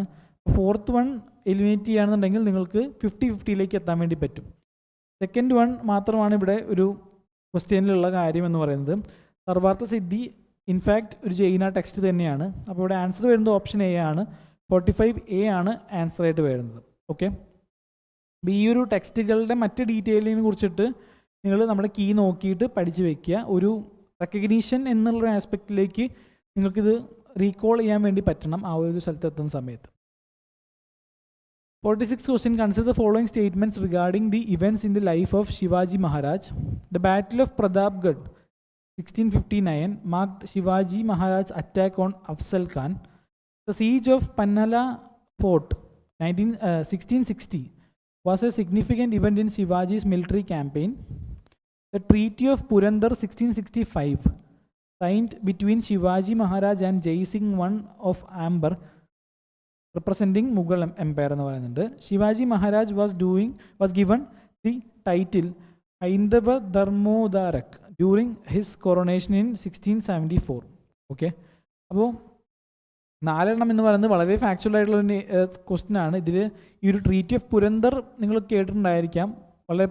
4th വൺ എലിമിനേറ്റ് ചെയ്യുകയാണെന്നുണ്ടെങ്കിൽ നിങ്ങൾക്ക് 50-50ലേക്ക് എത്താൻ വേണ്ടി പറ്റും. 2nd വൺ മാത്രമാണ് ഇവിടെ ഒരു ക്വസ്റ്റ്യനിലുള്ള കാര്യം എന്ന് പറയുന്നത്. സർവാർത്ഥ സിദ്ധി ഇൻഫാക്റ്റ് ഒരു ജൈന ടെക്സ്റ്റ് തന്നെയാണ്. അപ്പോൾ ഇവിടെ ആൻസർ വരുന്നത് ഓപ്ഷൻ എ ആണ്. 45A ആണ് ആൻസർ ആയിട്ട് വരുന്നത്. ഓക്കെ, അപ്പോൾ ഈ ഒരു ടെക്സ്റ്റുകളുടെ മറ്റ് ഡീറ്റെയിലിനെ കുറിച്ചിട്ട് നിങ്ങൾ നമ്മുടെ കീ നോക്കിയിട്ട് പഠിച്ച് വയ്ക്കുക. ഒരു റെക്കഗ്നീഷൻ എന്നുള്ളൊരു ആസ്പെക്റ്റിലേക്ക് നിങ്ങൾക്കിത് റീകോൾ ചെയ്യാൻ വേണ്ടി പറ്റണം ആ ഒരു സ്ഥലത്തെത്തുന്ന സമയത്ത്. 46th question. Consider the following statements regarding the events in the life of Shivaji Maharaj. The Battle of Pratapgarh 1659 marked Shivaji Maharaj's attack on Afzal Khan. The siege of Pannala Fort 1660 was a significant event in Shivaji's military campaign. The Treaty of Purandar 1665 signed between Shivaji Maharaj and Jai Singh I of Amber representing Mughal Empire എന്ന് പറയുന്നുണ്ട്. Shivaji Maharaj was given the title Hindava Dharmodharak during his coronation in 1674. Okay, അപ്പോൾ 4 എന്ന് പറയുന്നത് വളരെ factual ആയിട്ടുള്ള question ആണ്. ഇതിൽ ഈ ഒരു ട്രീറ്റി ഓഫ് പുരന്ദർ നിങ്ങൾ കേട്ടിട്ടുണ്ടായിരിക്കാം, വളരെ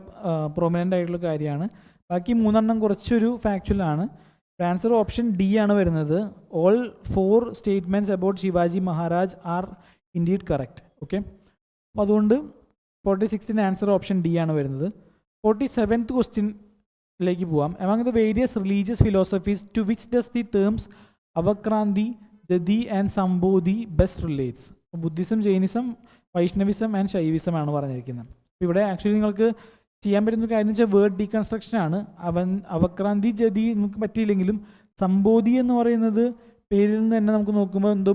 പ്രൊമിനൻ്റ് ആയിട്ടുള്ള കാര്യമാണ്. ബാക്കി 3 കുറച്ചൊരു ഫാക്ച്വൽ ആണ്. ആൻസർ ഓപ്ഷൻ ഡി ആണ് വരുന്നത്. All 4 statements about Shivaji Maharaj are indeed correct. Okay, അപ്പോൾ അതുകൊണ്ട് 46th ആൻസർ ഓപ്ഷൻ ഡി ആണ് വരുന്നത്. 47th ക്വസ്റ്റ്യനിലേക്ക് പോവാം. Among the various religious philosophies to which does the terms Avakranti, Jati and Sambodhi best relates. Buddhism, Jainism, Vaishnavism and Shaivism ആണ് പറഞ്ഞിരിക്കുന്നത്. ഇവിടെ ആക്ച്വലി നിങ്ങൾക്ക് ചെയ്യാൻ പറ്റുന്ന കാര്യം എന്ന് വെച്ചാൽ വേർഡ് ഡീകൺസ്ട്രക്ഷൻ ആണ്. അവക്രാന്തി, ജതി നമുക്ക് പറ്റിയില്ലെങ്കിലും സംബോധി എന്ന് പറയുന്നത് പേരിൽ നിന്ന് തന്നെ നമുക്ക് നോക്കുമ്പോൾ എന്തോ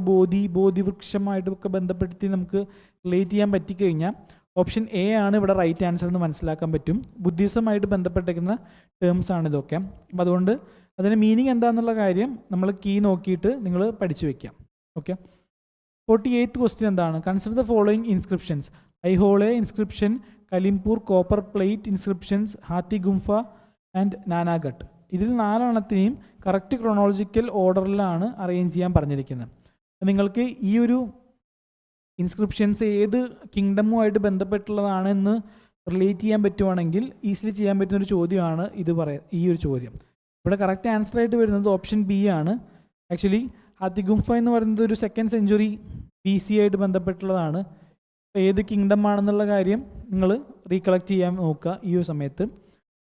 ബോധിവൃക്ഷമായിട്ടൊക്കെ ബന്ധപ്പെടുത്തി നമുക്ക് റിലേറ്റ് ചെയ്യാൻ പറ്റിക്കഴിഞ്ഞാൽ ഓപ്ഷൻ എ ആണ് ഇവിടെ റൈറ്റ് ആൻസർ എന്ന് മനസ്സിലാക്കാൻ പറ്റും. ബുദ്ധിസമായിട്ട് ബന്ധപ്പെട്ടിരിക്കുന്ന ടേംസ് ആണ് ഇതൊക്കെ. അപ്പോൾ അതുകൊണ്ട് അതിൻ്റെ മീനിങ് എന്താണെന്നുള്ള കാര്യം നമ്മൾ കീ നോക്കിയിട്ട് നിങ്ങൾ പഠിച്ചു വയ്ക്കാം. ഓക്കെ, 48th ക്വസ്റ്റ്യൻ എന്താണ്? Consider the following inscriptions. Aihole inscription, Khalimpur copper plate inscriptions, Hathi Gumpha and Nanaghat. ഇതിൽ 4 കറക്റ്റ് ക്രോണോളജിക്കൽ ഓർഡറിലാണ് അറേഞ്ച് ചെയ്യാൻ പറഞ്ഞിരിക്കുന്നത്. നിങ്ങൾക്ക് ഈ ഒരു ഇൻസ്ക്രിപ്ഷൻസ് ഏത് കിങ്ഡമുമായിട്ട് ബന്ധപ്പെട്ടുള്ളതാണെന്ന് റിലേറ്റ് ചെയ്യാൻ പറ്റുവാണെങ്കിൽ ഈസിലി ചെയ്യാൻ പറ്റുന്നൊരു ചോദ്യമാണ് ഈ ഒരു ചോദ്യം. ഇവിടെ കറക്റ്റ് ആൻസർ ആയിട്ട് വരുന്നത് ഓപ്ഷൻ ബി ആണ്. ആക്ച്വലി ഹാത്തി ഗുംഫ എന്ന് പറയുന്നത് ഒരു 2nd century BC ആയിട്ട് ബന്ധപ്പെട്ടുള്ളതാണ്. അപ്പോൾ ഏത് കിങ്ഡം ആണെന്നുള്ള കാര്യം നിങ്ങൾ റീകളക്ട് ചെയ്യാൻ നോക്കുക ഈ ഒരു സമയത്ത്.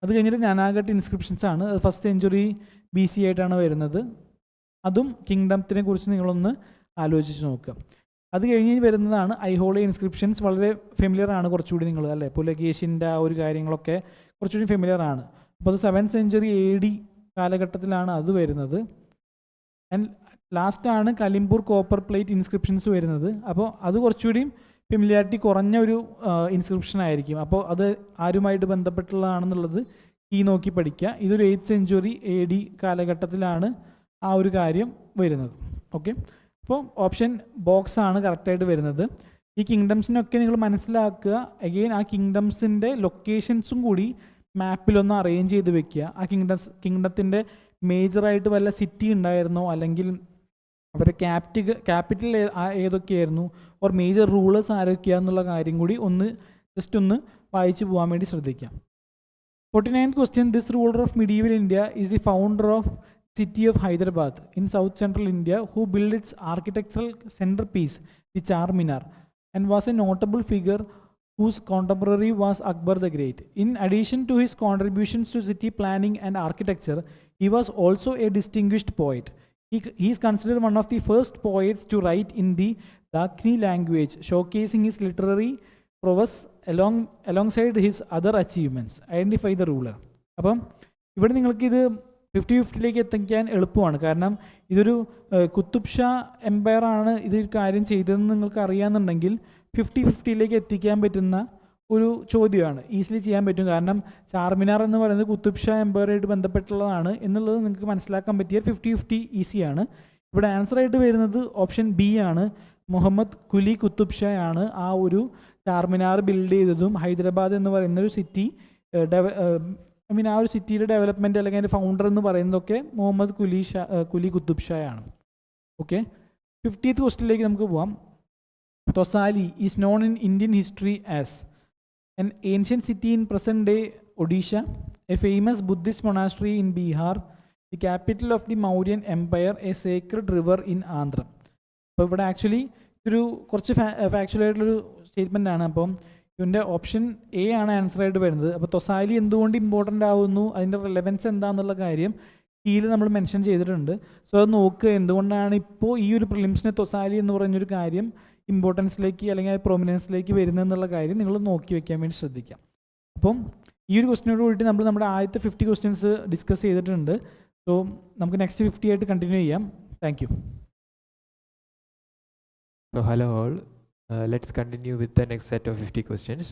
അത് കഴിഞ്ഞിട്ട് നാനാഘട്ട് ഇൻസ്ക്രിപ്ഷൻസ് ആണ്. അത് 1st century BC ആയിട്ടാണ് വരുന്നത്. അതും കിങ്ഡത്തിനെ കുറിച്ച് നിങ്ങളൊന്ന് ആലോചിച്ച് നോക്കുക. അത് കഴിഞ്ഞ് വരുന്നതാണ് ഐഹോളെ ഇൻസ്ക്രിപ്ഷൻസ്. വളരെ ഫെമിലിയർ ആണ് കുറച്ചുകൂടി നിങ്ങൾ, അല്ലേ? പുലകേശിൻ്റെ ആ ഒരു കാര്യങ്ങളൊക്കെ കുറച്ചുകൂടി ഫെമിലിയർ ആണ്. അപ്പോൾ അത് 7th century AD കാലഘട്ടത്തിലാണ് അത് വരുന്നത്. ആൻഡ് ലാസ്റ്റാണ് കലിംപൂർ കോപ്പർ പ്ലേറ്റ് ഇൻസ്ക്രിപ്ഷൻസ് വരുന്നത്. അപ്പോൾ അത് കുറച്ചുകൂടി ഫെമിലിയാരിറ്റി കുറഞ്ഞ ഒരു ഇൻസ്ക്രിപ്ഷൻ ആയിരിക്കും. അപ്പോൾ അത് ആരുമായിട്ട് ബന്ധപ്പെട്ടുള്ളതാണെന്നുള്ളത് ഈ നോക്കി പഠിക്കുക. ഇതൊരു 8th century AD കാലഘട്ടത്തിലാണ് ആ ഒരു കാര്യം വരുന്നത്. ഓക്കെ, അപ്പോൾ ഓപ്ഷൻ ബോക്സ് ആണ് കറക്റ്റായിട്ട് വരുന്നത്. ഈ കിങ്ഡംസിനൊക്കെ നിങ്ങൾ മനസ്സിലാക്കുക. അഗെയിൻ ആ കിങ്ഡംസിൻ്റെ ലൊക്കേഷൻസും കൂടി മാപ്പിലൊന്ന് അറേഞ്ച് ചെയ്ത് വെക്കുക. ആ കിങ്ഡത്തിൻ്റെ മേജറായിട്ട് വല്ല സിറ്റി ഉണ്ടായിരുന്നോ, അല്ലെങ്കിൽ അവരുടെ ക്യാപിറ്റൽ ഏതൊക്കെയായിരുന്നു, ഓർ മേജർ റൂളേഴ്സ് ആരൊക്കെയാണെന്നുള്ള കാര്യം കൂടി ജസ്റ്റ് ഒന്ന് വായിച്ചു പോകാൻ വേണ്ടി ശ്രദ്ധിക്കാം. 49th question. This ruler of medieval India is the founder of city of Hyderabad in south central India, who built its architectural centerpiece, the Charminar, and was a notable figure whose contemporary was Akbar the Great. In addition to his contributions to city planning and architecture, he was also a distinguished poet. He is considered one of the first poets to write in the Dakini language, showcasing his literary prowess alongside his other achievements. Identify the ruler. അപ്പം ഇവിടെ നിങ്ങൾക്കിത് 50-50 എത്തിക്കാൻ എളുപ്പമാണ്. കാരണം ഇതൊരു കുത്തുബ് Shah Empire ആണ് ഇത് കാര്യം ചെയ്തതെന്ന് നിങ്ങൾക്ക് അറിയാമെന്നുണ്ടെങ്കിൽ 50-50 എത്തിക്കാൻ പറ്റുന്ന ഒരു ചോദ്യമാണ്, ഈസിലി ചെയ്യാൻ പറ്റും. കാരണം ചാർമിനാർ എന്ന് പറയുന്നത് കുത്തുബ് ഷാ എംപയറായിട്ട് ബന്ധപ്പെട്ടുള്ളതാണ് എന്നുള്ളത് നിങ്ങൾക്ക് മനസ്സിലാക്കാൻ പറ്റിയാൽ 50-50 ഈസിയാണ്. ഇവിടെ ആൻസറായിട്ട് വരുന്നത് ഓപ്ഷൻ ബി ആണ്. മുഹമ്മദ് കുലി കുത്തുബ് ഷാ ആണ് ആ ഒരു ചാർമിനാർ ബിൽഡ് ചെയ്തതും ഹൈദരാബാദ് എന്ന് പറയുന്ന ഒരു സിറ്റി ആ ഒരു സിറ്റിയുടെ ഡെവലപ്മെൻറ്റ് അല്ലെങ്കിൽ അതിൻ്റെ ഫൗണ്ടർ എന്ന് പറയുന്നതൊക്കെ മുഹമ്മദ് കുലി കുത്തുബ് ഷാ ആണ്. ഓക്കെ, 50th ക്വസ്റ്റ്യനിലേക്ക് നമുക്ക് പോവാം. Tosali is known in Indian history as an ancient city in present day Odisha, a famous Buddhist monastery in Bihar, the capital of the Mauryan Empire, a sacred river in Andhra. അപ്പോൾ ഇവിടെ actually ഒരു കുറച്ച് factual ആയിട്ടുള്ളൊരു statement ആണ്. അപ്പം ഇതിൻ്റെ option A ആണ് ആൻസറായിട്ട് വരുന്നത്. അപ്പോൾ തൊസാലി എന്തുകൊണ്ട് ഇമ്പോർട്ടൻ്റ് ആവുന്നു, അതിൻ്റെ റിലവൻസ് എന്താണെന്നുള്ള കാര്യം കീഴിൽ നമ്മൾ മെൻഷൻ ചെയ്തിട്ടുണ്ട്. സോ അത് നോക്കുക, എന്തുകൊണ്ടാണ് ഇപ്പോൾ ഈ ഒരു പ്രിലിംസിനെ തൊസാലി എന്ന് പറഞ്ഞൊരു കാര്യം ഇമ്പോർട്ടൻസിലേക്ക് അല്ലെങ്കിൽ പ്രൊമിനൻസിലേക്ക് വരുന്നതെന്നുള്ള കാര്യം നിങ്ങൾ നോക്കി വയ്ക്കാൻ വേണ്ടി ശ്രദ്ധിക്കാം. അപ്പം ഈ ഒരു ക്വസ്റ്റിനോട് കൂടി നമ്മൾ നമ്മുടെ ആദ്യത്തെ 50 ക്വസ്റ്റ്യൻസ് ഡിസ്കസ് ചെയ്തിട്ടുണ്ട്. സോ നമുക്ക് നെക്സ്റ്റ് 50 ആയിട്ട് കണ്ടിന്യൂ ചെയ്യാം. Thank you. So hello all, let's continue with the next set of 50 questions.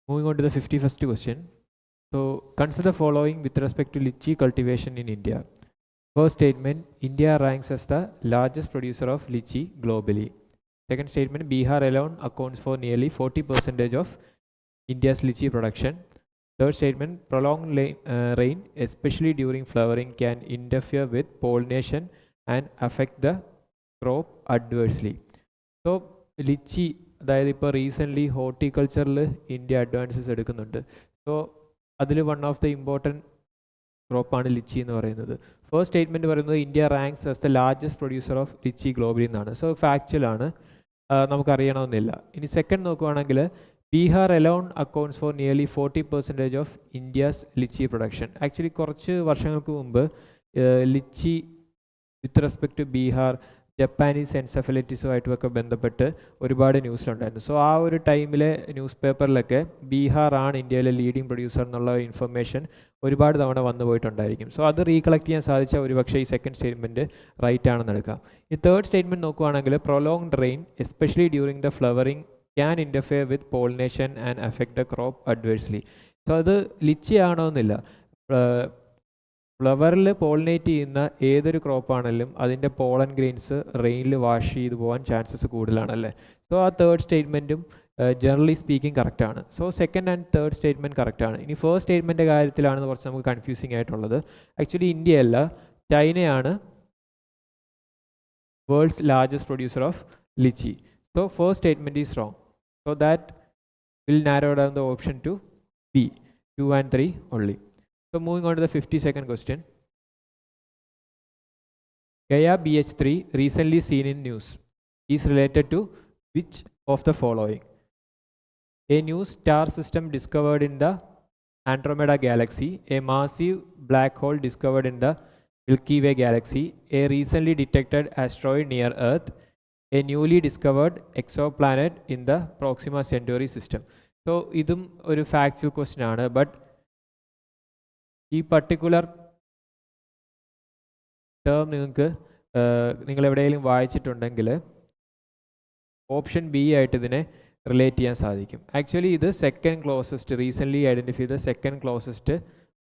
Moving on to the 51st question. So consider the following with respect to lychee cultivation in India. First statement, India ranks as the largest producer of lychee globally. Second statement, Bihar alone accounts for nearly 40% of India's lychee production. Third statement, prolonged rain, especially during flowering, can interfere with pollination and affect the crop adversely. So lychee, അതായത് ഇപ്പോൾ recently ഹോർട്ടിക്കൾച്ചറിൽ India advances എടുക്കുന്നുണ്ട്. So അതിൽ one of the important ക്രോപ്പാണ് lychee എന്ന് പറയുന്നത്. First statement പറയുന്നത് India ranks as the largest producer of lychee globally എന്നാണ്. സോ ഫാക്ച്വലാണ്, നമുക്കറിയണമെന്നില്ല. ഇനി സെക്കൻഡ് നോക്കുവാണെങ്കിൽ Bihar alone accounts for nearly 40% of India's lychee production. Actually കുറച്ച് വർഷങ്ങൾക്ക് മുമ്പ് lychee with respect to Bihar Japanese എൻസെഫലൈറ്റിസുമായിട്ടുമൊക്കെ ബന്ധപ്പെട്ട് ഒരുപാട് ന്യൂസിലുണ്ടായിരുന്നു. സോ ആ ഒരു ടൈമിലെ ന്യൂസ് പേപ്പറിലൊക്കെ ബീഹാർ ആണ് ഇന്ത്യയിലെ ലീഡിങ് പ്രൊഡ്യൂസർ എന്നുള്ള ഇൻഫർമേഷൻ ഒരുപാട് തവണ വന്നു പോയിട്ടുണ്ടായിരിക്കും. സോ അത് റീകളക്ട് ചെയ്യാൻ സാധിച്ചാൽ ഒരുപക്ഷെ ഈ സെക്കൻഡ് സ്റ്റേറ്റ്മെൻറ്റ് റൈറ്റ് ആണെന്ന് എടുക്കാം. ഈ തേർഡ് സ്റ്റേറ്റ്മെൻറ്റ് നോക്കുവാണെങ്കിൽ prolonged rain especially during the flowering can interfere with pollination and affect the crop adversely. So അത് ലിച്ചി ആണോന്നില്ല, ഫ്ലവറിൽ പോളിനേറ്റ് ചെയ്യുന്ന ഏതൊരു ക്രോപ്പാണെങ്കിലും അതിൻ്റെ പോളൻ ഗ്രെയിൻസ് റെയിനിൽ വാഷ് ചെയ്ത് പോകാൻ ചാൻസസ് കൂടുതലാണല്ലേ. സോ ആ തേർഡ് സ്റ്റേറ്റ്മെൻറ്റും ജനറലി സ്പീക്കിംഗ് കറക്റ്റാണ്. So second and third statement കറക്റ്റാണ്. ഇനി ഫസ്റ്റ് സ്റ്റേറ്റ്മെൻറ്റിൻ്റെ കാര്യത്തിലാണ് കുറച്ച് നമുക്ക് കൺഫ്യൂസിങ് ആയിട്ടുള്ളത്. ആക്ച്വലി ഇന്ത്യയല്ല, ചൈനയാണ് world's largest producer of lychee. So first statement is wrong. So that will narrow down the option to B, 2 and 3 only. So moving on to the 52nd question. Gaya BH3 recently seen in news is related to which of the following? A new star system discovered in the Andromeda galaxy, a massive black hole discovered in the Milky Way galaxy, a recently detected asteroid near Earth, a newly discovered exoplanet in the Proxima Centauri system. So idum oru factual question aanu, but ഈ particular term നിങ്ങൾക്ക് നിങ്ങൾ എവിടെയെങ്കിലും വായിച്ചിട്ടുണ്ടെങ്കിൽ option B ആയിട്ട് ഇതിനെ relate ചെയ്യാൻ സാധിക്കും. Actually ഇത് second closest, recently identify ചെയ്ത second closest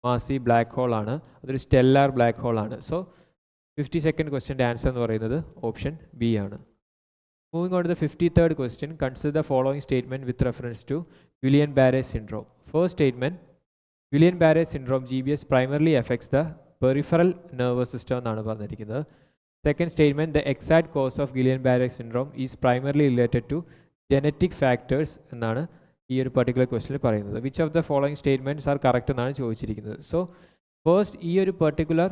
massive black hole ആണ്. അതൊരു സ്റ്റെല്ലാർ ബ്ലാക്ക് ഹോൾ ആണ്. സോ 52nd ക്വസ്റ്റ്യൻ്റെ ആൻസർ എന്ന് പറയുന്നത് ഓപ്ഷൻ ബി ആണ്. Moving on to the 53rd question. Consider the following statement with reference to Guillain Barré syndrome. First statement, Guillain-Barré syndrome GBS primarily affects the peripheral nervous system എന്നാണ് പറഞ്ഞിരിക്കുന്നത്. Second statement, the exact cause of Guillain-Barré syndrome is primarily related to genetic factors എന്നാണ് ഈ ഒരു particular ക്വസ്റ്റിനിൽ പറയുന്നത്. Which of the following statements are correct എന്നാണ് ചോദിച്ചിരിക്കുന്നത്. So first, ഈ ഒരു പർട്ടിക്കുലർ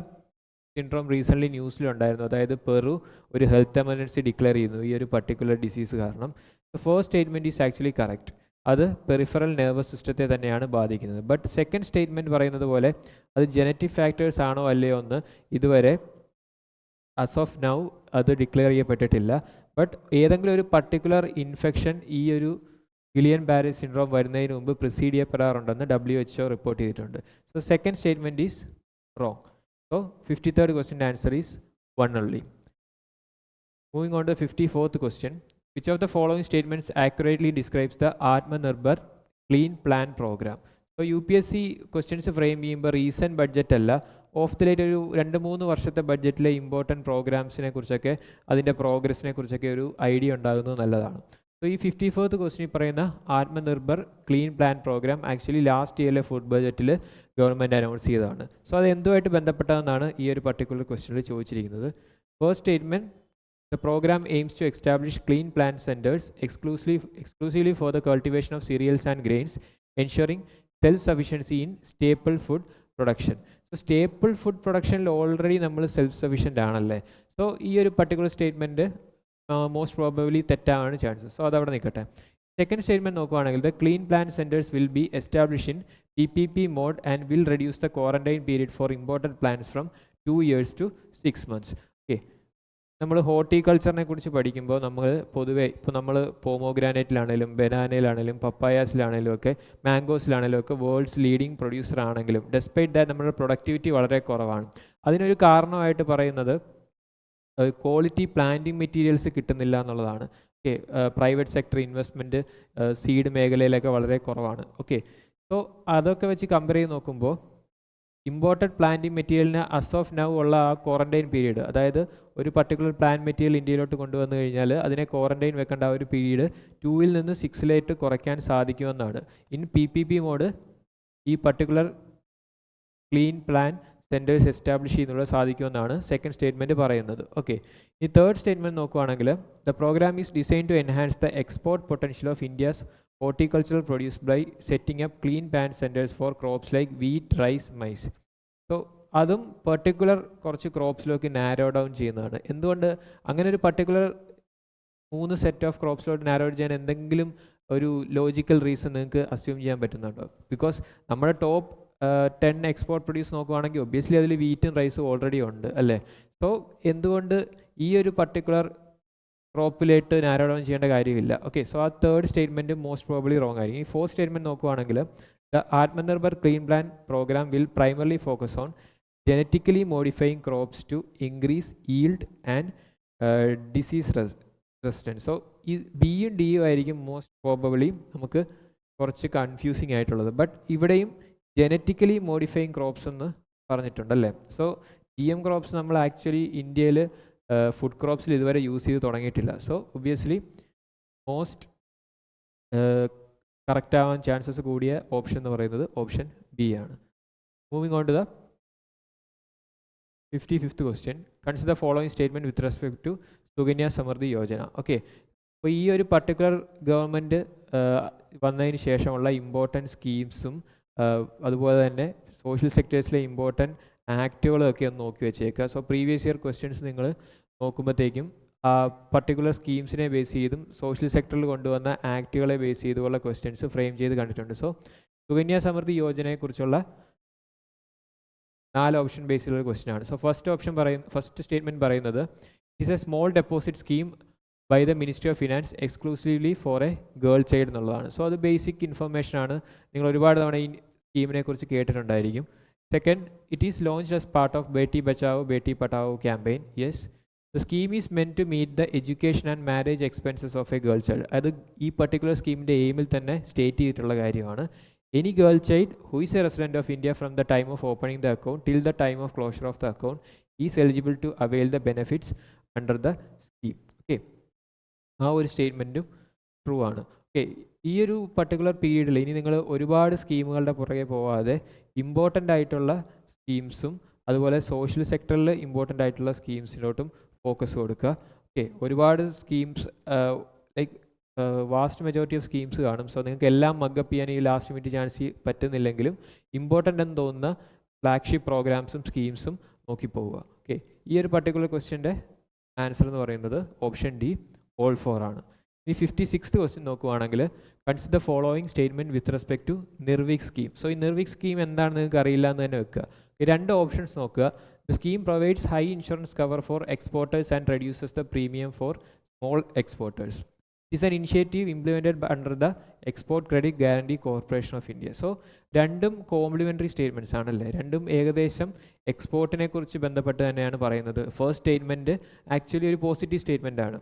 സിൻഡ്രോം റീസെൻ്റ്ലി ന്യൂസിലുണ്ടായിരുന്നു. അതായത് പെറു ഒരു ഹെൽത്ത് എമർജൻസി ഡിക്ലെയർ ചെയ്യുന്നു ഈ ഒരു പർട്ടിക്കുലർ ഡിസീസ് കാരണം. First statement is actually correct. അത് പെറിഫറൽ നെർവസ് സിസ്റ്റത്തെ തന്നെയാണ് ബാധിക്കുന്നത്. ബട്ട് സെക്കൻഡ് സ്റ്റേറ്റ്മെൻറ്റ് പറയുന്നത് പോലെ അത് ജനറ്റിക് ഫാക്ടേഴ്സ് ആണോ അല്ലയോ എന്ന് ഇതുവരെ ആസ് ഓഫ് നൗ അത് ഡിക്ലെയർ ചെയ്യപ്പെട്ടിട്ടില്ല. ബട്ട് ഏതെങ്കിലും ഒരു പർട്ടിക്കുലർ ഇൻഫെക്ഷൻ ഈ ഒരു ഗിലിയൻ ബാരെ സിൻഡ്രോം വരുന്നതിന് മുമ്പ് പ്രിസീഡ് ചെയ്യപ്പെടാറുണ്ടെന്ന് WHO റിപ്പോർട്ട് ചെയ്തിട്ടുണ്ട്. So second statement is wrong. So 53rd question answer is 1 only. Moving on to the 54th question. Which of the following statements accurately describes the Atmanirbhar Clean Plan program? So UPSC questions frame ചെയ്യുമ്പോൾ recent budget അല്ല, of the light ഒരു 2-3 വർഷത്തെ ബഡ്ജറ്റിലെ important പ്രോഗ്രാംസിനെ കുറിച്ചൊക്കെ അതിൻ്റെ പ്രോഗ്രസ്സിനെ കുറിച്ചൊക്കെ ഒരു idea ഉണ്ടാകുന്നത് നല്ലതാണ്. സോ ഈ 54th ക്വസ്റ്റിനിൽ പറയുന്ന Aatmanirbhar clean plan programme actually last ഇയറിലെ ഫുഡ് ബഡ്ജറ്റിൽ ഗവൺമെൻറ് അനൗൺസ് ചെയ്തതാണ്. സോ അത് എന്തുമായിട്ട് ബന്ധപ്പെട്ടതെന്നാണ് ഈ ഒരു പർട്ടിക്കുലർ ക്വസ്റ്റിനിൽ ചോദിച്ചിരിക്കുന്നത്. First statement, the program aims to establish clean plant centers exclusively for the cultivation of cereals and grains, ensuring self-sufficiency in staple food production. So staple food production already നമ്മൾ self-sufficient ആണല്ലേ. So ഈ ഒരു particular statement most probably തെറ്റാണ് chances. So അതവിടെ നിൽക്കട്ടെ. Second statement നോക്കുകയാണെങ്കിൽ the clean plan centres will be establish in PPP mode and will reduce the quarantine period for important plants from 2 years to 6 months. Okay, നമ്മൾ ഹോർട്ടിക്കൾച്ചറിനെ കുറിച്ച് പഠിക്കുമ്പോൾ നമ്മൾ പൊതുവേ ഇപ്പോൾ നമ്മൾ പോമോഗ്രാനൈറ്റിലാണെങ്കിലും ബനാനയിലാണെങ്കിലും പപ്പായാസിലാണെങ്കിലും ഒക്കെ മാംഗോസിലാണെങ്കിലും ഒക്കെ വേൾഡ്സ് ലീഡിങ് പ്രൊഡ്യൂസർ ആണെങ്കിലും ഡെസ്പൈറ്റ് ദാറ്റ് നമ്മുടെ പ്രൊഡക്ടിവിറ്റി വളരെ കുറവാണ്. അതിനൊരു കാരണമായിട്ട് പറയുന്നത് ക്വാളിറ്റി പ്ലാന്റിംഗ് മെറ്റീരിയൽസ് കിട്ടുന്നില്ല എന്നുള്ളതാണ്. Okay, private sector investment seed മേഖലയിലൊക്കെ വളരെ കുറവാണ്. ഓക്കെ, സോ അതൊക്കെ വെച്ച് കമ്പയർ ചെയ്ത് നോക്കുമ്പോൾ ഇമ്പോർട്ടഡ് പ്ലാന്റിംഗ് മെറ്റീരിയലിന് അസ് ഓഫ് നൗ ഉള്ള ആ ക്വാറന്റൈൻ പീരീഡ്, അതായത് ഒരു പർട്ടിക്കുലർ പ്ലാന്റ് മെറ്റീരിയൽ ഇന്ത്യയിലോട്ട് കൊണ്ടുവന്നു കഴിഞ്ഞാൽ അതിനെ ക്വാറന്റൈൻ വെക്കേണ്ട ആ ഒരു പീരീഡ് 2 നിന്ന് 6 കുറയ്ക്കാൻ സാധിക്കുമെന്നാണ്. ഇൻ PPP മോഡ് ഈ particular clean plan centres establish ചെയ്യുന്നുള്ള സാധിക്കുമെന്നാണ് സെക്കൻഡ് സ്റ്റേറ്റ്മെൻറ്റ് പറയുന്നത്. ഓക്കെ, ഈ തേർഡ് സ്റ്റേറ്റ്മെൻറ്റ് നോക്കുകയാണെങ്കിൽ the programme is design to enhance the export potential of India's horticultural produce by setting up clean plant centers for crops like wheat, rice, maize. So അതും particular കുറച്ച് ക്രോപ്സിലേക്ക് narrow down ചെയ്യുന്നതാണ്. എന്തുകൊണ്ട് അങ്ങനെ ഒരു particular 3 set of ക്രോപ്സിലോട്ട് narrow ചെയ്യാൻ എന്തെങ്കിലും ഒരു logical reason നിങ്ങൾക്ക് അസ്യൂം ചെയ്യാൻ പറ്റുന്നുണ്ടോ? ബിക്കോസ് നമ്മുടെ ടോപ്പ് 10 എക്സ്പോർട്ട് പ്രൊഡ്യൂസ് നോക്കുകയാണെങ്കിൽ ഒബ്വിയസ്ലി അതിൽ വീറ്റും റൈസും ഓൾറെഡി ഉണ്ട് അല്ലേ. സോ എന്തുകൊണ്ട് ഈ ഒരു പർട്ടിക്കുലർ ക്രോപ്പിലേക്ക് നാരോ ഡൗൺ ചെയ്യേണ്ട കാര്യമില്ല? ഓക്കെ, സോ ആ third statement most probably wrong ആയിരിക്കും. ഈ ഫോർത്ത് സ്റ്റേറ്റ്മെൻറ്റ് നോക്കുകയാണെങ്കിൽ the Atmanirbhar clean plan programme will primarily focus on genetically modifying crops to increase yield and disease resistance. So ഈ ബിയും ഡിയും ആയിരിക്കും മോസ്റ്റ് പ്രോബബ്ലി നമുക്ക് കുറച്ച് കൺഫ്യൂസിങ് ആയിട്ടുള്ളത്. ബട്ട് ഇവിടെയും ജനറ്റിക്കലി മോഡിഫൈയിങ് ക്രോപ്സ് എന്ന് പറഞ്ഞിട്ടുണ്ടല്ലേ. സോ GM ക്രോപ്സ് നമ്മൾ ആക്ച്വലി ഇന്ത്യയിൽ ഫുഡ് ക്രോപ്സിൽ ഇതുവരെ യൂസ് ചെയ്ത് തുടങ്ങിയിട്ടില്ല. സോ ഒബ്വിയസ്ലി മോസ്റ്റ് കറക്റ്റ് ആവാൻ ചാൻസസ് കൂടിയ ഓപ്ഷൻ എന്ന് പറയുന്നത് ഓപ്ഷൻ ബി ആണ്. Moving on to the 55th question. Consider the following statement with respect to Sukanya Samriddhi Yojana. Okay, അപ്പോൾ ഈ ഒരു പർട്ടിക്കുലർ ഗവൺമെൻറ് വന്നതിന് ശേഷമുള്ള ഇമ്പോർട്ടൻറ്റ് സ്കീംസും അതുപോലെ തന്നെ സോഷ്യൽ സെക്ടേഴ്സിലെ ഇമ്പോർട്ടൻറ്റ് ആക്റ്റുകളൊക്കെ ഒന്ന് നോക്കി വെച്ചേക്കുക. സോ പ്രീവിയസ് ഇയർ ക്വസ്റ്റ്യൻസ് നിങ്ങൾ നോക്കുമ്പോഴത്തേക്കും ആ പർട്ടിക്കുലർ സ്കീംസിനെ ബേസ് ചെയ്തും സോഷ്യൽ സെക്ടറിൽ കൊണ്ടുവന്ന ആക്റ്റുകളെ ബേസ് ചെയ്തുള്ള ക്വസ്റ്റ്യൻസ് ഫ്രെയിം ചെയ്ത് കണ്ടിട്ടുണ്ട്. സോ സുകന്യ സമൃദ്ധി യോജനയെക്കുറിച്ചുള്ള 4 ഓപ്ഷൻ ബേസ് ചെയ്തുള്ള ക്വസ്റ്റ്യൻ ആണ്. സോ ഫസ്റ്റ് സ്റ്റേറ്റ്മെൻറ്റ് പറയുന്നത് it's a small deposit scheme by the ministry of finance exclusively for a girl child എന്നുള്ളതാണ്. സോ അത് ബേസിക് ഇൻഫർമേഷൻ ആണ്, നിങ്ങൾ ഒരുപാട് തവണ ഈ സ്കീമിനെ കുറിച്ച് കേട്ടിട്ടുണ്ടായിരിക്കും. Second, it is launched as part of Beti Bachao, Beti Padhao campaign. Yes, the scheme is meant to meet the education and marriage expenses of a girl child. അത് ഈ particular സ്കീമിൻ്റെ എയിമിൽ തന്നെ state ചെയ്തിട്ടുള്ള കാര്യമാണ്. Any girl child who is a resident of India from the time of opening the account till the time of closure of the account is eligible to avail the benefits under the scheme. Okay, ആ ഒരു സ്റ്റേറ്റ്മെൻറ്റും true ആണ്. Okay, ഈ ഒരു particular പീരീഡിൽ ഇനി നിങ്ങൾ ഒരുപാട് സ്കീമുകളുടെ പുറകെ പോവാതെ ഇമ്പോർട്ടൻ്റ് ആയിട്ടുള്ള സ്കീംസും അതുപോലെ സോഷ്യൽ സെക്ടറിൽ ഇമ്പോർട്ടൻ്റ് ആയിട്ടുള്ള സ്കീംസിലോട്ടും ഫോക്കസ് കൊടുക്കുക. ഓക്കെ, ഒരുപാട് schemes like vast majority of schemes കാണും. സോ നിങ്ങൾക്ക് എല്ലാം മഗ്ഗപ്പ് ചെയ്യാൻ ഈ ലാസ്റ്റ് മിനിറ്റ് ചാൻസ് പറ്റുന്നില്ലെങ്കിലും ഇമ്പോർട്ടൻ്റ് എന്ന് തോന്നുന്ന ഫ്ലാഗ്ഷിപ്പ് പ്രോഗ്രാംസും സ്കീംസും നോക്കി പോവുക. ഓക്കെ, ഈ ഒരു പർട്ടിക്കുലർ ക്വസ്റ്റ്യൻ്റെ ആൻസർ എന്ന് പറയുന്നത് ഓപ്ഷൻ ഡി ഓൾ 4 ആണ്. ഈ 56th ക്വസ്റ്റ്യൻ നോക്കുവാണെങ്കിൽ consider the following statement with respect to NIRVIK scheme. So ഈ നിർവിക് സ്കീം എന്താണെന്ന് നിങ്ങൾക്ക് അറിയില്ല എന്ന് തന്നെ വെക്കുക. ഈ 2 ഓപ്ഷൻസ് നോക്കുക. The scheme provides high insurance cover for exporters and reduces the premium for small exporters. It is an initiative implemented under the Export Credit Guarantee Corporation of India. So രണ്ടും complimentary statements ആണല്ലേ, രണ്ടും ഏകദേശം എക്സ്പോർട്ടിനെ കുറിച്ച് ബന്ധപ്പെട്ട് തന്നെയാണ് പറയുന്നത്. First statement actually ഒരു positive statement ആണ്.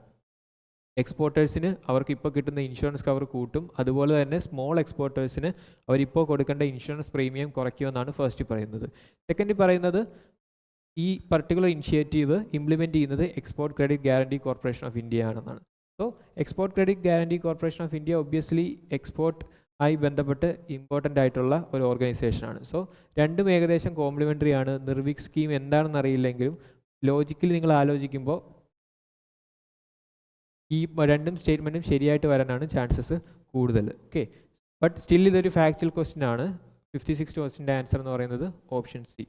എക്സ്പോർട്ടേഴ്സിന് അവർക്ക് ഇപ്പോൾ കിട്ടുന്ന ഇൻഷുറൻസ് കവർ കൂട്ടും, അതുപോലെ തന്നെ സ്മോൾ എക്സ്പോർട്ടേഴ്സിന് അവരിപ്പോൾ കൊടുക്കേണ്ട ഇൻഷുറൻസ് പ്രീമിയം കുറയ്ക്കുമെന്നാണ് ഫസ്റ്റ് പറയുന്നത്. സെക്കൻഡ് പറയുന്നത് ഈ പർട്ടിക്കുലർ ഇനിഷ്യേറ്റീവ് ഇംപ്ലിമെൻറ്റ് ചെയ്യുന്നത് Export Credit Guarantee Corporation of India ആണെന്നാണ്. So Export Credit Guarantee Corporation of India obviously export ആയി ബന്ധപ്പെട്ട് ഇമ്പോർട്ടൻ്റ് ആയിട്ടുള്ള ഒരു ഓർഗനൈസേഷനാണ്. സോ രണ്ടും ഏകദേശം കോംപ്ലിമെൻ്ററി ആണ്. നിർവിക് സ്കീം എന്താണെന്ന് അറിയില്ലെങ്കിലും ലോജിക്കലി നിങ്ങൾ ആലോചിക്കുമ്പോൾ ഈ രണ്ടും സ്റ്റേറ്റ്മെൻറ്റും ശരിയായിട്ട് വരാനാണ് ചാൻസസ് കൂടുതൽ. ഓക്കെ, ബട്ട് സ്റ്റിൽ ഇതൊരു ഫാക്ച്വൽ ക്വസ്റ്റ്യൻ ആണ്. 56th ക്വസ്റ്റ്യൻ്റെ ആൻസർ എന്ന് പറയുന്നത് option C.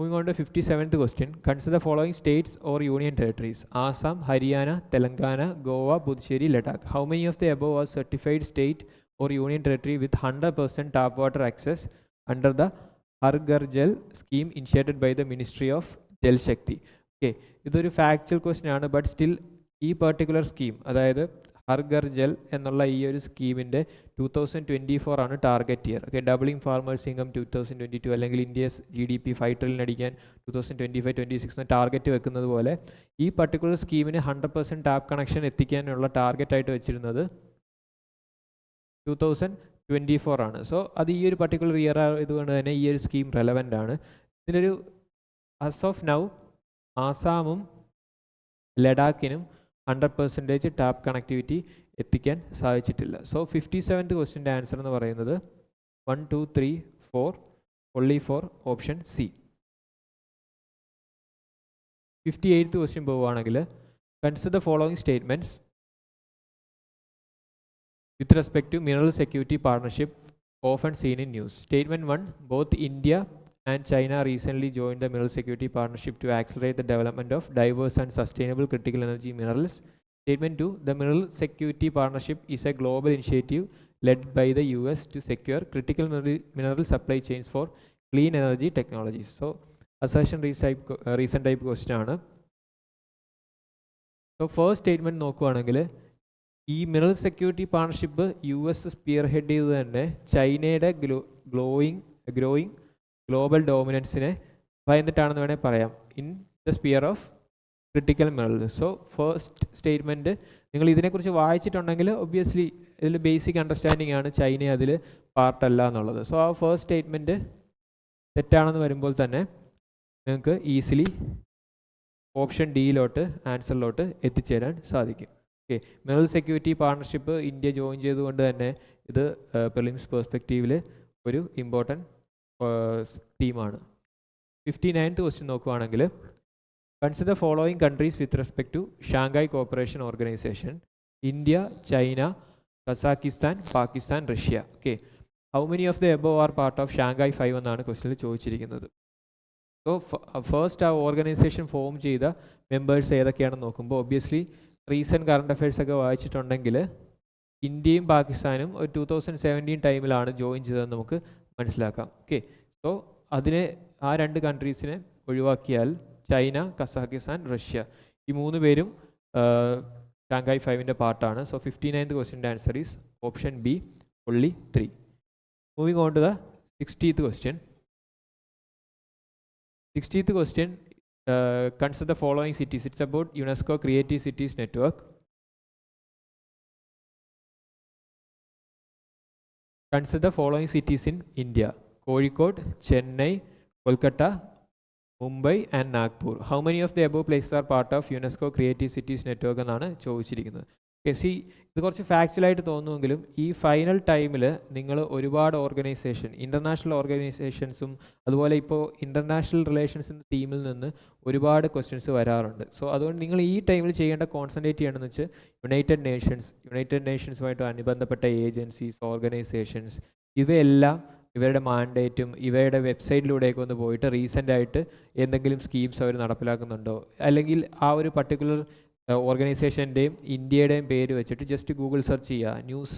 Moving on to 57th question. Consider the following states or union territories: Assam, Haryana, Telangana, Goa, Puducherry, Ladakh. How many of the above are certified state or union territory with 100% tap water access under the Har Ghar Jal scheme initiated by the Ministry of Jal Shakti? Okay, ഇതൊരു factual question ആണ്, but still ഈ particular scheme, അതായത് ഹർ ഘർ ജൽ എന്നുള്ള ഈ ഒരു സ്കീമിൻ്റെ 2024 ആണ് target year. Okay, doubling farmers income 2022, അല്ലെങ്കിൽ India's GDP 5 trillion അടിക്കാൻ 2025-26 എന്ന ടാർഗറ്റ് വെക്കുന്നത് പോലെ ഈ പർട്ടിക്കുലർ സ്കീമിന് 100% ടാപ്പ് കണക്ഷൻ എത്തിക്കാനുള്ള ടാർഗറ്റായിട്ട് വെച്ചിരുന്നത് 2024 ആണ്. സോ അത് ഈ ഒരു പർട്ടിക്കുലർ ഇയർ ആയതുകൊണ്ട് തന്നെ ഈ ഒരു സ്കീം റെലവൻ്റ് ആണ്. ഇതിനൊരു ആസ് ഓഫ് നൗ ആസാമും ലഡാക്കിനും 100% ടാപ്പ് കണക്ടിവിറ്റി എത്തിക്കാൻ സാധിച്ചിട്ടില്ല. സോ 57th ക്വസ്റ്റ്യൻ്റെ ആൻസർ എന്ന് പറയുന്നത് 1, 2, 3, 4, only for option C. 58th question പോവുകയാണെങ്കിൽ, consider the following statements with respect to mineral security partnership often seen in news. Statement 1, both India and China recently joined the mineral security partnership to accelerate the development of diverse and sustainable critical energy minerals. Statement 2, the mineral security partnership is a global initiative led by the US to secure critical mineral supply chains for clean energy technologies. So assertion recent type question ആണ്. So first statement നോക്കുകയാണെങ്കിൽ, ഈ mineral security partnership US spearhead ചെയ്ത് തന്നെ ചൈനയുടെ growing global ഡോമിനൻസിനെ ഭയന്നിട്ടാണെന്ന് വേണേൽ പറയാം in the sphere of critical minerals. So first statement നിങ്ങൾ ഇതിനെക്കുറിച്ച് വായിച്ചിട്ടുണ്ടെങ്കിൽ ഒബ്വിയസ്ലി ഇതിൽ ബേസിക് അണ്ടർസ്റ്റാൻഡിങ് ആണ് ചൈന അതിൽ പാർട്ടല്ല എന്നുള്ളത്. സോ ആ ഫസ്റ്റ് സ്റ്റേറ്റ്മെൻറ്റ് തെറ്റാണെന്ന് വരുമ്പോൾ തന്നെ നിങ്ങൾക്ക് ഈസിലി ഓപ്ഷൻ ഡിയിലോട്ട് ആൻസറിലോട്ട് എത്തിച്ചേരാൻ സാധിക്കും. Okay, mineral security partnership India join ചെയ്തുകൊണ്ട് തന്നെ ഇത് പ്രിലിംസ് പെർസ്പെക്റ്റീവിൽ ഒരു ഇമ്പോർട്ടൻറ്റ് തീമാണ്. 59th ക്വസ്റ്റ്യൻ നോക്കുകയാണെങ്കിൽ, consider following countries with respect to Shanghai cooperation organisation: India, China, Kazakhstan, Pakistan, Russia. Okay, how many of the above are part of Shanghai 5 എന്നാണ് ക്വസ്റ്റ്യനിൽ ചോദിച്ചിരിക്കുന്നത്. സോ ഫസ്റ്റ് ആ ഓർഗനൈസേഷൻ ഫോം ചെയ്ത members ഏതൊക്കെയാണെന്ന് നോക്കുമ്പോൾ obviously recent current affairs ഒക്കെ വായിച്ചിട്ടുണ്ടെങ്കിൽ ഇന്ത്യയും പാകിസ്ഥാനും ഒരു 2017 ടൈമിലാണ് ജോയിൻ ചെയ്തതെന്ന് നമുക്ക് മനസ്സിലാക്കാം. ഓക്കെ, സോ അതിനെ ആ രണ്ട് കൺട്രീസിനെ ഒഴിവാക്കിയാൽ ചൈന, കസാക്കിസ്ഥാൻ, റഷ്യ ഈ മൂന്ന് പേരും ഷാങ്ഹായ് 5ൻ്റെ പാർട്ടാണ്. സോ 59th ക്വസ്റ്റ്യൻ്റെ answer is option B, only 3. Moving on to the 60th question. 60th question, consider the following cities. It's about UNESCO Creative Cities Network. Consider the following cities in India: Kozhikode, Chennai, Kolkata, Mumbai and Nagpur. How many of the above places are part of UNESCO Creative Cities Network എന്നാണ് ചോദിച്ചിരിക്കുന്നത്. C ഇത് കുറച്ച് ഫാക്ച്വലായിട്ട് തോന്നുമെങ്കിലും ഈ final ടൈമിൽ നിങ്ങൾ ഒരുപാട് organisation, international ഓർഗനൈസേഷൻസും അതുപോലെ ഇപ്പോൾ ഇൻ്റർനാഷണൽ റിലേഷൻസിൻ്റെ ടീമിൽ നിന്ന് ഒരുപാട് ക്വസ്റ്റ്യൻസ് വരാറുണ്ട്. സോ അതുകൊണ്ട് നിങ്ങൾ ഈ ടൈമിൽ ചെയ്യേണ്ട കോൺസെൻട്രേറ്റ് ചെയ്യണമെന്ന് വെച്ചാൽ യുണൈറ്റഡ് നേഷൻസുമായിട്ട് അനുബന്ധപ്പെട്ട ഏജൻസീസ്, ഓർഗനൈസേഷൻസ് ഇവയെല്ലാം ഇവരുടെ മാൻഡേറ്റും ഇവയുടെ വെബ്സൈറ്റിലൂടെയൊക്കെ ഒന്ന് പോയിട്ട് റീസെൻ്റായിട്ട് എന്തെങ്കിലും സ്കീംസ് അവർ നടപ്പിലാക്കുന്നുണ്ടോ, അല്ലെങ്കിൽ ആ ഒരു പർട്ടിക്കുലർ ഓർഗനൈസേഷൻ്റെയും ഇന്ത്യയുടെയും പേര് വെച്ചിട്ട് ജസ്റ്റ് ഗൂഗിൾ സെർച്ച് ചെയ്യുക, ന്യൂസ്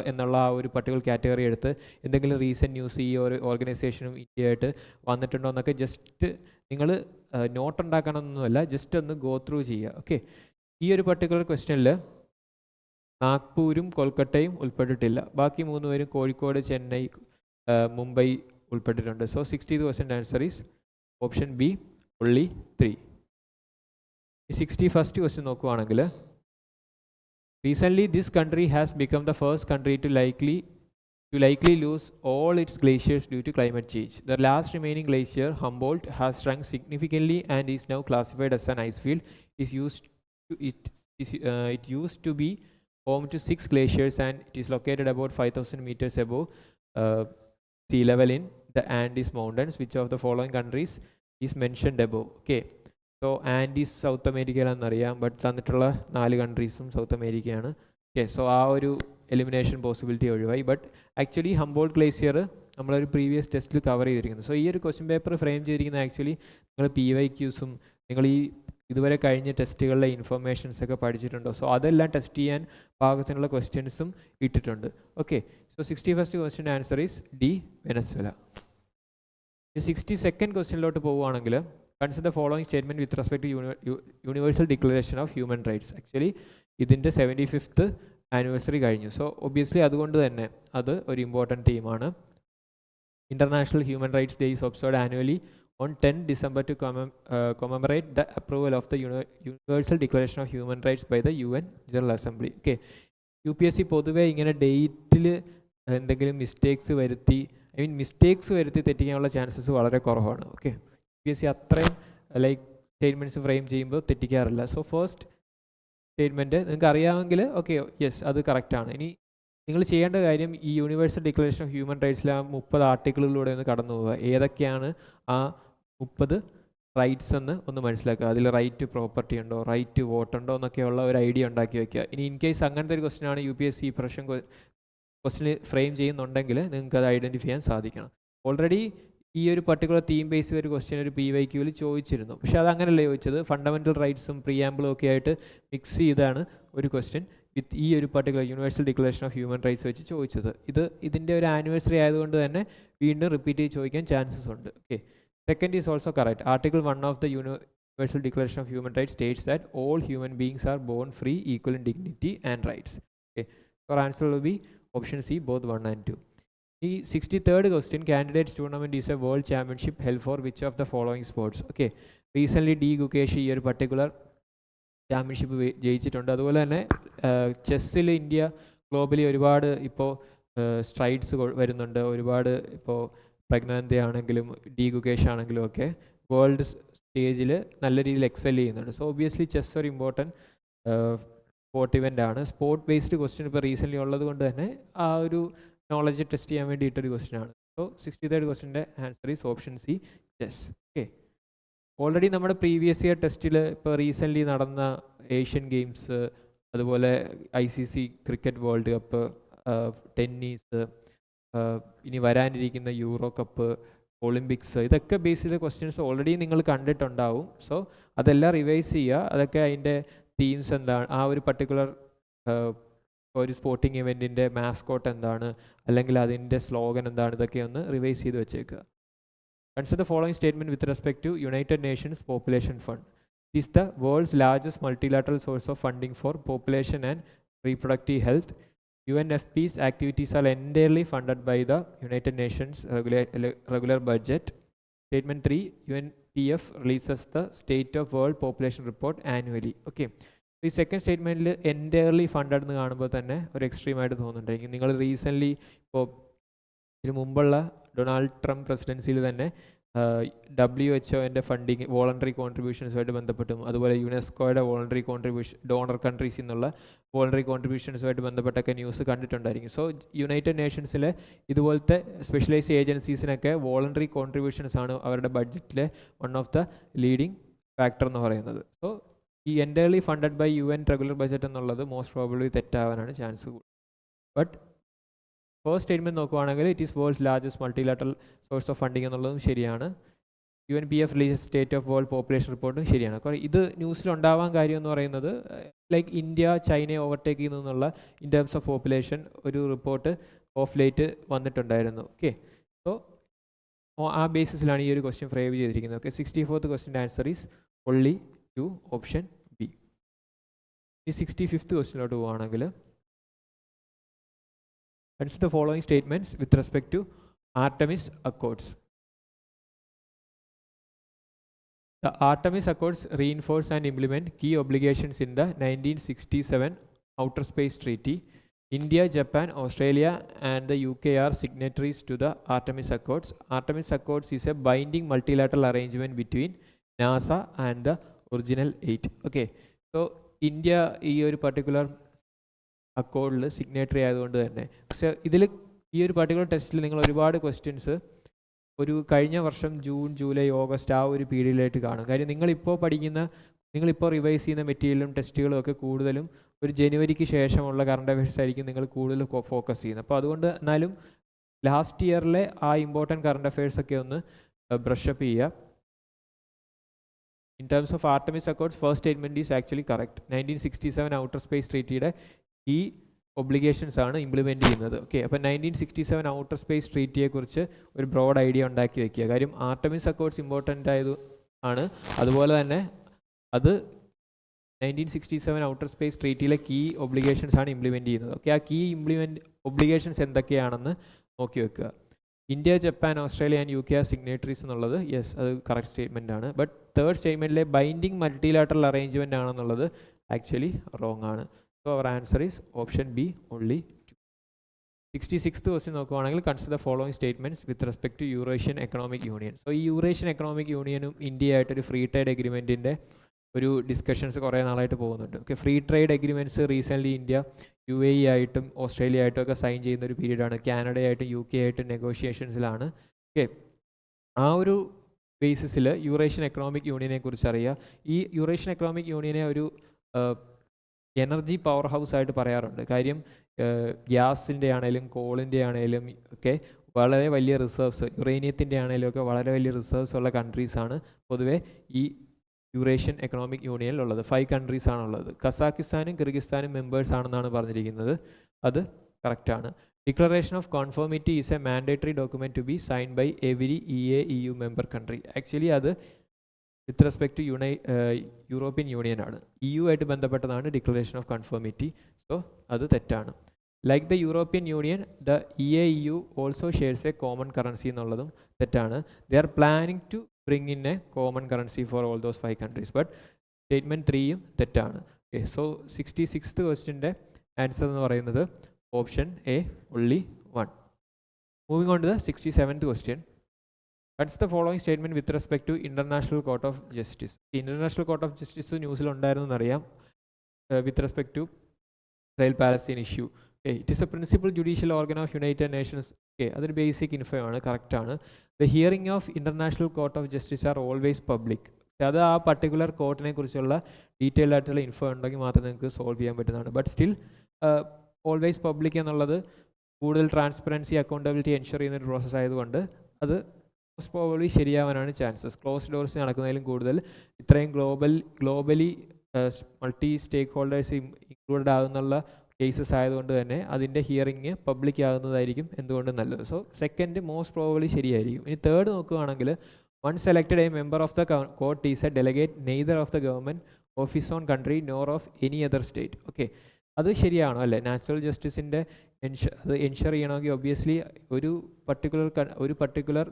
എന്നുള്ള ആ ഒരു പർട്ടിക്കുലർ കാറ്റഗറി എടുത്ത് എന്തെങ്കിലും റീസെൻറ്റ് ന്യൂസ് ഈ ഒരു ഓർഗനൈസേഷനും ഇന്ത്യയായിട്ട് വന്നിട്ടുണ്ടോ എന്നൊക്കെ ജസ്റ്റ് നിങ്ങൾ നോട്ട് ഉണ്ടാക്കണമെന്നൊന്നുമല്ല, ജസ്റ്റ് ഒന്ന് ഗോ ത്രൂ ചെയ്യുക. ഓക്കെ, ഈ ഒരു പർട്ടിക്കുലർ ക്വസ്റ്റ്യനിൽ നാഗ്പൂരും കൊൽക്കട്ടയും ഉൾപ്പെട്ടിട്ടില്ല. ബാക്കി 3 പേരും കോഴിക്കോട്, ചെന്നൈ, മുംബൈ ഉൾപ്പെട്ടിട്ടുണ്ട്. So 60% answer is option B, only 3. 61st question നോക്കുവാണെങ്കിൽ, recently this country has become the first country to likely lose all its glaciers due to climate change. The last remaining glacier, Humboldt, has shrunk significantly and is now classified as an ice field. It used to be home to 6 glaciers and it is located about 5,000 meters above sea level in the Andes Mountains. Which of the following countries is mentioned above? Okay. So Andes South അമേരിക്കയിലാണെന്നറിയാം, but തന്നിട്ടുള്ള 4 കൺട്രീസും South അമേരിക്കയാണ്. Okay, so ആ ഒരു elimination possibility ഒഴിവായി. But actually Humboldt glacier നമ്മളൊരു previous ടെസ്റ്റിൽ cover ചെയ്തിരിക്കുന്നു. സോ ഈ ഒരു ക്വസ്റ്റ്യൻ പേപ്പർ ഫ്രെയിം ചെയ്തിരിക്കുന്നത് ആക്ച്വലി നിങ്ങൾ PYQസും നിങ്ങൾ ഈ ഇതുവരെ കഴിഞ്ഞ ടെസ്റ്റുകളിലെ ഇൻഫർമേഷൻസ് ഒക്കെ പഠിച്ചിട്ടുണ്ടോ, സോ അതെല്ലാം ടെസ്റ്റ് ചെയ്യാൻ പാകത്തിനുള്ള ക്വസ്റ്റ്യൻസും ഇട്ടിട്ടുണ്ട്. Okay, so 61st question answer is D, Venezuela. 62nd ക്വസ്റ്റ്യനിലോട്ട് പോവുകയാണെങ്കിൽ, consider the following statement with respect to universal declaration of human rights. Actually ഇതിൻ്റെ 75th ആനിവേഴ്സറി കഴിഞ്ഞു. സോ ഒബ്വിയസ്ലി അതുകൊണ്ട് തന്നെ അത് ഒരു important തീമാണ്. International Human Rights Day is observed annually on 10 December to commemorate the approval of the Universal Declaration of Human Rights by the UN General Assembly. Okay, UPSC പൊതുവേ ഇങ്ങനെ ഡേറ്റിൽ എന്തെങ്കിലും mistakes വരുത്തി തെറ്റിക്കാനുള്ള chances വളരെ കുറവാണ്. ഓക്കെ, UPSC അത്രയും like statements frame ചെയ്യുമ്പോൾ തെറ്റിക്കാറില്ല. So first statement നിങ്ങൾക്ക് അറിയാമെങ്കിൽ ഓക്കെ, യെസ് അത് കറക്റ്റാണ്. ഇനി നിങ്ങൾ ചെയ്യേണ്ട കാര്യം ഈ യൂണിവേഴ്സൽ ഡിക്ലറേഷൻ ഓഫ് ഹ്യൂമൻ റൈറ്റ്സിലെ ആ 30 ആർട്ടിക്കിളിലൂടെ ഒന്ന് കടന്നു പോവുക. ഏതൊക്കെയാണ് ആ 30 റൈറ്റ്സ് എന്ന് ഒന്ന് മനസ്സിലാക്കുക. അതിൽ റൈറ്റ് ടു പ്രോപ്പർട്ടി ഉണ്ടോ, റൈറ്റ് ടു വോട്ട് ഉണ്ടോ എന്നൊക്കെയുള്ള ഒരു ഐഡിയ ഉണ്ടാക്കി വയ്ക്കുക. ഇനി ഇൻ കേസ് അങ്ങനത്തെ ഒരു ക്വസ്റ്റ്യൻ ആണ് UPSC ഈ പ്രശ്നം ക്വസ്റ്റ്യൻ ഫ്രെയിം ചെയ്യുന്നുണ്ടെങ്കിൽ നിങ്ങൾക്ക് അത് ഐഡൻറ്റിഫൈ ചെയ്യാൻ സാധിക്കണം. ഓൾറെഡി ഈ ഒരു പർട്ടിക്കുലർ തീം ബേസ് ഒരു ക്വസ്റ്റ്യൻ ഒരു PYQവിൽ ചോദിച്ചിരുന്നു. പക്ഷേ അത് അങ്ങനെയല്ല ചോദിച്ചത്, ഫണ്ടമെൻ്റൽ റൈറ്റ്സും പ്രിയാമ്പിളും ഒക്കെ ആയിട്ട് മിക്സ് ചെയ്താണ് ഒരു ക്വസ്റ്റ്യൻ വിത്ത് ഈ ഒരു particular universal declaration of human rights വെച്ച് ചോദിച്ചത്. ഇതിൻ്റെ ഒരു ആനിവേഴ്സറി ആയതുകൊണ്ട് തന്നെ വീണ്ടും റിപ്പീറ്റ് ചെയ്ത് ചോദിക്കാൻ ചാൻസസ് ഉണ്ട്. Okay, second is also correct. Article 1 of the universal declaration of human rights States that all human beings are bone free, equal in dignity and rights. Okay, so answer will be option C, both 1 and 2. ഈ 63rd question, candidates tournament is A world championship held for which of the following sports. Okay, recently D Gukesh ഈ ഒരു particular championship ജയിച്ചിട്ടുണ്ട്. അതുപോലെ തന്നെ ചെസ്സിൽ India globally ഒരുപാട് ഇപ്പോൾ strides വരുന്നുണ്ട്. ഒരുപാട് ഇപ്പോൾ പ്രജ്ഞാനന്ദ ആണെങ്കിലും ഡി ഗുകേഷ് ആണെങ്കിലും ഒക്കെ വേൾഡ് സ്റ്റേജിൽ നല്ല രീതിയിൽ എക്സെൽ ചെയ്യുന്നുണ്ട്. സോ ഒബിയസ്ലി ചെസ് ഒരു ഇമ്പോർട്ടൻറ്റ് സ്പോർട്ട് ഇവൻ്റ് ആണ്. സ്പോർട്ട് ബേസ്ഡ് ക്വസ്റ്റ്യൻ ഇപ്പോൾ റീസെൻ്റ്ലി ഉള്ളത് കൊണ്ട് തന്നെ ആ ഒരു നോളജ് ടെസ്റ്റ് ചെയ്യാൻ വേണ്ടിയിട്ടൊരു ക്വസ്റ്റ്യൻ ആണ്. സോ 63rd ക്വസ്റ്റ്യൻ്റെ answer is option C, chess. Okay, already നമ്മുടെ പ്രീവിയസ് ഇയർ ടെസ്റ്റിൽ ഇപ്പോൾ റീസെൻ്റ്ലി നടന്ന ഏഷ്യൻ ഗെയിംസ്, അതുപോലെ ICC cricket World Cup, tennis, ഇനി വരാനിരിക്കുന്ന യൂറോ കപ്പ്, ഒളിമ്പിക്സ്, ഇതൊക്കെ ബേസ് ചെയ്ത ക്വസ്റ്റ്യൻസ് ഓൾറെഡി നിങ്ങൾ കണ്ടിട്ടുണ്ടാവും. സോ അതെല്ലാം റിവൈസ് ചെയ്യുക. അതൊക്കെ അതിൻ്റെ തീംസ് എന്താണ്, ആ ഒരു പർട്ടിക്കുലർ ഒരു സ്പോർട്ടിംഗ് ഇവൻറ്റിൻ്റെ മാസ്കോട്ട് എന്താണ്, അല്ലെങ്കിൽ അതിൻ്റെ സ്ലോഗൻ എന്താണ്, ഇതൊക്കെ ഒന്ന് റിവൈസ് ചെയ്ത് വെച്ചേക്കുക. Consider the following statement with respect to United Nations Population Fund. It is the world's largest multilateral source of funding for population and reproductive health. UNFP's activities are entirely funded by the United Nations regular budget. Statement 3, UNPF releases the State of World Population Report annually. Okay, ഈ second സ്റ്റേറ്റ്മെൻറ്റിൽ entirely funded എന്ന് കാണുമ്പോൾ തന്നെ ഒരു എക്സ്ട്രീമായിട്ട് തോന്നുന്നുണ്ടെങ്കിൽ, നിങ്ങൾ recently ഇപ്പോൾ ഇതിന് മുമ്പുള്ള ഡൊണാൾഡ് ട്രംപ് പ്രസിഡൻസിയിൽ തന്നെ WHO ഫണ്ടിങ് വോളണ്ടറി കോൺട്രിബ്യൂഷൻസുമായിട്ട് ബന്ധപ്പെട്ടും, അതുപോലെ യുനെസ്കോയുടെ വോളണ്ടറി കോൺട്രിബ്യൂഷൻ ഡോണർ കൺട്രീസിൽ നിന്നുള്ള വോളണ്ടറി കോൺട്രിബ്യൂഷൻസുമായിട്ട് ബന്ധപ്പെട്ടൊക്കെ ന്യൂസ് കണ്ടിട്ടുണ്ടായിരിക്കും. സോ യുണൈറ്റഡ് നേഷൻസിലെ ഇതുപോലത്തെ സ്പെഷ്യലൈസ്ഡ് ഏജൻസീസിനൊക്കെ വോളണ്ടറി കോൺട്രിബ്യൂഷൻസ് ആണ് അവരുടെ ബഡ്ജറ്റിലെ one of the leading factor എന്ന് പറയുന്നത്. സോ ഈ entirely funded by UN regular budget എന്നുള്ളത് മോസ്റ്റ് പ്രോബബ്ലി തെറ്റാവാനാണ് ചാൻസ് കൂടുതൽ. ബട്ട് ഫസ്റ്റ് സ്റ്റേറ്റ്മെൻറ്റ് നോക്കുവാണെങ്കിൽ it is world's largest multilateral source of funding എന്നുള്ളതും ശരിയാണ്. UNPF release State of World Population റിപ്പോർട്ടും ശരിയാണ്. ഇത് ന്യൂസിലുണ്ടാവാൻ കാര്യം എന്ന് പറയുന്നത് ലൈക്ക് ഇന്ത്യ ചൈനയെ ഓവർടേക്ക് ചെയ്യുന്നുള്ള ഇൻ ടേംസ് ഓഫ് പോപ്പുലേഷൻ ഒരു റിപ്പോർട്ട് ഓഫ് ലേറ്റ് വന്നിട്ടുണ്ടായിരുന്നു. ഓക്കെ, സോ ആ ബേസിസിലാണ് ഈ ഒരു ക്വസ്റ്റ്യൻ ഫ്രെയിം ചെയ്തിരിക്കുന്നത്. ഓക്കെ, 64th ക്വസ്റ്റ്യൻ്റെ answer is only 2, option B. ഈ 65th ക്വസ്റ്റ്യനിലോട്ട് പോവുകയാണെങ്കിൽ, Consider the following statements with respect to Artemis Accords. The Artemis Accords reinforce and implement key obligations in the 1967 Outer Space Treaty. India, Japan, Australia, and the UK are signatories to the Artemis Accords. Artemis Accords is a binding multilateral arrangement between NASA and the original 8. Okay, so India ഈ ഒരു particular അക്കോർഡിൽ signatory ആയതുകൊണ്ട് തന്നെ പക്ഷേ ഇതിൽ ഈ ഒരു particular ടെസ്റ്റിൽ നിങ്ങൾ ഒരുപാട് ക്വസ്റ്റ്യൻസ് ഒരു കഴിഞ്ഞ വർഷം ജൂൺ ജൂലൈ ഓഗസ്റ്റ് ആ ഒരു പീരീഡിലായിട്ട് കാണും. കാര്യം നിങ്ങളിപ്പോൾ റിവൈസ് ചെയ്യുന്ന മെറ്റീരിയലും ടെസ്റ്റുകളും ഒക്കെ കൂടുതലും ഒരു ജനുവരിക്ക് ശേഷമുള്ള കറണ്ട് അഫയേഴ്സ് ആയിരിക്കും നിങ്ങൾ കൂടുതൽ ഫോക്കസ് ചെയ്യുന്നത്. അപ്പോൾ അതുകൊണ്ട് എന്നാലും ലാസ്റ്റ് ഇയറിലെ ആ ഇമ്പോർട്ടൻറ്റ് കറണ്ട് അഫയേഴ്സ് ഒക്കെ ഒന്ന് ബ്രഷപ്പ് ചെയ്യുക. In terms of Artemis Accords, first statement is actually correct. 1967 Outer Space Treatyയുടെ ഈ ഒബ്ലിഗേഷൻസ് ആണ് ഇംപ്ലിമെൻറ്റ് ചെയ്യുന്നത്. ഓക്കെ, അപ്പോൾ 1967 ഔട്ടർ സ്പേസ് ട്രീറ്റിയെക്കുറിച്ച് ഒരു ബ്രോഡ് ഐഡിയ ഉണ്ടാക്കി വെക്കുക. കാര്യം ആർട്ടമിസ് അക്കോർഡ്സ് ഇമ്പോർട്ടൻ്റ് ആയത് ആണ്. അതുപോലെ തന്നെ അത് 1967 ഔട്ടർ സ്പേസ് ട്രീറ്റിയിലെ കീ ഒബ്ലിഗേഷൻസ് ആണ് ഇംപ്ലിമെൻറ്റ് ചെയ്യുന്നത്. ഓക്കെ, ആ കീ ഒബ്ലിഗേഷൻസ് എന്തൊക്കെയാണെന്ന് നോക്കി വെക്കുക. India, Japan, Australia and UK are signatories എന്നുള്ളത് യെസ്, അത് കറക്റ്റ് സ്റ്റേറ്റ്മെൻ്റ് ആണ്. ബട്ട് തേർഡ് സ്റ്റേറ്റ്മെൻറ്റിലെ ബൈൻഡിങ് മൾട്ടിലാറ്ററൽ അറേഞ്ച്മെൻ്റ് ആണെന്നുള്ളത് ആക്ച്വലി റോങ് ആണ്. So our answer is option B only 2. 66th question നോക്കുവാണെങ്കിൽ consider following statements with respect to Eurasian Economic Union. So ഈ Eurasian Economic യൂണിയനും ഇന്ത്യയായിട്ടൊരു free trade എഗ്രിമെൻറ്റിൻ്റെ ഒരു discussions കുറേ നാളായിട്ട് പോകുന്നുണ്ട്. Okay, free trade agreements recently India UAE ആയിട്ടും Australia ആയിട്ടും ഒക്കെ സൈൻ ചെയ്യുന്ന ഒരു പീരീഡാണ്. കാനഡയായിട്ടും UK ആയിട്ടും നെഗോഷിയേഷൻസിലാണ്. ഓക്കെ, ആ ഒരു ബേസിസിൽ യൂറേഷ്യൻ എക്കണോമിക് യൂണിയനെ കുറിച്ച് അറിയുക. ഈ യൂറേഷ്യൻ എക്കണോമിക് യൂണിയനെ ഒരു എനർജി പവർ ഹൗസ് ആയിട്ട് പറയാറുണ്ട്. കാര്യം ഗ്യാസിൻ്റെ ആണെങ്കിലും കോളിൻ്റെ ആണെങ്കിലും ഒക്കെ വളരെ വലിയ റിസർവ്സ്, യുറേനിയത്തിൻ്റെ ആണെങ്കിലും ഒക്കെ വളരെ വലിയ റിസർവ്സ് ഉള്ള കൺട്രീസാണ് പൊതുവേ ഈ യൂറേഷ്യൻ എക്കണോമിക് യൂണിയനിലുള്ളത്. 5 countries ആണുള്ളത്. കസാക്കിസ്ഥാനും കിർഗിസ്ഥാനും മെമ്പേഴ്സ് ആണെന്നാണ് പറഞ്ഞിരിക്കുന്നത്. അത് കറക്റ്റാണ്. Declaration of conformity is a mandatory document to be sign by every EU member country. Actually അത് with respect to European Union ആണ്. EU ആയിട്ട് ബന്ധപ്പെട്ടതാണ് ഡിക്ലറേഷൻ ഓഫ് കൺഫോമിറ്റി. സോ അത് തെറ്റാണ്. Like the European Union the EU also shares a common currency എന്നുള്ളതും തെറ്റാണ്. They are planning to bring in a common currency for all those 5 countries. But statement 3 തെറ്റാണ്. Okay, so 66th ക്വസ്റ്റ്യൻ്റെ answer എന്ന് പറയുന്നത് option A only 1. Moving on to the 67th question. Consider the following statement with respect to International Court of Justice. International Court of Justice ന്യൂസിൽ ഉണ്ടായിരുന്നു എന്നറിയാം. With respect to Israel-Palestine issue. Okay, it is a principal judicial organ of United Nations. Okay, അതൊരു basic info ആണ്, കറക്റ്റാണ്. The hearing of international court of justice are always public. അത് ആ particular കോർട്ടിനെ കുറിച്ചുള്ള detailed ആയിട്ടുള്ള ഇൻഫോ ഉണ്ടെങ്കിൽ മാത്രമേ നിങ്ങൾക്ക് സോൾവ് ചെയ്യാൻ പറ്റുന്നതാണ്. ബട്ട് സ്റ്റിൽ ഓൾവേസ് പബ്ലിക് എന്നുള്ളത് കൂടുതൽ ട്രാൻസ്പെറൻസി അക്കൗണ്ടബിലിറ്റി എൻഷുർ ചെയ്യുന്ന ഒരു പ്രോസസ്സ് ആയതുകൊണ്ട് അത് മോസ്റ്റ് പ്രോബബ്ലി ശരിയാവാനാണ് ചാൻസസ്. ക്ലോസ് ഡോർസ് നടക്കുന്നതിലും കൂടുതൽ ഇത്രയും globally multi stakeholders included ആകുന്നുള്ള കേസസ് ആയതുകൊണ്ട് തന്നെ അതിൻ്റെ ഹിയറിംഗ് പബ്ലിക് ആകുന്നതായിരിക്കും എന്തുകൊണ്ടും നല്ലത്. സോ സെക്കൻഡ് മോസ്റ്റ് പ്രോബബ്ലി ശരിയായിരിക്കും. ഇനി തേർഡ് നോക്കുകയാണെങ്കിൽ one selected A member of the court is A delegate neither of the government of his own country nor of any other state. Okay, അത് ശരിയാണോ അല്ലേ? Natural ജസ്റ്റിസിൻ്റെ അത് ensure ചെയ്യണമെങ്കിൽ obviously ഒരു particular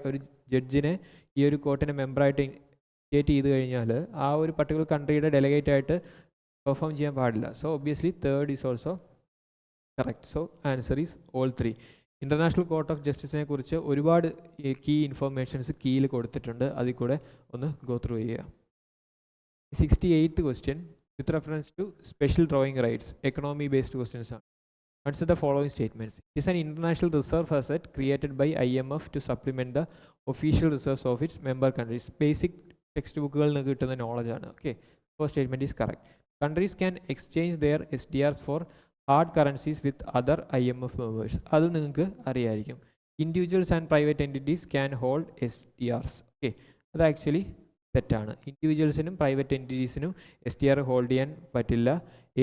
ഒരു ജഡ്ജിനെ ഈ ഒരു കോർട്ടിനെ മെമ്പറായിട്ട് ഇൻസ്റ്റേറ്റ് ചെയ്ത് കഴിഞ്ഞാൽ ആ ഒരു പർട്ടിക്കുലർ കൺട്രിയുടെ ഡെലഗേറ്റ് ആയിട്ട് പെർഫോം ചെയ്യാൻ പാടില്ല. So obviously third is also correct. So answer is all 3. International court of ജസ്റ്റിസിനെ കുറിച്ച് ഒരുപാട് കീ ഇൻഫർമേഷൻസ് കീയിൽ കൊടുത്തിട്ടുണ്ട്. അതിൽ കൂടെ ഒന്ന് ഗോ ത്രൂ ചെയ്യുക. 68th question with reference to special drawing rights, economy based questions ആണ്. Consider the following statements. It is an international reserve asset created by IMF to supplement the official reserves of its member countries. Basic text ബുക്കുകളിൽ നിന്ന് കിട്ടുന്ന നോളജാണ്. Okay, first statement is correct. Countries can exchange their SDRs for hard currencies with other IMF members. അത് നിങ്ങൾക്ക് അറിയായിരിക്കും. Individuals and private entities can hold SDRs. Okay, അത് actually തെറ്റാണ്. ഇൻഡിവിജ്വൽസിനും private എൻറ്റിറ്റീസിനും SDR hold ചെയ്യാൻ പറ്റില്ല.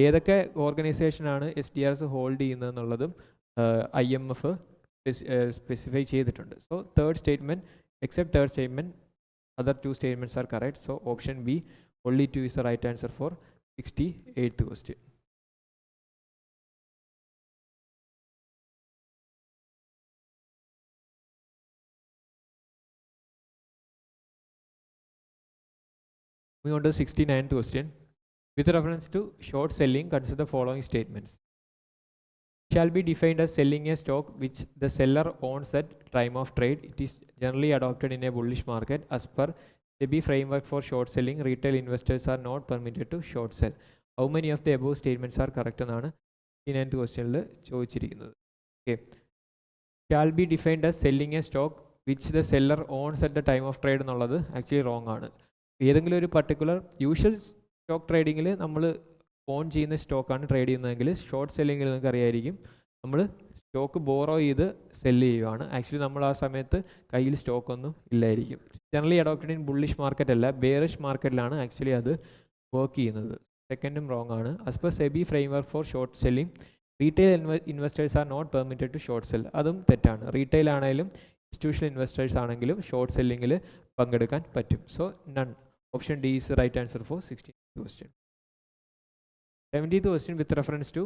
ഏതൊക്കെ ഓർഗനൈസേഷനാണ് SDRs ഹോൾഡ് ചെയ്യുന്നതെന്നുള്ളതും IMF സ്പെസിഫൈ ചെയ്തിട്ടുണ്ട്. So third statement except third statement other 2 statements are correct. So option B only 2 is the right answer for 68th question. Moving on to the 69th question. With reference to short selling, consider the following statements. Shall be defined as selling a stock which the seller owns at time of trade. It is generally adopted in a bullish market. As per SEBI framework for short selling, retail investors are not permitted to short sell. How many of the above statements are correct എന്നാണ് 69th ക്വസ്റ്റ്യനിൽ ചോദിച്ചിരിക്കുന്നത്. Okay, shall be defined as selling a stock which the seller owns at the time of trade എന്നുള്ളത് actually wrong ആണ്. ഏതെങ്കിലും ഒരു particular usual stock ട്രേഡിങ്ങിൽ നമ്മൾ on ചെയ്യുന്ന സ്റ്റോക്കാണ് ട്രേഡ് ചെയ്യുന്നതെങ്കിൽ ഷോർട്ട് സെല്ലിങ്ങിൽ നിങ്ങൾക്ക് അറിയായിരിക്കും നമ്മൾ സ്റ്റോക്ക് ബോറോ ചെയ്ത് സെല്ല് ചെയ്യുവാണ്. ആക്ച്വലി നമ്മൾ ആ സമയത്ത് കയ്യിൽ സ്റ്റോക്കൊന്നും ഇല്ലായിരിക്കും. Generally adopted in bullish market അല്ല, ബെയറിഷ് മാർക്കറ്റിലാണ് ആക്ച്വലി അത് വർക്ക് ചെയ്യുന്നത്. സെക്കൻഡും റോങ് ആണ്. As per SEBI framework for short selling, retail investors are not permitted to short sell. അതും തെറ്റാണ്. റീറ്റെയിൽ ആണെങ്കിലും ഇൻസ്റ്റിറ്റ്യൂഷണൽ ഇൻവെസ്റ്റേഴ്സ് ആണെങ്കിലും ഷോർട്ട് സെല്ലിങ്ങിൽ പങ്കെടുക്കാൻ പറ്റും. So none. Option D is right answer for 16th question. 70th question with reference to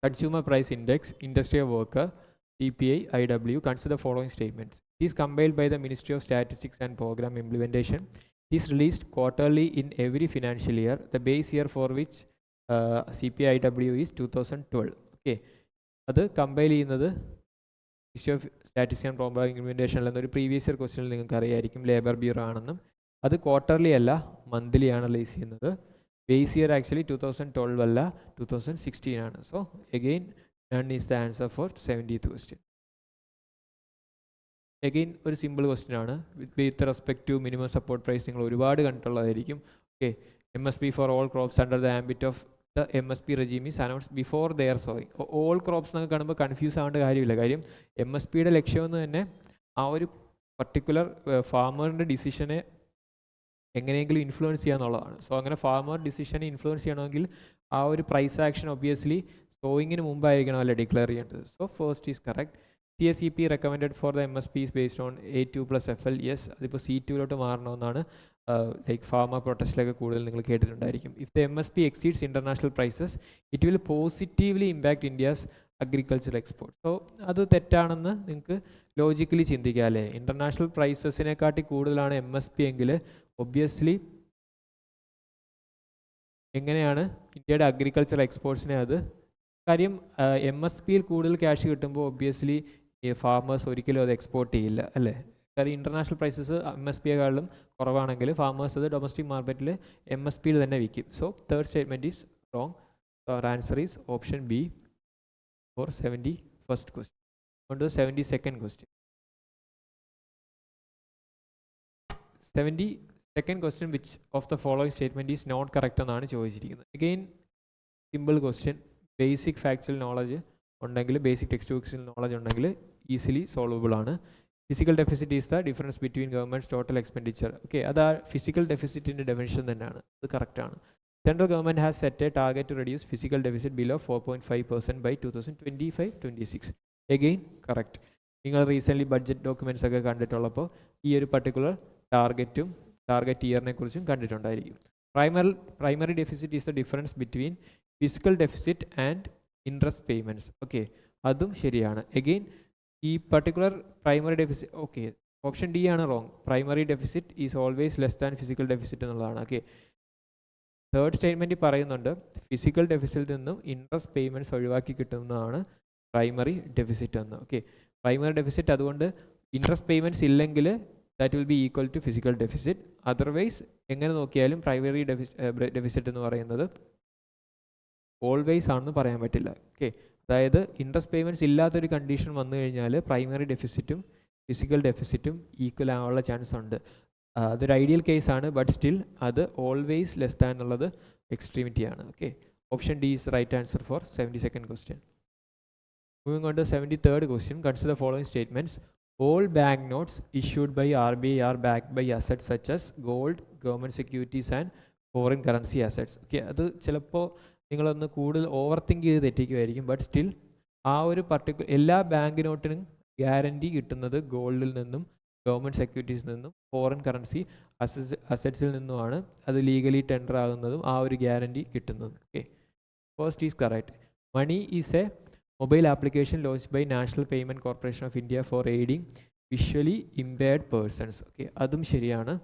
Consumer Price Index, Industrial Worker, CPI, IW. Consider the following statements. It is compiled by the Ministry of Statistics and Program Implementation. It is released quarterly in every financial year. The base year for which CPI, IW is 2012. Okay, അത് compile ചെയ്യുന്നത് ministry of statistics and programme implementation എന്നൊരു previous year ക്വസ്റ്റ്യനിൽ നിങ്ങൾക്ക് അറിയായിരിക്കും labour bureau ആണെന്നും. അത് quarterly അല്ല, monthly ആണ് റിലീസ് ചെയ്യുന്നത്. ബേസ് ഇയർ ആക്ച്വലി 2012 അല്ല, 2016 ആണ്. So again none is the answer for 70th question. Again ഒരു സിമ്പിൾ ക്വസ്റ്റ്യൻ ആണ്. With respect to minimum support price നിങ്ങൾ ഒരുപാട് കണ്ടിട്ടുള്ളതായിരിക്കും. Okay, MSP for all crops under the ambit of the MSP regime is announced before their sowing. All crops എന്നൊക്കെ കാണുമ്പോൾ confuse ആവേണ്ട കാര്യമില്ല. കാര്യം MSPയുടെ ലക്ഷ്യമെന്ന് തന്നെ ആ ഒരു പർട്ടിക്കുലർ ഫാമറിൻ്റെ ഡിസിഷനെ എങ്ങനെയെങ്കിലും ഇൻഫ്ലുവൻസ് ചെയ്യുക എന്നുള്ളതാണ്. സോ അങ്ങനെ ഫാമർ ഡിസിഷനെ ഇൻഫ്ലുവൻസ് ചെയ്യണമെങ്കിൽ ആ ഒരു പ്രൈസ് ആക്ഷൻ ഒബ്വിയസ്ലി സോയിങ്ങിന് മുമ്പായിരിക്കണം അല്ലേ ഡിക്ലെയർ ചെയ്യേണ്ടത്. So first is correct. CSEP recommended for the MSP is based on A2 plus FL. Yes, അതിപ്പോൾ C2ലോട്ട് മാറണമെന്നാണ് ലൈക്ക് ഫാമർ പ്രൊട്ടസ്റ്റിലൊക്കെ കൂടുതൽ നിങ്ങൾ കേട്ടിട്ടുണ്ടായിരിക്കും. If the MSP exceeds international prices, it will positively impact India's agricultural export. So അത് തെറ്റാണെന്ന് നിങ്ങൾക്ക് ലോജിക്കലി ചിന്തിക്കാം അല്ലേ. ഇൻ്റർനാഷണൽ പ്രൈസസിനെക്കാട്ടി കൂടുതലാണ് MSP എങ്കിൽ ഒബ്വിയസ്ലി എങ്ങനെയാണ് ഇന്ത്യയുടെ അഗ്രികൾച്ചർ എക്സ്പോർട്സിനെ അത് കാര്യം MSPയിൽ കൂടുതൽ ക്യാഷ് കിട്ടുമ്പോൾ ഒബ്വിയസ്ലി ഫാമേഴ്സ് ഒരിക്കലും അത് എക്സ്പോർട്ട് ചെയ്യില്ല അല്ലേ. കാര്യം ഇൻ്റർനാഷണൽ പ്രൈസസ് MSPയെക്കാളും കുറവാണെങ്കിൽ ഫാമേഴ്സ് അത് ഡൊമസ്റ്റിക് മാർക്കറ്റിൽ MSPയിൽ തന്നെ വിൽക്കും. So third statement is wrong. So our answer is option B for 71st question. On to the 72nd question. 72nd question, which of the following statement is not correct എന്നാണ് ചോദിച്ചിരിക്കുന്നത്. Again simple question. Basic factual knowledge ഉണ്ടെങ്കിൽ, basic text ബുക്സിൽ knowledge ഉണ്ടെങ്കിൽ easily solvable ആണ്. Fiscal deficit is the difference between government's total expenditure. Okay, അത് ആ fiscal ഡെഫിസിറ്റിൻ്റെ definition തന്നെയാണ്, അത് കറക്റ്റാണ്. Central government has set a target to reduce fiscal deficit below 4.5% by 2025-26. Again correct. നിങ്ങൾ റീസെൻ്റ്ലി ബഡ്ജറ്റ് ഡോക്യുമെൻറ്റ്സ് ഒക്കെ കണ്ടിട്ടുള്ളപ്പോൾ ഈ ഒരു പർട്ടിക്കുലർ ടാർഗറ്റും ടാർഗറ്റ് ഇയറിനെ കുറിച്ചും കണ്ടിട്ടുണ്ടായിരിക്കും. Primary deficit is the difference between fiscal deficit and interest payments. Okay, അതും ശരിയാണ്. എഗെയിൻ ഈ particular primary deficit, okay option D ആണ് wrong. Primary deficit is always less than fiscal deficit എന്നുള്ളതാണ്. ഓക്കെ, തേർഡ് സ്റ്റേറ്റ്മെൻറ്റ് പറയുന്നുണ്ട് fiscal ഡെഫിസിറ്റിൽ നിന്നും interest payments ഒഴിവാക്കി കിട്ടുന്നതാണ് പ്രൈമറി ഡെഫിസിറ്റ് എന്ന്. ഓക്കെ, പ്രൈമറി ഡെഫിസിറ്റ് അതുകൊണ്ട് ഇൻട്രസ്റ്റ് പേയ്മെൻറ്റ്സ് ഇല്ലെങ്കിൽ that will be equal to fiscal deficit. Otherwise എങ്ങനെ നോക്കിയാലും പ്രൈമറി ഡെഫിസിറ്റ് എന്ന് പറയുന്നത് ഓൾവേസ് ആണെന്ന് പറയാൻ പറ്റില്ല. ഓക്കെ, അതായത് ഇൻട്രസ്റ്റ് പേയ്മെൻറ്റ്സ് ഇല്ലാത്തൊരു കണ്ടീഷൻ വന്നു കഴിഞ്ഞാൽ പ്രൈമറി ഡെഫിസിറ്റും ഫിസിക്കൽ ഡെഫിസിറ്റും ഈക്വൽ ആവാനുള്ള ചാൻസ് ഉണ്ട്. അതൊരു ഐഡിയൽ കേസാണ്, ബട്ട് സ്റ്റിൽ അത് ഓൾവേസ് ലെസ് ദാൻ എന്നുള്ളത് എക്സ്ട്രീമിറ്റിയാണ്. Okay, option D is right answer for 72nd question. Moving on to 73rd question, consider the following statements. All bank notes issued by RBI are backed by assets such as gold, government securities and foreign currency assets. Okay, അത് ചിലപ്പോൾ നിങ്ങളൊന്ന് കൂടുതൽ over think ചെയ്ത് തെറ്റിക്കുമായിരിക്കും, but still ആ ഒരു എല്ലാ bank നോട്ടിനും guarantee കിട്ടുന്നത് ഗോൾഡിൽ നിന്നും ഗവൺമെൻറ് സെക്യൂരിറ്റീസിൽ നിന്നും ഫോറിൻ കറൻസി അസറ്റ്സിൽ നിന്നുമാണ്. അത് ലീഗലി ടെൻഡർ ആകുന്നതും ആ ഒരു ഗ്യാരണ്ടി കിട്ടുന്നതും. Okay, first is correct. Money is a mobile application launched by national payment corporation of India for aiding visually impaired persons. Okay, അതും ശരിയാണ്.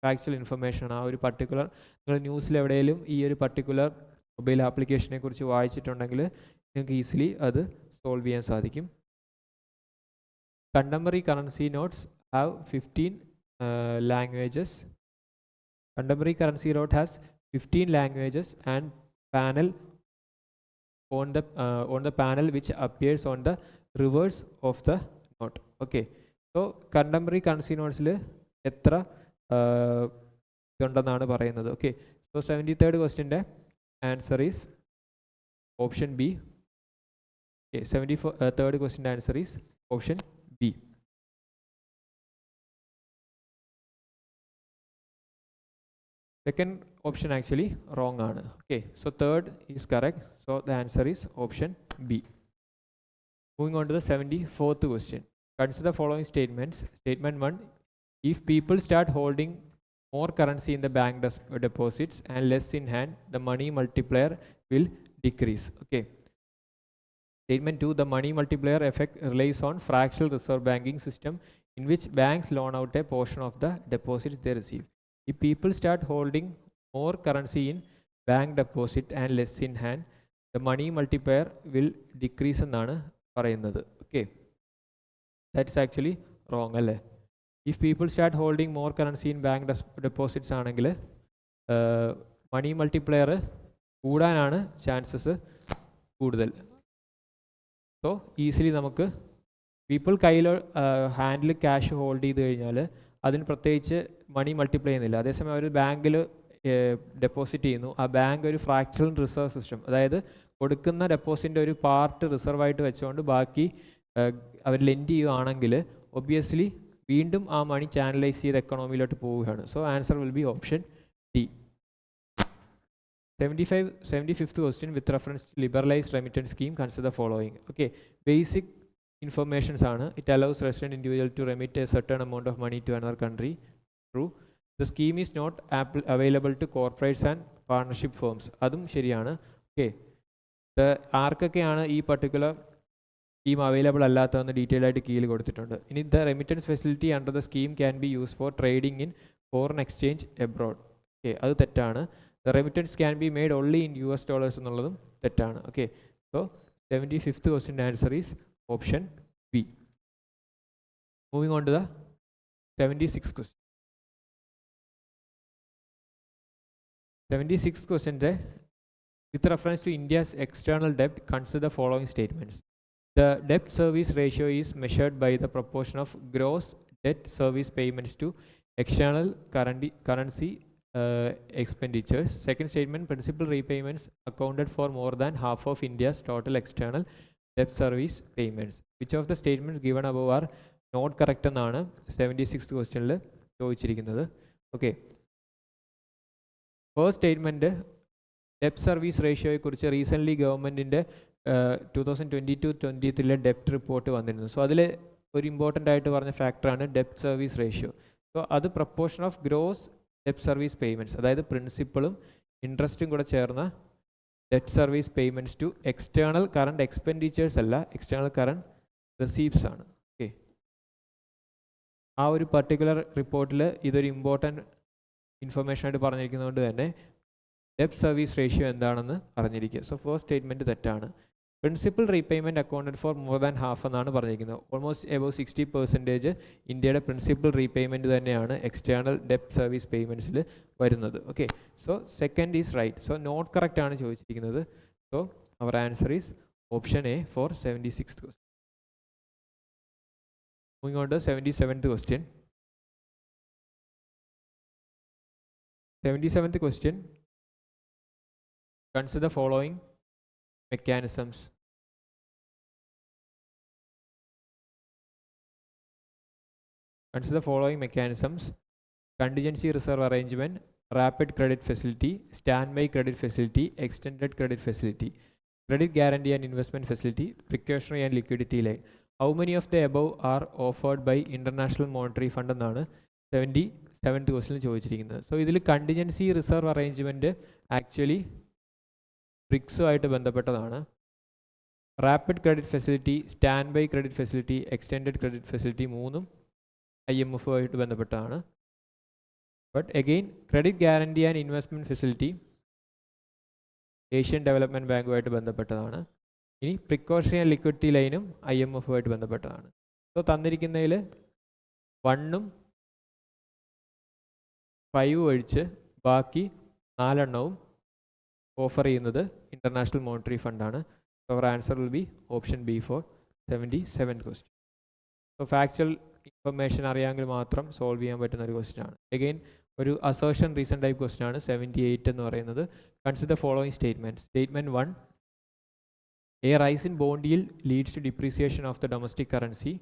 ഫാക്ച്വൽ ഇൻഫർമേഷൻ ആണ്. ആ ഒരു പർട്ടിക്കുലർ നിങ്ങൾ ന്യൂസിൽ എവിടെയെങ്കിലും ഈ ഒരു പർട്ടിക്കുലർ മൊബൈൽ ആപ്ലിക്കേഷനെ കുറിച്ച് വായിച്ചിട്ടുണ്ടെങ്കിൽ നിങ്ങൾക്ക് ഈസിലി അത് സോൾവ് ചെയ്യാൻ സാധിക്കും. Contemporary currency notes have 15 languages. Contemporary currency note has 15 languages and panel on the panel which appears on the reverse of the note. Okay. So contemporary currency notes il എത്ര ഇതുണ്ടെന്നാണ് പറയുന്നത്. Okay. So 73rd ക്വസ്റ്റ്യൻ്റെ answer is option B. Okay, 73rd question answer is option B. Second option actually wrong ആണ്. Okay, so third is correct. So the answer is option B. Moving on to the 74th question. Consider the following statements. Statement 1. If people start holding more currency in the bank deposits and less in hand, the money multiplier will decrease. Okay. Statement 2. The money multiplier effect relies on fractional reserve banking system in which banks loan out a portion of the deposits they receive. If people start holding more currency in bank deposit and less in hand, the money multiplier will decrease എന്നാണ് പറയുന്നത്. Okay. That's actually wrong അല്ലേ? If people start holding more currency in bank deposits ആണെങ്കിൽ മണി multiplier കൂടാനാണ് chances കൂടുതൽ. So easily നമുക്ക് people കയ്യിൽ handle cash hold ചെയ്ത് കഴിഞ്ഞാൽ അതിന് പ്രത്യേകിച്ച് മണി മൾട്ടിപ്ലൈ ചെയ്യുന്നില്ല. അതേസമയം അവർ ബാങ്കിൽ ഡെപ്പോസിറ്റ് ചെയ്യുന്നു. ആ ബാങ്ക് ഒരു ഫ്രാക്ചറൽ റിസർവ് സിസ്റ്റം, അതായത് കൊടുക്കുന്ന ഡെപ്പോസിറ്റിൻ്റെ ഒരു പാർട്ട് റിസർവായിട്ട് വെച്ചുകൊണ്ട് ബാക്കി അവർ ലെൻഡ് ചെയ്യുകയാണെങ്കിൽ ഒബ്വിയസ്ലി വീണ്ടും ആ മണി ചാനലൈസ് ചെയ്ത് എക്കണോമിയിലോട്ട് പോവുകയാണ്. So answer will be option D. 75th question with reference to liberalized remittance scheme, consider the following. Okay, basic informations ആണ്. It allows resident individual to remit a certain amount of money to another country. True. The scheme is not available to corporates and partnership firms. അതും ശരിയാണ്. Okay, ആർക്കൊക്കെയാണ് ഈ particular scheme available അല്ലാത്തതെന്ന് detail ആയിട്ട് കീഴിൽ കൊടുത്തിട്ടുണ്ട്. ഇനി the remittance facility under the scheme can be use for trading in foreign exchange abroad. Okay, അത് തെറ്റാണ്. The remittance can be made only in US dollars എന്നുള്ളതും തെറ്റാണ്. Okay, so 75th question answer is option B. Moving on to the 76th question. 76th question with reference to India's external debt, consider the following statements. The debt service ratio is measured by the proportion of gross debt service payments to external currency expenditures. Second statement, principal repayments accounted for more than half of India's total external debt service payments. Which of the statements given above are not correct എന്നാണ് 76th ക്വസ്റ്റ്യനിൽ ചോദിച്ചിരിക്കുന്നത്. Okay, first statement ഡെപ്റ്റ് service റേഷ്യോയെക്കുറിച്ച് recently ഗവൺമെൻറ്റിൻ്റെ 2022-23 ഡെപ്റ്റ് report വന്നിരുന്നു. So അതിൽ ഒരു important ആയിട്ട് പറഞ്ഞ ഫാക്ടറാണ് ഡെപ്റ്റ് സർവീസ് റേഷ്യോ. സോ അത് പ്രപ്പോർഷൻ ഓഫ് ഗ്രോസ് ഡെപ്റ്റ് സർവീസ് പേയ്മെൻറ്റ്സ്, അതായത് പ്രിൻസിപ്പളും ഇൻട്രസ്റ്റും കൂടെ ചേർന്ന debt service payments to external current expenditures അല്ല, എക്സ്റ്റേണൽ കറണ്ട് റിസീപ്റ്റ്സ് ആണ്. ഓക്കെ, ആ ഒരു പർട്ടിക്കുലർ റിപ്പോർട്ടിൽ ഇതൊരു ഇമ്പോർട്ടൻറ്റ് ഇൻഫർമേഷൻ ആയിട്ട് പറഞ്ഞിരിക്കുന്നതുകൊണ്ട് തന്നെ ഡെപ്റ്റ് സർവീസ് റേഷ്യോ എന്താണെന്ന് അറിഞ്ഞിരിക്കുക. സോ ഫസ്റ്റ് സ്റ്റേറ്റ്മെൻറ്റ് തെറ്റാണ്. Principal repayment accounted for more than half എന്നാണ് പറഞ്ഞിരിക്കുന്നത്. ഓൾമോസ്റ്റ് എബവ് 60% ഇന്ത്യയുടെ പ്രിൻസിപ്പൽ റീപേയ്മെൻറ്റ് തന്നെയാണ് എക്സ്റ്റേണൽ ഡെപ്റ്റ് സർവീസ് പേയ്മെൻറ്റ്സിൽ വരുന്നത്. Okay, so second is right. So not correct ആണ് ചോദിച്ചിരിക്കുന്നത്. So our answer is option A for 76th question. Moving on to 77th question. 77th question. Consider the following mechanisms. Consider the following mechanisms: contingency reserve arrangement, rapid credit facility, standby credit facility, extended credit facility, credit guarantee and investment facility, precautionary and liquidity line. How many of the above are offered by International Monetary Fund എന്നാണ് 77th ക്വസ്റ്റിനിൽ ചോദിച്ചിരിക്കുന്നത്. So ഇതിൽ contingency reserve arrangement actually ബ്രിക്സുമായിട്ട് ബന്ധപ്പെട്ടതാണ്. Rapid credit facility, standby credit facility, extended credit facility മൂന്നും IMF ആയിട്ട് ബന്ധപ്പെട്ടതാണ്. But again, credit guarantee and investment facility Asian development ബാങ്കുമായിട്ട് ബന്ധപ്പെട്ടതാണ്. ഇനി പ്രിക്കോഷണറി ആൻഡ് ലിക്വിഡിറ്റി ലൈനും IMF-ഉമായിട്ട് ബന്ധപ്പെട്ടതാണ്. സോ തന്നിരിക്കുന്നതിൽ 1ഉം 5ഉം ഒഴിച്ച് ബാക്കി 4 ഓഫർ ചെയ്യുന്നത് ഇൻ്റർനാഷണൽ മോണിറ്ററി ഫണ്ടാണ്. So our answer will be option B for 77th question. So factual information അറിയാമെങ്കിൽ മാത്രം സോൾവ് ചെയ്യാൻ പറ്റുന്ന ഒരു ക്വസ്റ്റ്യൻ ആണ്. എഗെയിൻ ഒരു അസേർഷൻ റീസൺ ടൈപ്പ് ക്വസ്റ്റ്യൻ ആണ്. 78 എന്ന് പറയുന്നത് consider following statement. Statement 1, a rise in bond yield leads to depreciation of the domestic currency.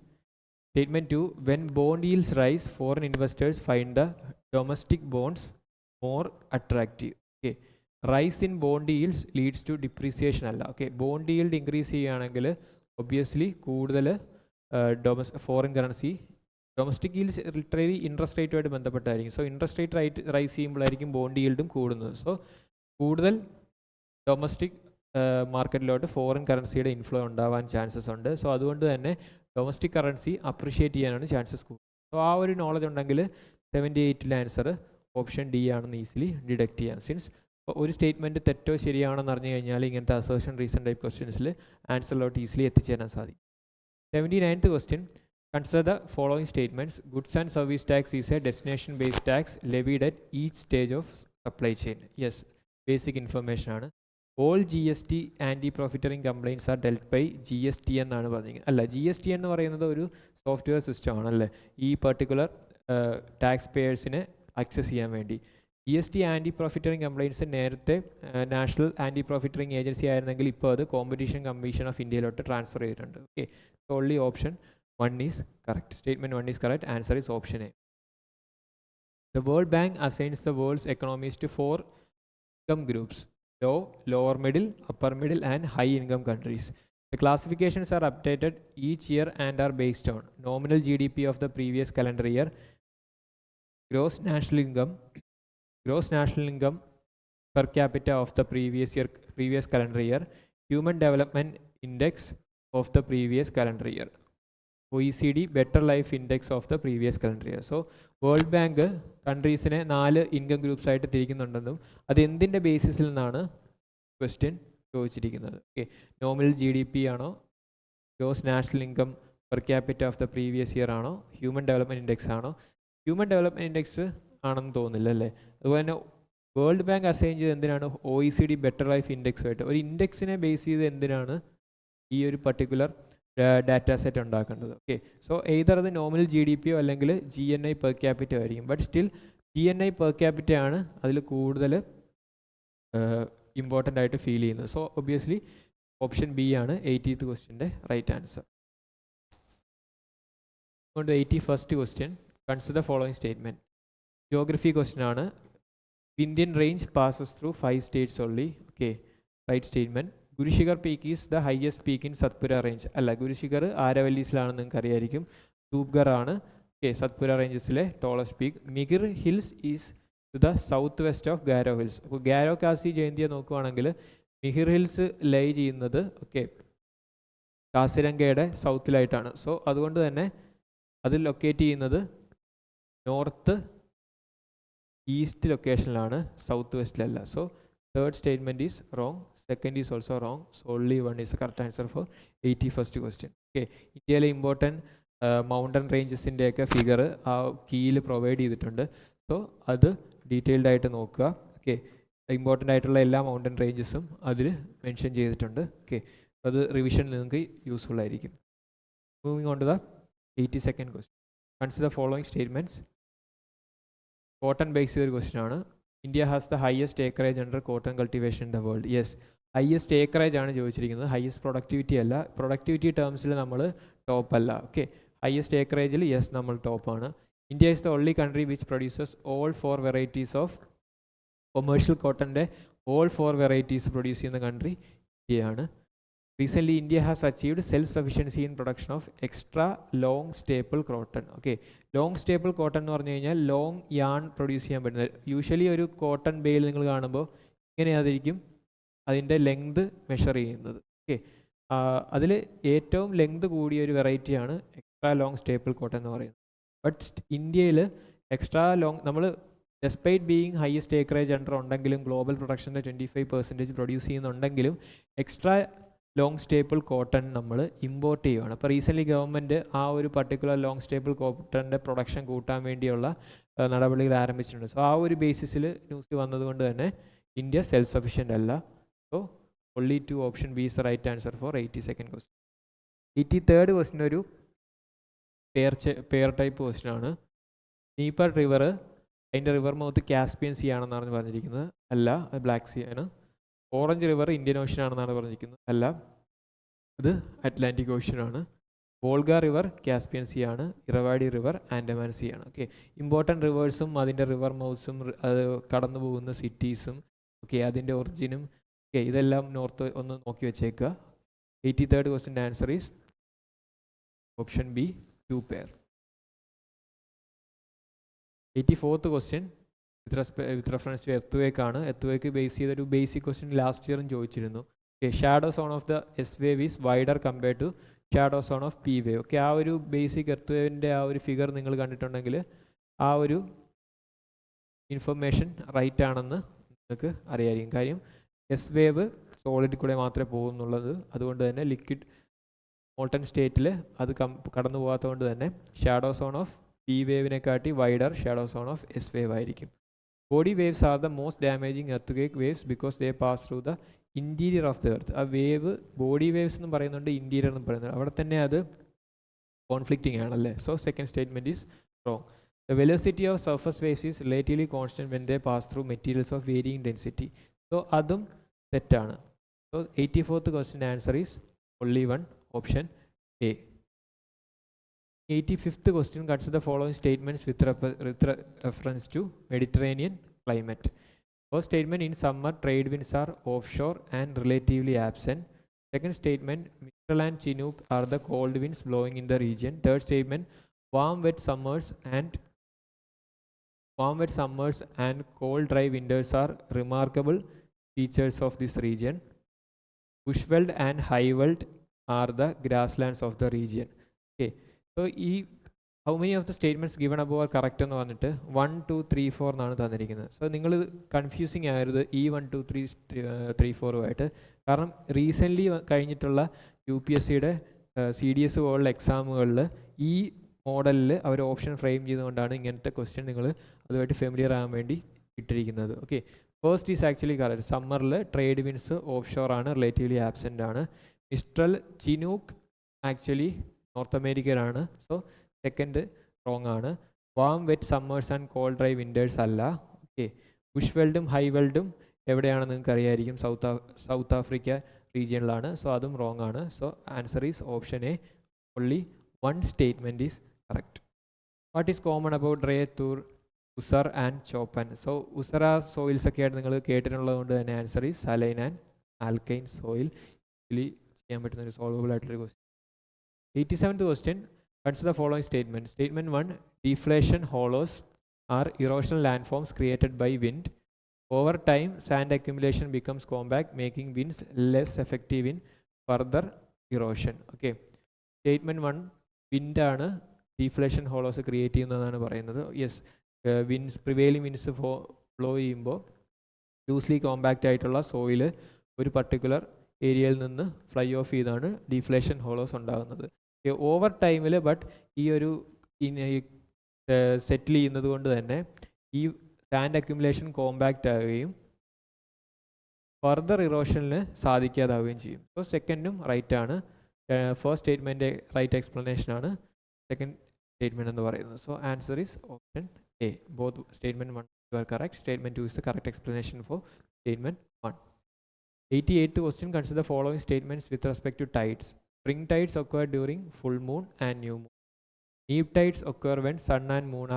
Statement 2, when bond yields rise, foreign investors find the domestic bonds more attractive. Okay, rise in bond yields leads to depreciation അല്ല. Okay, bond yield increase ചെയ്യുകയാണെങ്കിൽ obviously കൂടുതൽ foreign currency domestic yields literally interest റേറ്റുമായിട്ട് ബന്ധപ്പെട്ടായിരിക്കും. So interest rate rise ചെയ്യുമ്പോഴായിരിക്കും bond yield കൂടുന്നത്. So കൂടുതൽ domestic മാർക്കറ്റിലോട്ട് foreign കറൻസിയുടെ ഇൻഫ്ലോ ഉണ്ടാവാൻ ചാൻസസ് ഉണ്ട്. സോ അതുകൊണ്ട് തന്നെ ഡൊമസ്റ്റിക് കറൻസി അപ്രിഷിയേറ്റ് ചെയ്യാനാണ് ചാൻസസ് കൂടുതൽ. സോ ആ ഒരു നോളജ് ഉണ്ടെങ്കിൽ 78ലെ ആൻസർ ഓപ്ഷൻ ഡി ആണെന്ന് ഈസിലി ഡിഡക്റ്റ് ചെയ്യാം. സിൻസ് ഒരു സ്റ്റേറ്റ്മെൻറ്റ് തെറ്റോ ശരിയാണെന്ന് അറിഞ്ഞു കഴിഞ്ഞാൽ ഇങ്ങനത്തെ അസേർഷൻ റീസൺ ടൈപ്പ് ക്വസ്റ്റ്യൻസിൽ ആൻസറിലോട്ട് ഈസിലി എത്തിച്ചേരാൻ സാധിക്കും. 79th question, consider the following statements. Goods and service tax is a destination based tax levied at each stage of supply chain. Yes, basic information ആണ്. All GST anti profiteering complaints are dealt by GST എന്നാണ് പറഞ്ഞിരിക്കുന്നത്. അല്ല, GST എന്ന് പറയുന്നത് ഒരു software system ആണല്ലേ ഈ particular tax പേയേഴ്സിനെ access ചെയ്യാൻ വേണ്ടി. GST ആൻറ്റി പ്രോഫിറ്ററിങ് കംപ്ലയിൻറ്റ്സ് നേരത്തെ നാഷണൽ ആൻറ്റി പ്രോഫിറ്ററിങ് ഏജൻസി ആയിരുന്നെങ്കിൽ ഇപ്പോൾ അത് കോമ്പറ്റീഷൻ കമ്മീഷൻ ഓഫ് ഇന്ത്യയിലോട്ട് ട്രാൻസ്ഫർ ചെയ്തിട്ടുണ്ട്. Okay, so only option 1 is correct. Statement 1 is correct. Answer is option A. The World Bank assigns the world's economies to 4 income groups: low, lower middle, upper middle and high income countries. The classifications are updated each year and are based on nominal GDP of the previous calendar year, gross national income per capita of the previous calendar year, human development index of the previous calendar year, OECD better life index of the previous calendar year. So world bank കൺട്രീസിനെ 4 income groups ആയിട്ട് തിരിക്കുന്നുണ്ടെന്നും അത് എന്തിൻ്റെ ബേസിസിൽ നിന്നാണ് question ചോദിച്ചിരിക്കുന്നത്. Okay, nominal GDP ആണോ, gross national income per capita of the previous year ആണോ, ഹ്യൂമൻ ഡെവലപ്മെൻറ്റ് ഇൻഡെക്സ് ആണോ? ഹ്യൂമൻ ഡെവലപ്മെൻറ്റ് ഇൻഡെക്സ് ആണെന്ന് തോന്നുന്നില്ല അല്ലേ. അതുപോലെ തന്നെ വേൾഡ് ബാങ്ക് അസൈൻ ചെയ്ത് എന്തിനാണ് OECD ബെറ്റർ ലൈഫ് ഇൻഡെക്സുമായിട്ട് ഒരു ഇൻഡെക്സിനെ ബേസ് ചെയ്ത് എന്തിനാണ് ഈ ഒരു പർട്ടിക്കുലർ ഡാറ്റ സെറ്റ് ഉണ്ടാക്കേണ്ടത്? ഓക്കെ, സോ എയ്തർ അത് നോമിനൽ GDP അല്ലെങ്കിൽ GNI പെർ ക്യാപിറ്റ ആയിരിക്കും. But still GNI per capita ആണ് അതിൽ കൂടുതൽ ഇമ്പോർട്ടൻ്റ് ആയിട്ട് ഫീൽ ചെയ്യുന്നത്. സോ ഒബ്വിയസ്ലി ഓപ്ഷൻ ബി ആണ് 80th ക്വസ്റ്റ്യൻ്റെ റൈറ്റ് ആൻസർ. അതുകൊണ്ട് 81st question, consider following statement. Geography question ആണ്. Indian range passes through 5 states only. Okay, right statement. Gurushikhar peak is the highest peak in Satpura range. അല്ല, ഗുരുശിഖർ ആരവല്ലീസിലാണെന്ന് നിങ്ങൾക്ക് അറിയായിരിക്കും. ധൂപ്ഗർ ആണ് സത്പുര റേഞ്ചസിലെ tallest peak. Mihir hills is to the south west of Garo hills. അപ്പോൾ ഗാരോ കാസി ജയന്തിയെ നോക്കുകയാണെങ്കിൽ Mihir hills ലൈ ചെയ്യുന്നത് കാസിരംഗയുടെ സൗത്തിലായിട്ടാണ്. സോ അതുകൊണ്ട് തന്നെ അത് ലൊക്കേറ്റ് ചെയ്യുന്നത് നോർത്ത് ഈസ്റ്റ് ലൊക്കേഷനിലാണ്, സൗത്ത് വെസ്റ്റിലല്ല. So third statement is wrong. Second is also wrong. So only one is the correct answer for 81st question. Okay, ഇന്ത്യയിലെ ഇമ്പോർട്ടൻറ്റ് മൗണ്ടൻ റേഞ്ചസിൻ്റെയൊക്കെ ഫിഗർ ആ കീയിൽ പ്രൊവൈഡ് ചെയ്തിട്ടുണ്ട്. സോ അത് ഡീറ്റെയിൽഡ് ആയിട്ട് നോക്കുക. ഓക്കെ, ഇമ്പോർട്ടൻ്റ് ആയിട്ടുള്ള എല്ലാ മൗണ്ടൻ റേഞ്ചസും അതിൽ മെൻഷൻ ചെയ്തിട്ടുണ്ട്. ഓക്കെ, അത് റിവിഷനിൽ നിങ്ങൾക്ക് യൂസ്ഫുൾ ആയിരിക്കും. Moving on to the 82nd question. Consider following statements. Cotton base ചെയ്തൊരു ക്വസ്റ്റ്യൻ ആണ്. India has the highest acreage under cotton cultivation in the world. Yes, highest acreage ആണ് ചോദിച്ചിരിക്കുന്നത്, ഹയസ്റ്റ് പ്രൊഡക്ടിവിറ്റി അല്ല. Productivity ടേംസിൽ നമ്മൾ ടോപ്പ് അല്ല. Okay, highest ഏക്കറേജിൽ yes നമ്മൾ ടോപ്പാണ്. India is the only country which produces all 4 varieties of commercial കോട്ടൻ്റെ ഓൾ 4 വെറൈറ്റീസ് പ്രൊഡ്യൂസ് ചെയ്യുന്ന കൺട്രി ഇന്ത്യയാണ്. Recently India has achieved self sufficiency in production of extra long staple cotton. Okay, long staple cotton എന്ന് പറഞ്ഞു കഴിഞ്ഞാൽ long yarn produce ചെയ്യാൻ പറ്റുന്നത്. Usually ഒരു cotton bail നിങ്ങൾ കാണുമ്പോൾ ഇങ്ങനെയായിരിക്കും അതിൻ്റെ ലെങ്ത് മെഷർ ചെയ്യുന്നത്. ഓക്കെ, അതിൽ ഏറ്റവും ലെങ്ത് കൂടിയ ഒരു വെറൈറ്റിയാണ് എക്സ്ട്രാ ലോങ് സ്റ്റേപ്പിൾ കോട്ടൺ എന്ന് പറയുന്നത്. ബട്ട് ഇന്ത്യയിൽ എക്സ്ട്രാ ലോങ് നമ്മൾ despite being highest acreage under ഉണ്ടെങ്കിലും ഗ്ലോബൽ പ്രൊഡക്ഷൻ്റെ 25% പ്രൊഡ്യൂസ് ചെയ്യുന്നുണ്ടെങ്കിലും എക്സ്ട്രാ ലോങ് സ്റ്റേപ്പിൾ കോട്ടൺ നമ്മൾ ഇമ്പോർട്ട് ചെയ്യുകയാണ്. അപ്പോൾ റീസെൻ്റ്ലി ഗവൺമെൻറ് ആ ഒരു പർട്ടിക്കുലർ ലോങ് സ്റ്റേപ്പിൾ കോട്ടൻ്റെ പ്രൊഡക്ഷൻ കൂട്ടാൻ വേണ്ടിയുള്ള നടപടികൾ ആരംഭിച്ചിട്ടുണ്ട്. സോ ആ ഒരു ബേസിസിൽ ന്യൂസ് വന്നതുകൊണ്ട് തന്നെ ഇന്ത്യ സെൽഫ് സഫിഷ്യൻ്റ് അല്ല. So only 2 option B is the right answer for 82nd question. 83rd question ഒരു പെയർ ടൈപ്പ് ക്വസ്റ്റ്യൻ ആണ്. നീപ്പർ റിവർ അതിൻ്റെ റിവർ മൗത്ത് കാസ്പിയൻ സീ ആണെന്നാണ് പറഞ്ഞിരിക്കുന്നത്. അല്ല, അത് ബ്ലാക്ക് സീ ആണ്. ഓറഞ്ച് റിവർ ഇന്ത്യൻ ഓഷ്യൻ ആണെന്നാണ് പറഞ്ഞിരിക്കുന്നത്. അല്ല, അത് അറ്റ്ലാന്റിക് ഓഷ്യൻ ആണ്. വോൾഗ റിവർ കാസ്പിയൻ സീ ആണ്. ഇറവാഡി റിവർ ആൻഡമാൻ സീ ആണ്. ഓക്കെ, ഇമ്പോർട്ടൻറ്റ് റിവേഴ്സും അതിൻ്റെ റിവർ മൗത്ത്സും അത് കടന്നു പോകുന്ന സിറ്റീസും ഓക്കെ അതിൻ്റെ ഒറിജിനും ഓക്കെ ഇതെല്ലാം നോർത്ത് ഒന്ന് നോക്കി വെച്ചേക്കുക. 83rd ക്വസ്റ്റ്യൻ്റെ answer is option B 2 pair. 84th question with reference to earth ആണ്. എർത്ത് ബേസ് ചെയ്തൊരു ബേസിക് ക്വസ്റ്റ്യൻ ലാസ്റ്റ് ഇയറും ചോദിച്ചിരുന്നു. Okay, shadow zone of the S wave is wider compared to shadow zone of P wave. Okay, ആ ഒരു basic earth വേവിൻ്റെ ആ ഒരു figure നിങ്ങൾ കണ്ടിട്ടുണ്ടെങ്കിൽ ആ ഒരു ഇൻഫർമേഷൻ റൈറ്റ് ആണെന്ന് നിങ്ങൾക്ക് അറിയാമായിരിക്കും. കാര്യം എസ് വേവ് സോളിഡ് കൂടെ മാത്രമേ പോകുന്നുള്ളത്. അതുകൊണ്ട് തന്നെ ലിക്വിഡ് മോൾട്ടൺ സ്റ്റേറ്റിൽ അത് കടന്നു പോകാത്തതുകൊണ്ട് തന്നെ ഷാഡോ സോൺ ഓഫ് പി വേവിനെക്കാട്ടി wider shadow zone of S wave ആയിരിക്കും. Body waves are the most damaging earthquake waves because they pass through the interior of the earth. ആ വേവ് ബോഡി വേവ്സ് എന്ന് പറയുന്നുണ്ട്, interior എന്ന് പറയുന്നത് അവിടെ തന്നെ അത് കോൺഫ്ലിക്റ്റിംഗ് ആണല്ലേ. So second statement is wrong. The velocity of surface waves is relatively constant when they pass through materials of varying density. So അതും തെറ്റാണ്. So 84th question answer is only one, option A. 85th question, consider the following statements with reference to Mediterranean climate. First statement, in summer trade winds are offshore and relatively absent. Second statement, Mistral and Chinook are the cold winds blowing in the region. Third statement, warm wet summers and cold dry winters are remarkable features of this region. Bushveld and highveld are the grasslands of the region. Okay, so how many of the statements given above are correct എന്ന് പറഞ്ഞിട്ട് 1 2 3 4 എന്നാണ് തന്നിരിക്കുന്നത്. So നിങ്ങൾ confusing ആയത് ഈ 1 2 3 3 4 കാരണം recently കഴിഞ്ഞിട്ടുള്ള UPSCയുടെ CDS പോലുള്ള എക്സാമുകളിൽ ഈ മോഡലിൽ അവർ ഓപ്ഷൻ ഫ്രെയിം ചെയ്തുകൊണ്ടാണ് ഇങ്ങനത്തെ ക്വസ്റ്റ്യൻ നിങ്ങൾ അതുമായിട്ട് ഫെമിലിയർ ആകാൻ വേണ്ടി ഇട്ടിരിക്കുന്നത്. Okay, first is actually correct. സമ്മറിൽ ട്രേഡ് വിൻസ് ഓഫ് ഷോർ ആണ്, റിലേറ്റീവ്ലി ആബ്സെൻ്റ് ആണ്. മിസ്ട്രൽ ചിനൂക്ക് ആക്ച്വലി നോർത്ത് അമേരിക്കയിലാണ്. സോ സെക്കൻഡ് റോങ് ആണ്. Warm wet summers and cold dry winters അല്ല. ഓക്കെ, ബുഷ്വെൽഡും ഹൈവെൽഡും എവിടെയാണെന്ന് നിങ്ങൾക്ക് അറിയായിരിക്കും, സൗത്ത് ആഫ്രിക്ക റീജിയനിലാണ്. സോ അതും റോങ് ആണ്. So answer is option A, only one statement is correct. What is common about Dray, Tur, Usar and Chopan? So Usara soils ഒക്കെ ആയിട്ട് നിങ്ങൾ കേട്ടിട്ടുള്ളത് കൊണ്ട് തന്നെ answer is saline and alkane soil. ഇതിൽ ചെയ്യാൻ പറ്റുന്ന ഒരു സോൾവബിൾ ആയിട്ടുള്ളൊരു question. 87th question, consider the following statement. Statement 1, deflation hollows are erosional landforms created by wind. Over time, sand accumulation becomes compact, making winds less effective in further erosion. Okay, statement 1, wind ആണ് deflation ഹോളോസ് create ചെയ്യുന്നതാണ് പറയുന്നത്. Yes, winds prevailing winds flow ചെയ്യുമ്പോൾ loosely compact ആയിട്ടുള്ള soil ഒരു particular ഏരിയയിൽ നിന്ന് fly of ചെയ്താണ് deflation ഹോളോസ് ഉണ്ടാകുന്നത്. ഓവർ ടൈമിൽ ബട്ട് ഈ ഒരു സെറ്റിൽ ചെയ്യുന്നത് കൊണ്ട് തന്നെ ഈ സാൻഡ് അക്യുമുലേഷൻ കോമ്പാക്റ്റ് ആവുകയും ഫർദർ ഇറോഷനിൽ സാധിക്കാതാവുകയും ചെയ്യും. സോ സെക്കൻഡും റൈറ്റ് ആണ്. ഫസ്റ്റ് സ്റ്റേറ്റ്മെൻറ്റ് റൈറ്റ് എക്സ്പ്ലനേഷൻ ആണ്, സെക്കൻഡ് സ്റ്റേറ്റ്മെൻറ്റ് എന്ന് പറയുന്നത്. So answer is option A. Both statement 1 you are correct. Statement 2 is the correct explanation four statement 1. 88th question, consider the following statements with respect to tides. Spring tides occur during full moon and new moon. Neap tides occur when sun and moon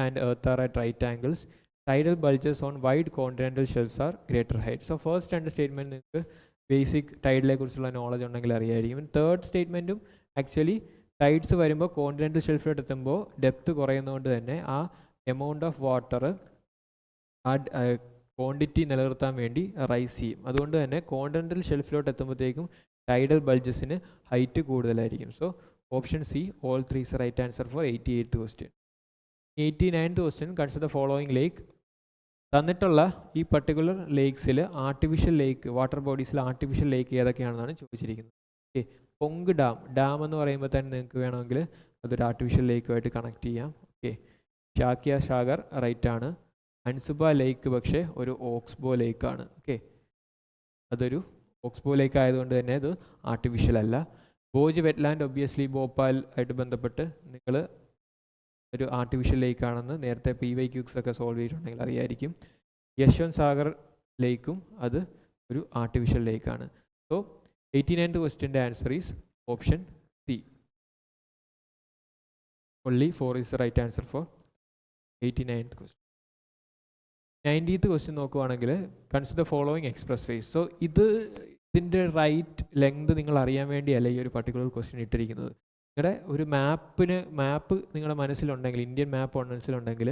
and earth are at right angles. Tidal bulges on wide continental shelves are greater height. So first രണ്ട് statement നിങ്ങൾക്ക് basic ടൈഡിലെ കുറിച്ചുള്ള knowledge ഉണ്ടെങ്കിൽ അറിയായിരിക്കും. Third സ്റ്റേറ്റ്മെൻറ്റും actually tides വരുമ്പോൾ continental ഷെൽഫിലോട്ട് എത്തുമ്പോൾ ഡെപ്ത് കുറയുന്നതുകൊണ്ട് തന്നെ ആ എമൗണ്ട് ഓഫ് വാട്ടർ ആ ക്വാണ്ടിറ്റി നിലനിർത്താൻ വേണ്ടി റൈസ് ചെയ്യും. അതുകൊണ്ട് തന്നെ കോണ്ടിനെൻ്റൽ ഷെൽഫിലോട്ട് എത്തുമ്പോഴത്തേക്കും ടൈഡൽ ബൾജസിന് ഹൈറ്റ് കൂടുതലായിരിക്കും. So option C, all three is right answer for 88th question. 89th question, consider the following lake. തന്നിട്ടുള്ള ഈ പർട്ടിക്കുലർ ലേക്സിൽ ആർട്ടിഫിഷ്യൽ ലേക്ക്, വാട്ടർ ബോഡീസിൽ ആർട്ടിഫിഷ്യൽ ലേക്ക് ഏതൊക്കെയാണെന്നാണ് ചോദിച്ചിരിക്കുന്നത്. ഓക്കെ, പൊങ്ക് ഡാം എന്ന് പറയുമ്പോൾ തന്നെ നിങ്ങൾക്ക് വേണമെങ്കിൽ അതൊരു ആർട്ടിഫിഷ്യൽ ലേക്കുമായിട്ട് കണക്ട് ചെയ്യാം. ഓക്കെ, ഷാക്കിയ സാഗർ റൈറ്റ് ആണ്. അൻസുബ ലേക്ക് പക്ഷേ ഒരു ഓക്സ്ബോ ലേക്കാണ്. ഓക്കെ, അതൊരു ഓക്സ്ബോ ലേക്ക് ആയതുകൊണ്ട് തന്നെ അത് ആർട്ടിഫിഷ്യൽ അല്ല. ഭോജ് വെറ്റ്ലാൻഡ് ഒബ്വിയസ്ലി ഭോപ്പാൽ ആയിട്ട് ബന്ധപ്പെട്ട് നിങ്ങൾ ഒരു ആർട്ടിഫിഷ്യൽ ലേക്കാണെന്ന് നേരത്തെ PYQs ഒക്കെ സോൾവ് ചെയ്തിട്ടുണ്ടെങ്കിൽ അറിയായിരിക്കും. യശ്വന്ത് സാഗർ ലേക്കും അത് ഒരു ആർട്ടിഫിഷ്യൽ ലേക്കാണ്. സോ 89th ക്വസ്റ്റ്യൻ്റെ answer is option C. Only 4 is the right answer for 89th question. 90th question നോക്കുവാണെങ്കിൽ consider following expressways. So ഇതിൻ്റെ റൈറ്റ് ലെങ്ത് നിങ്ങൾ അറിയാൻ വേണ്ടിയല്ല ഈ ഒരു പർട്ടിക്കുലർ ക്വസ്റ്റ്യൻ ഇട്ടിരിക്കുന്നത്. നിങ്ങളുടെ ഒരു മാപ്പ് നിങ്ങളുടെ മനസ്സിലുണ്ടെങ്കിൽ, ഇന്ത്യൻ മാപ്പ് മനസ്സിലുണ്ടെങ്കിൽ,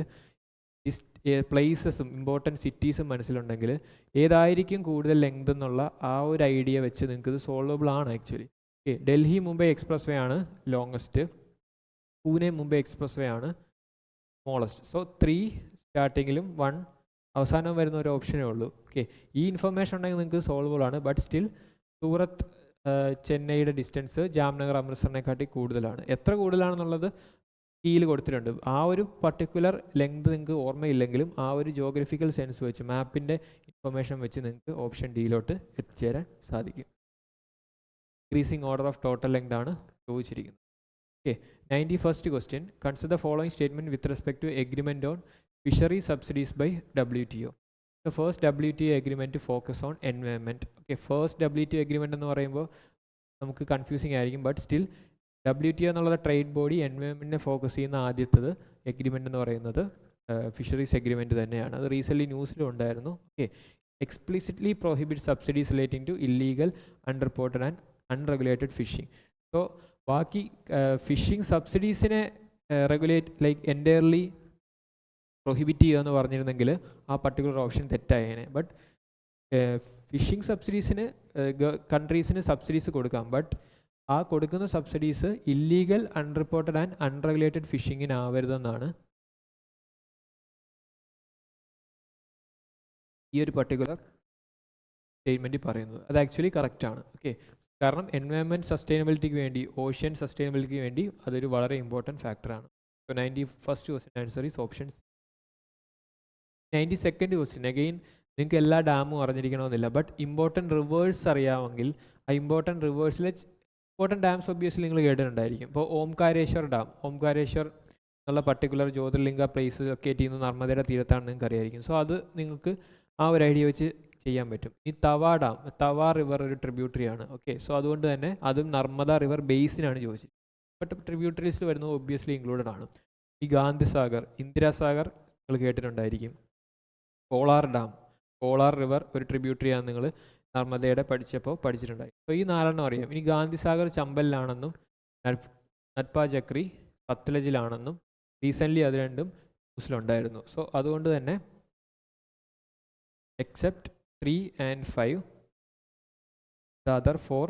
പ്ലേസസും ഇമ്പോർട്ടൻറ്റ് സിറ്റീസും മനസ്സിലുണ്ടെങ്കിൽ ഏതായിരിക്കും കൂടുതൽ ലെങ്ത് എന്നുള്ള ആ ഒരു ഐഡിയ വെച്ച് നിങ്ങൾക്ക് ഇത് സോൾവബിൾ ആണ് actually. Okay, Delhi Mumbai expressway ആണ് longest, Pune Mumbai expressway ആണ് സ്മോളസ്റ്റ്. സോ 3 സ്റ്റാർട്ടിങ്ങിലും 1 അവസാനം വരുന്ന ഒരു ഓപ്ഷനേ ഉള്ളൂ. ഓക്കെ, ഈ ഇൻഫർമേഷൻ ഉണ്ടെങ്കിൽ നിങ്ങൾക്ക് സോൾവബിൾ ആണ്. ബട്ട് സ്റ്റിൽ സൂറത്ത് ചെന്നൈയുടെ ഡിസ്റ്റൻസ് ജാംനഗർ അമൃത്സറിനെക്കാട്ടി കൂടുതലാണ്. എത്ര കൂടുതലാണെന്നുള്ളത് കീയിൽ കൊടുത്തിട്ടുണ്ട്. ആ ഒരു പർട്ടിക്കുലർ ലെങ്ത് നിങ്ങൾക്ക് ഓർമ്മയില്ലെങ്കിലും ആ ഒരു ജോഗ്രഫിക്കൽ സെൻസ് വെച്ച്, മാപ്പിൻ്റെ ഇൻഫർമേഷൻ വെച്ച് നിങ്ങൾക്ക് ഓപ്ഷൻ ഡിയിലോട്ട് എത്തിച്ചേരാൻ സാധിക്കും. Increasing order of total length ആണ് ചോദിച്ചിരിക്കുന്നത്. Okay, 91st question, consider the following statement with respect to agreement on fishery subsidies by WTO. The first WTO agreement to focus on environment. Okay, first WTO agreement എന്ന് പറയുമ്പോൾ നമുക്ക് confusing ആയിരിക്കും. But still WTO എന്നുള്ളത് trade body, എൻവയോൺമെൻറ്റിനെ focus ചെയ്യുന്ന ആദ്യത്തത് agreement എന്ന് പറയുന്നത് fisheries agreement തന്നെയാണ്. അത് റീസെൻ്റ്ലി ന്യൂസിലും ഉണ്ടായിരുന്നു. Okay, explicitly prohibit subsidies relating to illegal unreported and unregulated fishing. So ബാക്കി ഫിഷിംഗ് സബ്സിഡീസിനെ റെഗുലേറ്റ് ലൈക്ക് എൻറ്റയർലി പ്രൊഹിബിറ്റ് ചെയ്യുക എന്ന് പറഞ്ഞിരുന്നെങ്കിൽ ആ പർട്ടിക്കുലർ ഓപ്ഷൻ തെറ്റായേനെ. ബട്ട് ഫിഷിംഗ് സബ്സിഡീസിന് കൺട്രീസിന് സബ്സിഡീസ് കൊടുക്കാം. ബട്ട് ആ കൊടുക്കുന്ന subsidies illegal unreported and unregulated ഫിഷിങ്ങിനാവരുതെന്നാണ് ഈ ഒരു പർട്ടിക്കുലർ സ്റ്റേറ്റ്മെൻറ്റ് പറയുന്നത്. അത് ആക്ച്വലി കറക്റ്റാണ്. ഓക്കെ, കാരണം എൻവയോൺമെൻറ്റ് സസ്റ്റൈനബിലിറ്റിക്ക് വേണ്ടി, ഓഷ്യൻ സസ്റ്റൈനബിലിറ്റിക്ക് വേണ്ടി അതൊരു വളരെ ഇമ്പോർട്ടൻറ്റ് ഫാക്ടറാണ്. So 91st question answer is option C. 92nd question, again നിങ്ങൾക്ക് എല്ലാ ഡാമും അറിഞ്ഞിരിക്കണമെന്നില്ല. ബട്ട് ഇമ്പോർട്ടൻറ്റ് റിവേഴ്സ് അറിയാമെങ്കിൽ ആ ഇമ്പോർട്ടൻറ്റ് റിവേഴ്സിലെ ഇമ്പോർട്ടൻറ്റ് ഡാംസ് ഒബ്വിയസ്ലി നിങ്ങൾ കേട്ടിട്ടുണ്ടായിരിക്കും. ഇപ്പോൾ ഓംകാരേശ്വർ ഡാം, ഓംകാരേശ്വർ എന്നുള്ള പർട്ടിക്കുലർ ജ്യോതിർലിംഗ പ്ലേസ് ഒക്കെ ചെയ്യുന്ന നർമ്മദയുടെ തീരത്താണ് നിങ്ങൾക്ക് അറിയായിരിക്കും. സോ അത് നിങ്ങൾക്ക് ആ ഒരു ഐഡിയ വെച്ച് ചെയ്യാൻ പറ്റും. ഈ തവ ഡാം, തവ റിവർ ഒരു ട്രിബ്യൂട്ടറി ആണ്. ഓക്കെ, സോ അതുകൊണ്ട് തന്നെ അതും നർമ്മദ റിവർ ബേസിനാണ് ചോദിച്ചത്. ബട്ട് ട്രിബ്യൂട്ടറീസിൽ വരുന്നത് ഒബ്വിയസ്ലി ഇൻക്ലൂഡഡ് ആണ്. ഈ ഗാന്ധിസാഗർ, ഇന്ദിരാസാഗർ നിങ്ങൾ കേട്ടിട്ടുണ്ടായിരിക്കും. കോളാർ ഡാം, കോളാർ റിവർ ഒരു ട്രിബ്യൂട്ടറി ആണ്, നിങ്ങൾ നർമ്മദയുടെ പഠിച്ചപ്പോൾ പഠിച്ചിട്ടുണ്ടായി. സോ ഈ 4 അറിയാം. ഇനി ഗാന്ധിസാഗർ ചമ്പലിലാണെന്നും നട്പാ ചക്രി സത്ലജിലാണെന്നും റീസെൻ്റ്ലി അത് രണ്ടും ന്യൂസിലുണ്ടായിരുന്നു. സോ അതുകൊണ്ട് തന്നെ except 3 and 5, the other 4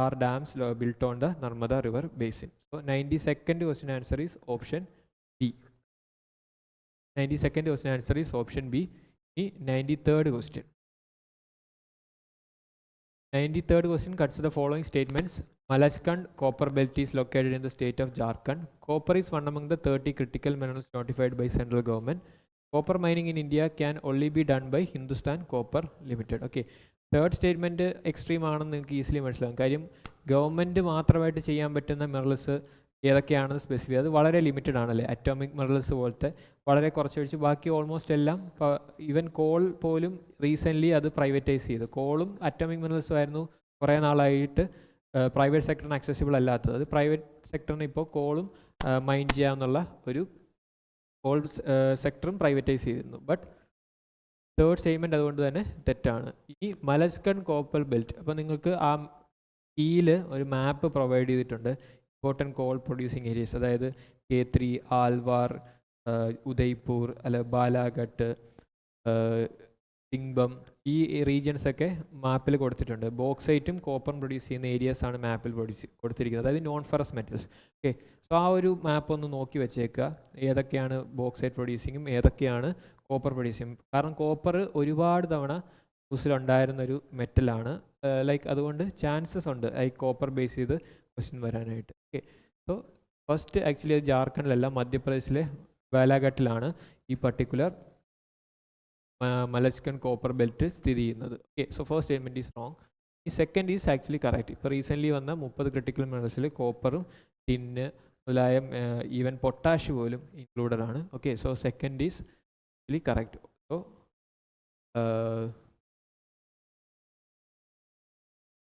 are dams built on the Narmada river basin. So 92nd question answer is option B. 92nd question answer is option B. 93rd question. 93rd question, consider the following statements. Malachkhand copper belt is located in the state of Jharkhand. Copper is one among the 30 critical minerals notified by central government. Copper mining in India can only be done by Hindustan Copper Limited. Okay, third statement extreme ആണെന്ന് നിങ്ങൾക്ക് easily മനസ്സിലാകും. കാര്യം government മാത്രമായിട്ട് ചെയ്യാൻ പറ്റുന്ന minerals ഏതൊക്കെയാണെന്ന് specify, അത് വളരെ ലിമിറ്റഡ് ആണല്ലേ. അറ്റോമിക് മിനറൽസ് പോലത്തെ വളരെ കുറച്ച് ഒഴിച്ച് ബാക്കി ഓൾമോസ്റ്റ് എല്ലാം, ഈവൻ കോൾ പോലും റീസെൻ്റ്ലി അത് പ്രൈവറ്റൈസ് ചെയ്തു. കോളും അറ്റോമിക് മിനറൽസും ആയിരുന്നു കുറേ നാളായിട്ട് പ്രൈവറ്റ് സെക്ടറിന് അക്സസിബിൾ അല്ലാത്തത്. അത് പ്രൈവറ്റ് സെക്ടറിന് ഇപ്പോൾ കോളും മൈൻ ചെയ്യാമെന്നുള്ള ഒരു കോൾ സെക്ടറും പ്രൈവറ്റൈസ് ചെയ്തിരുന്നു. ബട്ട് തേർഡ് സ്റ്റേറ്റ്മെൻറ്റ് അതുകൊണ്ട് തന്നെ തെറ്റാണ്. ഈ മലച്ച്ഖണ്ഡ് കോപ്പർ ബെൽറ്റ്, അപ്പോൾ നിങ്ങൾക്ക് ആ കീയിൽ ഒരു മാപ്പ് പ്രൊവൈഡ് ചെയ്തിട്ടുണ്ട്. ഇമ്പോർട്ടൻറ്റ് കോൾ പ്രൊഡ്യൂസിങ് ഏരിയസ്, അതായത് K3, ആൽവാർ, ഉദയ്പൂർ, അല്ല ബാലാഘട്ട്, സിംഗ്ബം ഈ റീജിയൻസ് ഒക്കെ മാപ്പിൽ കൊടുത്തിട്ടുണ്ട്. ബോക്സൈറ്റും കോപ്പറും പ്രൊഡ്യൂസ് ചെയ്യുന്ന ഏരിയാസ് ആണ് മാപ്പിൽ കൊടുത്തിരിക്കുന്നത്, അതായത് non ferrous metals. Okay, so ആ ഒരു മാപ്പ് ഒന്ന് നോക്കി വെച്ചേക്കുക, ഏതൊക്കെയാണ് ബോക്സൈറ്റ് പ്രൊഡ്യൂസിങ്ങും ഏതൊക്കെയാണ് കോപ്പർ പ്രൊഡ്യൂസിങ്ങും. കാരണം കോപ്പർ ഒരുപാട് തവണ ന്യൂസിലുണ്ടായിരുന്നൊരു മെറ്റലാണ്, ലൈക്ക് അതുകൊണ്ട് ചാൻസസ് ഉണ്ട് ഈ കോപ്പർ ബേസ് ചെയ്ത് ക്വസ്റ്റ്യൻ വരാനായിട്ട്. ഓക്കെ, സോ ഫസ്റ്റ് ആക്ച്വലി അത് ജാർഖണ്ഡിലല്ല, മധ്യപ്രദേശിലെ ബാലാഘട്ടിലാണ് ഈ പർട്ടിക്കുലർ മലസ്കൻ കോപ്പർ ബെൽറ്റ് സ്ഥിതി ചെയ്യുന്നത്. Okay, so first statement is wrong. ഈ സെക്കൻഡ് ഈസ് ആക്ച്വലി കറക്റ്റ്. ഇപ്പോൾ റീസെൻ്റ്ലി വന്ന 30 ക്രിട്ടിക്കൽ മിനറൽസിൽ കോപ്പറും ടിന്ന് മുതലായ ഈവൻ പൊട്ടാഷ് പോലും ഇൻക്ലൂഡഡ് ആണ്. Okay, so second is actually correct. So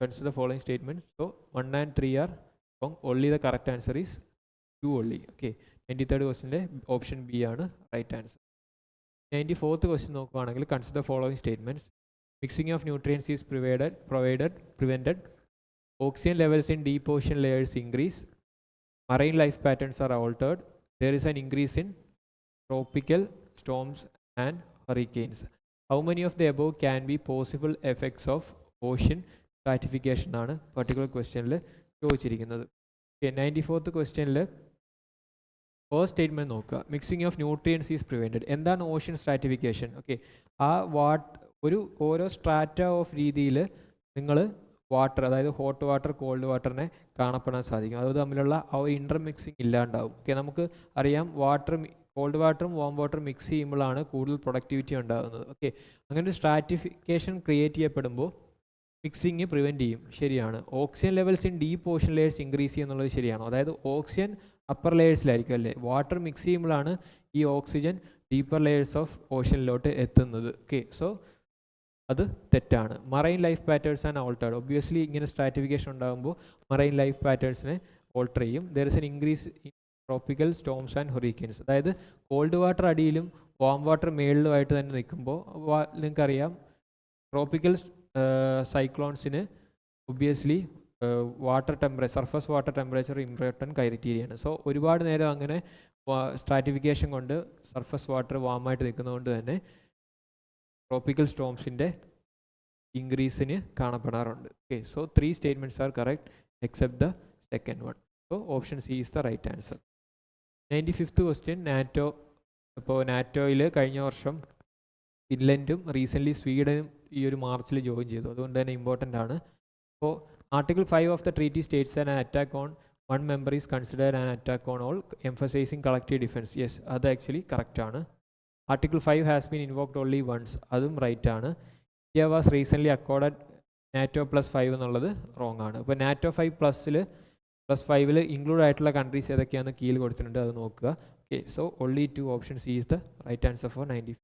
consider the following statements. So 1 and 3 are wrong. Only the correct answer is 2 only. Okay, 93rd question option B ആണ് right answer. 94th question നോക്കുകയാണെങ്കിൽ consider the following statements. Mixing of nutrients is prevented. Oxygen levels in deep ocean layers increase. Marine life patterns are altered. There is an increase in tropical storms and hurricanes. How many of the above can be possible effects of ocean stratification ആണ് particular ക്വസ്റ്റ്യനിൽ ചോദിച്ചിരിക്കുന്നത്. Okay, 94th ക്വസ്റ്റ്യനിൽ first statement നോക്കുക. Mixing of nutrients is prevented. എന്താണ് ocean stratification? Okay, ആ ഓരോ strata of രീതിയിൽ നിങ്ങൾ വാട്ടർ, അതായത് ഹോട്ട് വാട്ടർ കോൾഡ് വാട്ടറിനെ കാണപ്പെടാൻ സാധിക്കും. അത് തമ്മിലുള്ള ആ ഒരു ഇൻ്റർമിക്സിങ് ഇല്ലാണ്ടാവും. ഓക്കെ, നമുക്ക് അറിയാം കോൾഡ് വാട്ടറും വാം വാട്ടറും മിക്സ് ചെയ്യുമ്പോഴാണ് കൂടുതൽ പ്രൊഡക്ടിവിറ്റി ഉണ്ടാകുന്നത്. ഓക്കെ, അങ്ങനെ ഒരു സ്ട്രാറ്റിഫിക്കേഷൻ ക്രിയേറ്റ് ചെയ്യപ്പെടുമ്പോൾ മിക്സിങ് പ്രിവെൻറ്റ് ചെയ്യും, ശരിയാണ്. Oxygen levels in deep ocean layers increase ചെയ്യുന്നുള്ളത് ശരിയാണോ? അതായത് ഓക്സിജൻ അപ്പർ ലെയേഴ്സിലായിരിക്കും അല്ലേ, വാട്ടർ മിക്സ് ചെയ്യുമ്പോഴാണ് ഈ ഓക്സിജൻ ഡീപ്പർ ലെയേഴ്സ് ഓഫ് ഓഷനിലോട്ട് എത്തുന്നത്. ഓക്കെ, സോ അത് തെറ്റാണ്. Marine life patterns and altered. Obviously ഇങ്ങനെ സ്ട്രാറ്റിഫിക്കേഷൻ ഉണ്ടാകുമ്പോൾ മറൈൻ ലൈഫ് പാറ്റേൺസിനെ ഓൾട്ടർ ചെയ്യും. There is an increase in tropical storms and hurricanes. അതായത് കോൾഡ് വാട്ടർ അടിയിലും വാം വാട്ടർ മേളിലുമായിട്ട് തന്നെ നിൽക്കുമ്പോൾ നിങ്ങൾക്കറിയാം ട്രോപ്പിക്കൽ സൈക്ലോൺസിന് obviously surface water temperature important ക്രൈറ്റീരിയയാണ്. സോ ഒരുപാട് നേരം അങ്ങനെ സ്ട്രാറ്റിഫിക്കേഷൻ കൊണ്ട് സർഫസ് വാട്ടർ വാമായിട്ട് നിൽക്കുന്നതുകൊണ്ട് തന്നെ ട്രോപ്പിക്കൽ സ്റ്റോംസിൻ്റെ ഇൻക്രീസിന് കാണപ്പെടാറുണ്ട്. Okay, so 3 statements are correct except the second one. So option C is the right answer. 95th question NATO. ഇപ്പോൾ നാറ്റോയിൽ കഴിഞ്ഞ വർഷം ഫിൻലൻഡും റീസെൻ്റ്ലി സ്വീഡനും ഈ ഒരു മാർച്ചിൽ ജോയിൻ ചെയ്തു, അതുകൊണ്ട് തന്നെ ഇമ്പോർട്ടൻ്റ് ആണ്. അപ്പോൾ article 5 of the treaty states an attack on one member is considered an attack on all emphasising collective defence. Yes, അത് ആക്ച്വലി കറക്റ്റ് ആണ്. Article 5 has been invoked only once, അതും റൈറ്റ് ആണ്. India was recently accorded NATO +5 എന്നുള്ളത് wrong ആണ്. ഇപ്പോൾ NATO +5 include ആയിട്ടുള്ള countries ഏതൊക്കെയാണെന്ന് കീഴിൽ കൊടുത്തിട്ടുണ്ട്, അത് നോക്കുക. Okay, so only 2 option C is the right answer for 90.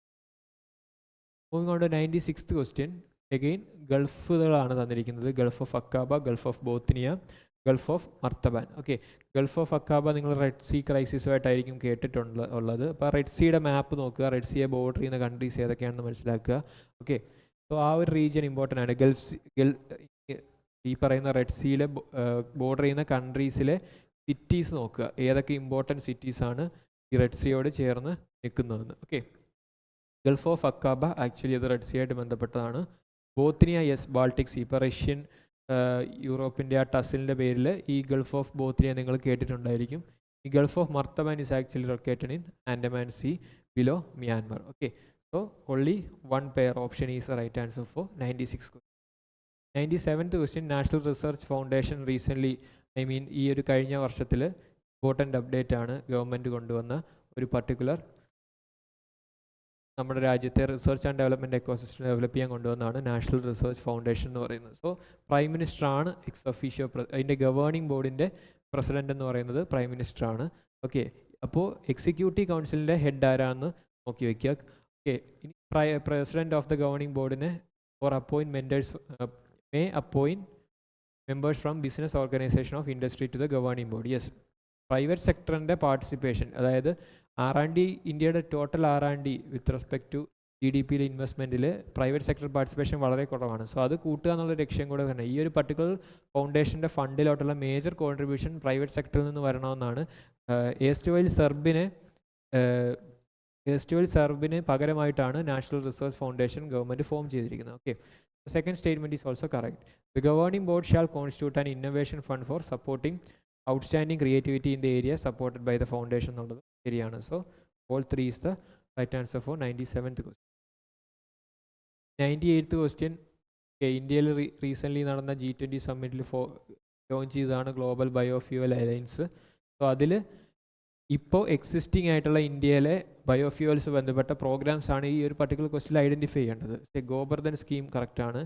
Moving on to 96th question. Again ഗൾഫുകളാണ് തന്നിരിക്കുന്നത്. Gulf of Aqaba, gulf of Bothnia, gulf of Martaban. Okay, gulf of Aqaba നിങ്ങൾ Red see ക്രൈസിസുമായിട്ടായിരിക്കും കേട്ടിട്ടുള്ളത്. അപ്പോൾ red സീയുടെ മാപ്പ് നോക്കുക, red സീയെ border ചെയ്യുന്ന countries ഏതൊക്കെയാണെന്ന് മനസ്സിലാക്കുക. Okay, so ആ ഒരു റീജിയൻ ഇമ്പോർട്ടൻ്റ് ആണ്. ഈ പറയുന്ന റെഡ് സീയിലെ ബോർഡർ ചെയ്യുന്ന കൺട്രീസിലെ സിറ്റീസ് നോക്കുക, ഏതൊക്കെ ഇമ്പോർട്ടൻറ്റ് സിറ്റീസാണ് ഈ റെഡ് സീയോട് ചേർന്ന് നിൽക്കുന്നതെന്ന്. ഓക്കെ, ഗൾഫ് ഓഫ് അക്കാബ ആക്ച്വലി അത് റെഡ് സീ ആയിട്ട് ബന്ധപ്പെട്ടതാണ്. ബോത്നിയ, യെസ്, ബാൾട്ടിക് സീ. ഇപ്പോൾ റഷ്യൻ യൂറോപ്പിൻ്റെ ആ ടസിലിൻ്റെ പേരിൽ ഈ ഗൾഫ് ഓഫ് ബോത്നിയ നിങ്ങൾ കേട്ടിട്ടുണ്ടായിരിക്കും. ഈ gulf of Martaban is actually located in Andaman sea below Myanmar. Okay, so only 1 pair option is the right answer for 96. 97th question. National research foundation recently ഈ ഒരു കഴിഞ്ഞ വർഷത്തിൽ ഇമ്പോർട്ടൻ്റ് അപ്ഡേറ്റ് ആണ് ഗവൺമെൻറ് കൊണ്ടുവന്ന ഒരു പർട്ടിക്കുലർ നമ്മുടെ രാജ്യത്തെ research and development ecosystem develop ചെയ്യാൻ കൊണ്ടുവന്നതാണ് നാഷണൽ റിസർച്ച് ഫൗണ്ടേഷൻ എന്ന് പറയുന്നത്. സോ പ്രൈം മിനിസ്റ്ററാണ് എക്സ് ഒഫീഷ്യോ, അതിൻ്റെ ഗവേണിംഗ് ബോർഡിൻ്റെ പ്രസിഡൻ്റ് എന്ന് പറയുന്നത് പ്രൈം മിനിസ്റ്ററാണ്. ഓക്കെ, അപ്പോൾ എക്സിക്യൂട്ടീവ് കൗൺസിലിൻ്റെ ഹെഡ് ആരാന്ന് നോക്കി വയ്ക്കുക. ഓക്കെ, ഇനി പ്രസിഡൻറ്റ് ഓഫ് ദ ഗവേണിംഗ് ബോർഡിനെ for may appoint members from business organization of industry to the governing board. Yes, private സെക്ടറിൻ്റെ പാർട്ടിസിപ്പേഷൻ, അതായത് R&D, ഇന്ത്യയുടെ total R&D with respect to GDP-യിലെ ഇൻവെസ്റ്റ്മെൻറ്റിൽ പ്രൈവറ്റ് സെക്ടർ പാർട്ടിസിപ്പേഷൻ വളരെ കുറവാണ്. സോ അത് കൂട്ടുക എന്നുള്ള ലക്ഷ്യം കൂടെ തന്നെ ഈ ഒരു പർട്ടിക്കുലർ ഫൗണ്ടേഷൻ്റെ ഫണ്ടിലോട്ടുള്ള മേജർ കോൺട്രിബ്യൂഷൻ പ്രൈവറ്റ് സെക്ടറിൽ നിന്ന് വരണമെന്നാണ്. ഏസ്റ്റ് വൈൽ സെർബിനെ എർസ്റ്റ്വൈൽ സെർബിന് പകരമായിട്ടാണ് national research foundation government form ചെയ്തിരിക്കുന്നത്. Okay, second statement is also correct. The governing board shall constitute an innovation fund for supporting outstanding creativity in the area supported by the foundation എന്നുള്ളത് ശരിയാണ്. So all 3 is the right answer for 97th question. 98th question. ഇന്ത്യയിൽ recently നടന്ന G20 സമ്മിറ്റിൽ launch ചെയ്തതാണ് global biofuel alliance. So അതിൽ ഇപ്പോൾ existing ആയിട്ടുള്ള ഇന്ത്യയിലെ ബയോഫ്യൂവൽസ് ബന്ധപ്പെട്ട പ്രോഗ്രാംസ് ആണ് ഈ ഒരു പർട്ടിക്കുലർ ക്വസ്റ്റിൽ ഐഡൻറ്റിഫൈ ചെയ്യേണ്ടത്. ഗോബർധൻ സ്കീം കറക്റ്റാണ്,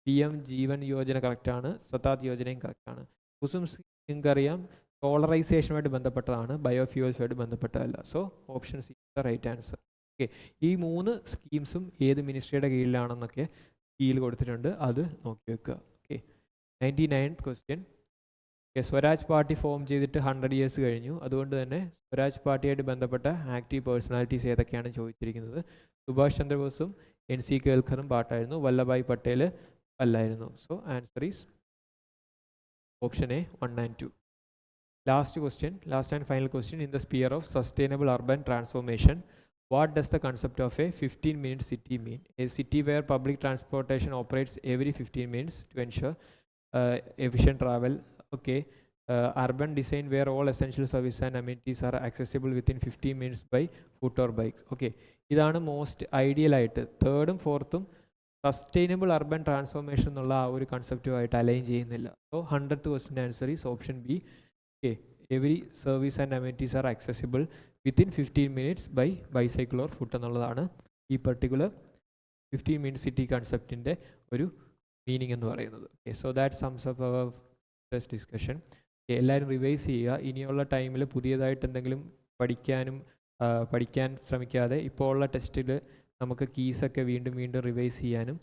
PM ജീവൻ യോജന കറക്റ്റാണ്, സ്വതാത് യോജനയും കറക്റ്റാണ്. കുസും നിങ്ങൾക്കറിയാം സോളറൈസേഷനുമായിട്ട് ബന്ധപ്പെട്ടതാണ്, ബയോഫ്യൂവൽസുമായിട്ട് ബന്ധപ്പെട്ടതല്ല. So option C the right answer. Okay, ഈ 3 സ്കീംസും ഏത് മിനിസ്ട്രിയുടെ കീഴിലാണെന്നൊക്കെ കീഴിൽ കൊടുത്തിട്ടുണ്ട്, അത് നോക്കി വെക്കുക. Okay, 99th question. Swaraj party form ചെയ്തിട്ട് 100 years കഴിഞ്ഞു. അതുകൊണ്ട് തന്നെ സ്വരാജ് പാർട്ടിയായിട്ട് ബന്ധപ്പെട്ട ആക്റ്റീവ് പേഴ്സണാലിറ്റീസ് ഏതൊക്കെയാണ് ചോദിച്ചിരിക്കുന്നത്. സുഭാഷ് ചന്ദ്രബോസും NC കേൽക്കറും പാട്ടായിരുന്നു, വല്ലഭായ് പട്ടേൽ അല്ലായിരുന്നു. So answer is option A 1 and 2. Last question, last and final question. In the sphere of sustainable urban transformation, what does the concept of a 15-minute city mean? A city where public transportation operates every 15 minutes to ensure efficient travel. Okay, urban design where all essential services and amenities are accessible within 15 minutes by foot or bike. Okay, ഇതാണ് most ideal ആയിട്ട്. 3rd and 4th sustainable urban transformation എന്നുള്ള ആ ഒരു കൺസെപ്റ്റുമായിട്ട് align ചെയ്യുന്നില്ല. So 100th question answer is option B. Okay, every service and amenities are accessible within 15 minutes by bicycle or foot എന്നുള്ളതാണ് ഈ particular 15-minute city കൺസെപ്റ്റിൻ്റെ ഒരു meaning എന്ന് പറയുന്നത്. Okay, so that സംസ് അപ്പ് അവർ ഫസ്റ്റ് ഡിസ്കഷൻ. എല്ലാവരും revise ചെയ്യുക. ഇനിയുള്ള ടൈമിൽ പുതിയതായിട്ട് എന്തെങ്കിലും പഠിക്കാൻ ശ്രമിക്കാതെ ഇപ്പോൾ ഉള്ള ടെസ്റ്റിൽ നമുക്ക് കീസൊക്കെ വീണ്ടും റിവൈസ് ചെയ്യാനും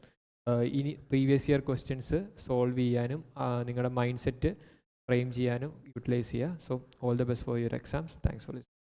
ഇനി പ്രീവിയസ് ഇയർ ക്വസ്റ്റ്യൻസ് സോൾവ് ചെയ്യാനും നിങ്ങളുടെ മൈൻഡ് സെറ്റ് ഫ്രെയിം ചെയ്യാനും യൂട്ടിലൈസ് ചെയ്യുക. So all the best for your exams. Thanks for listening.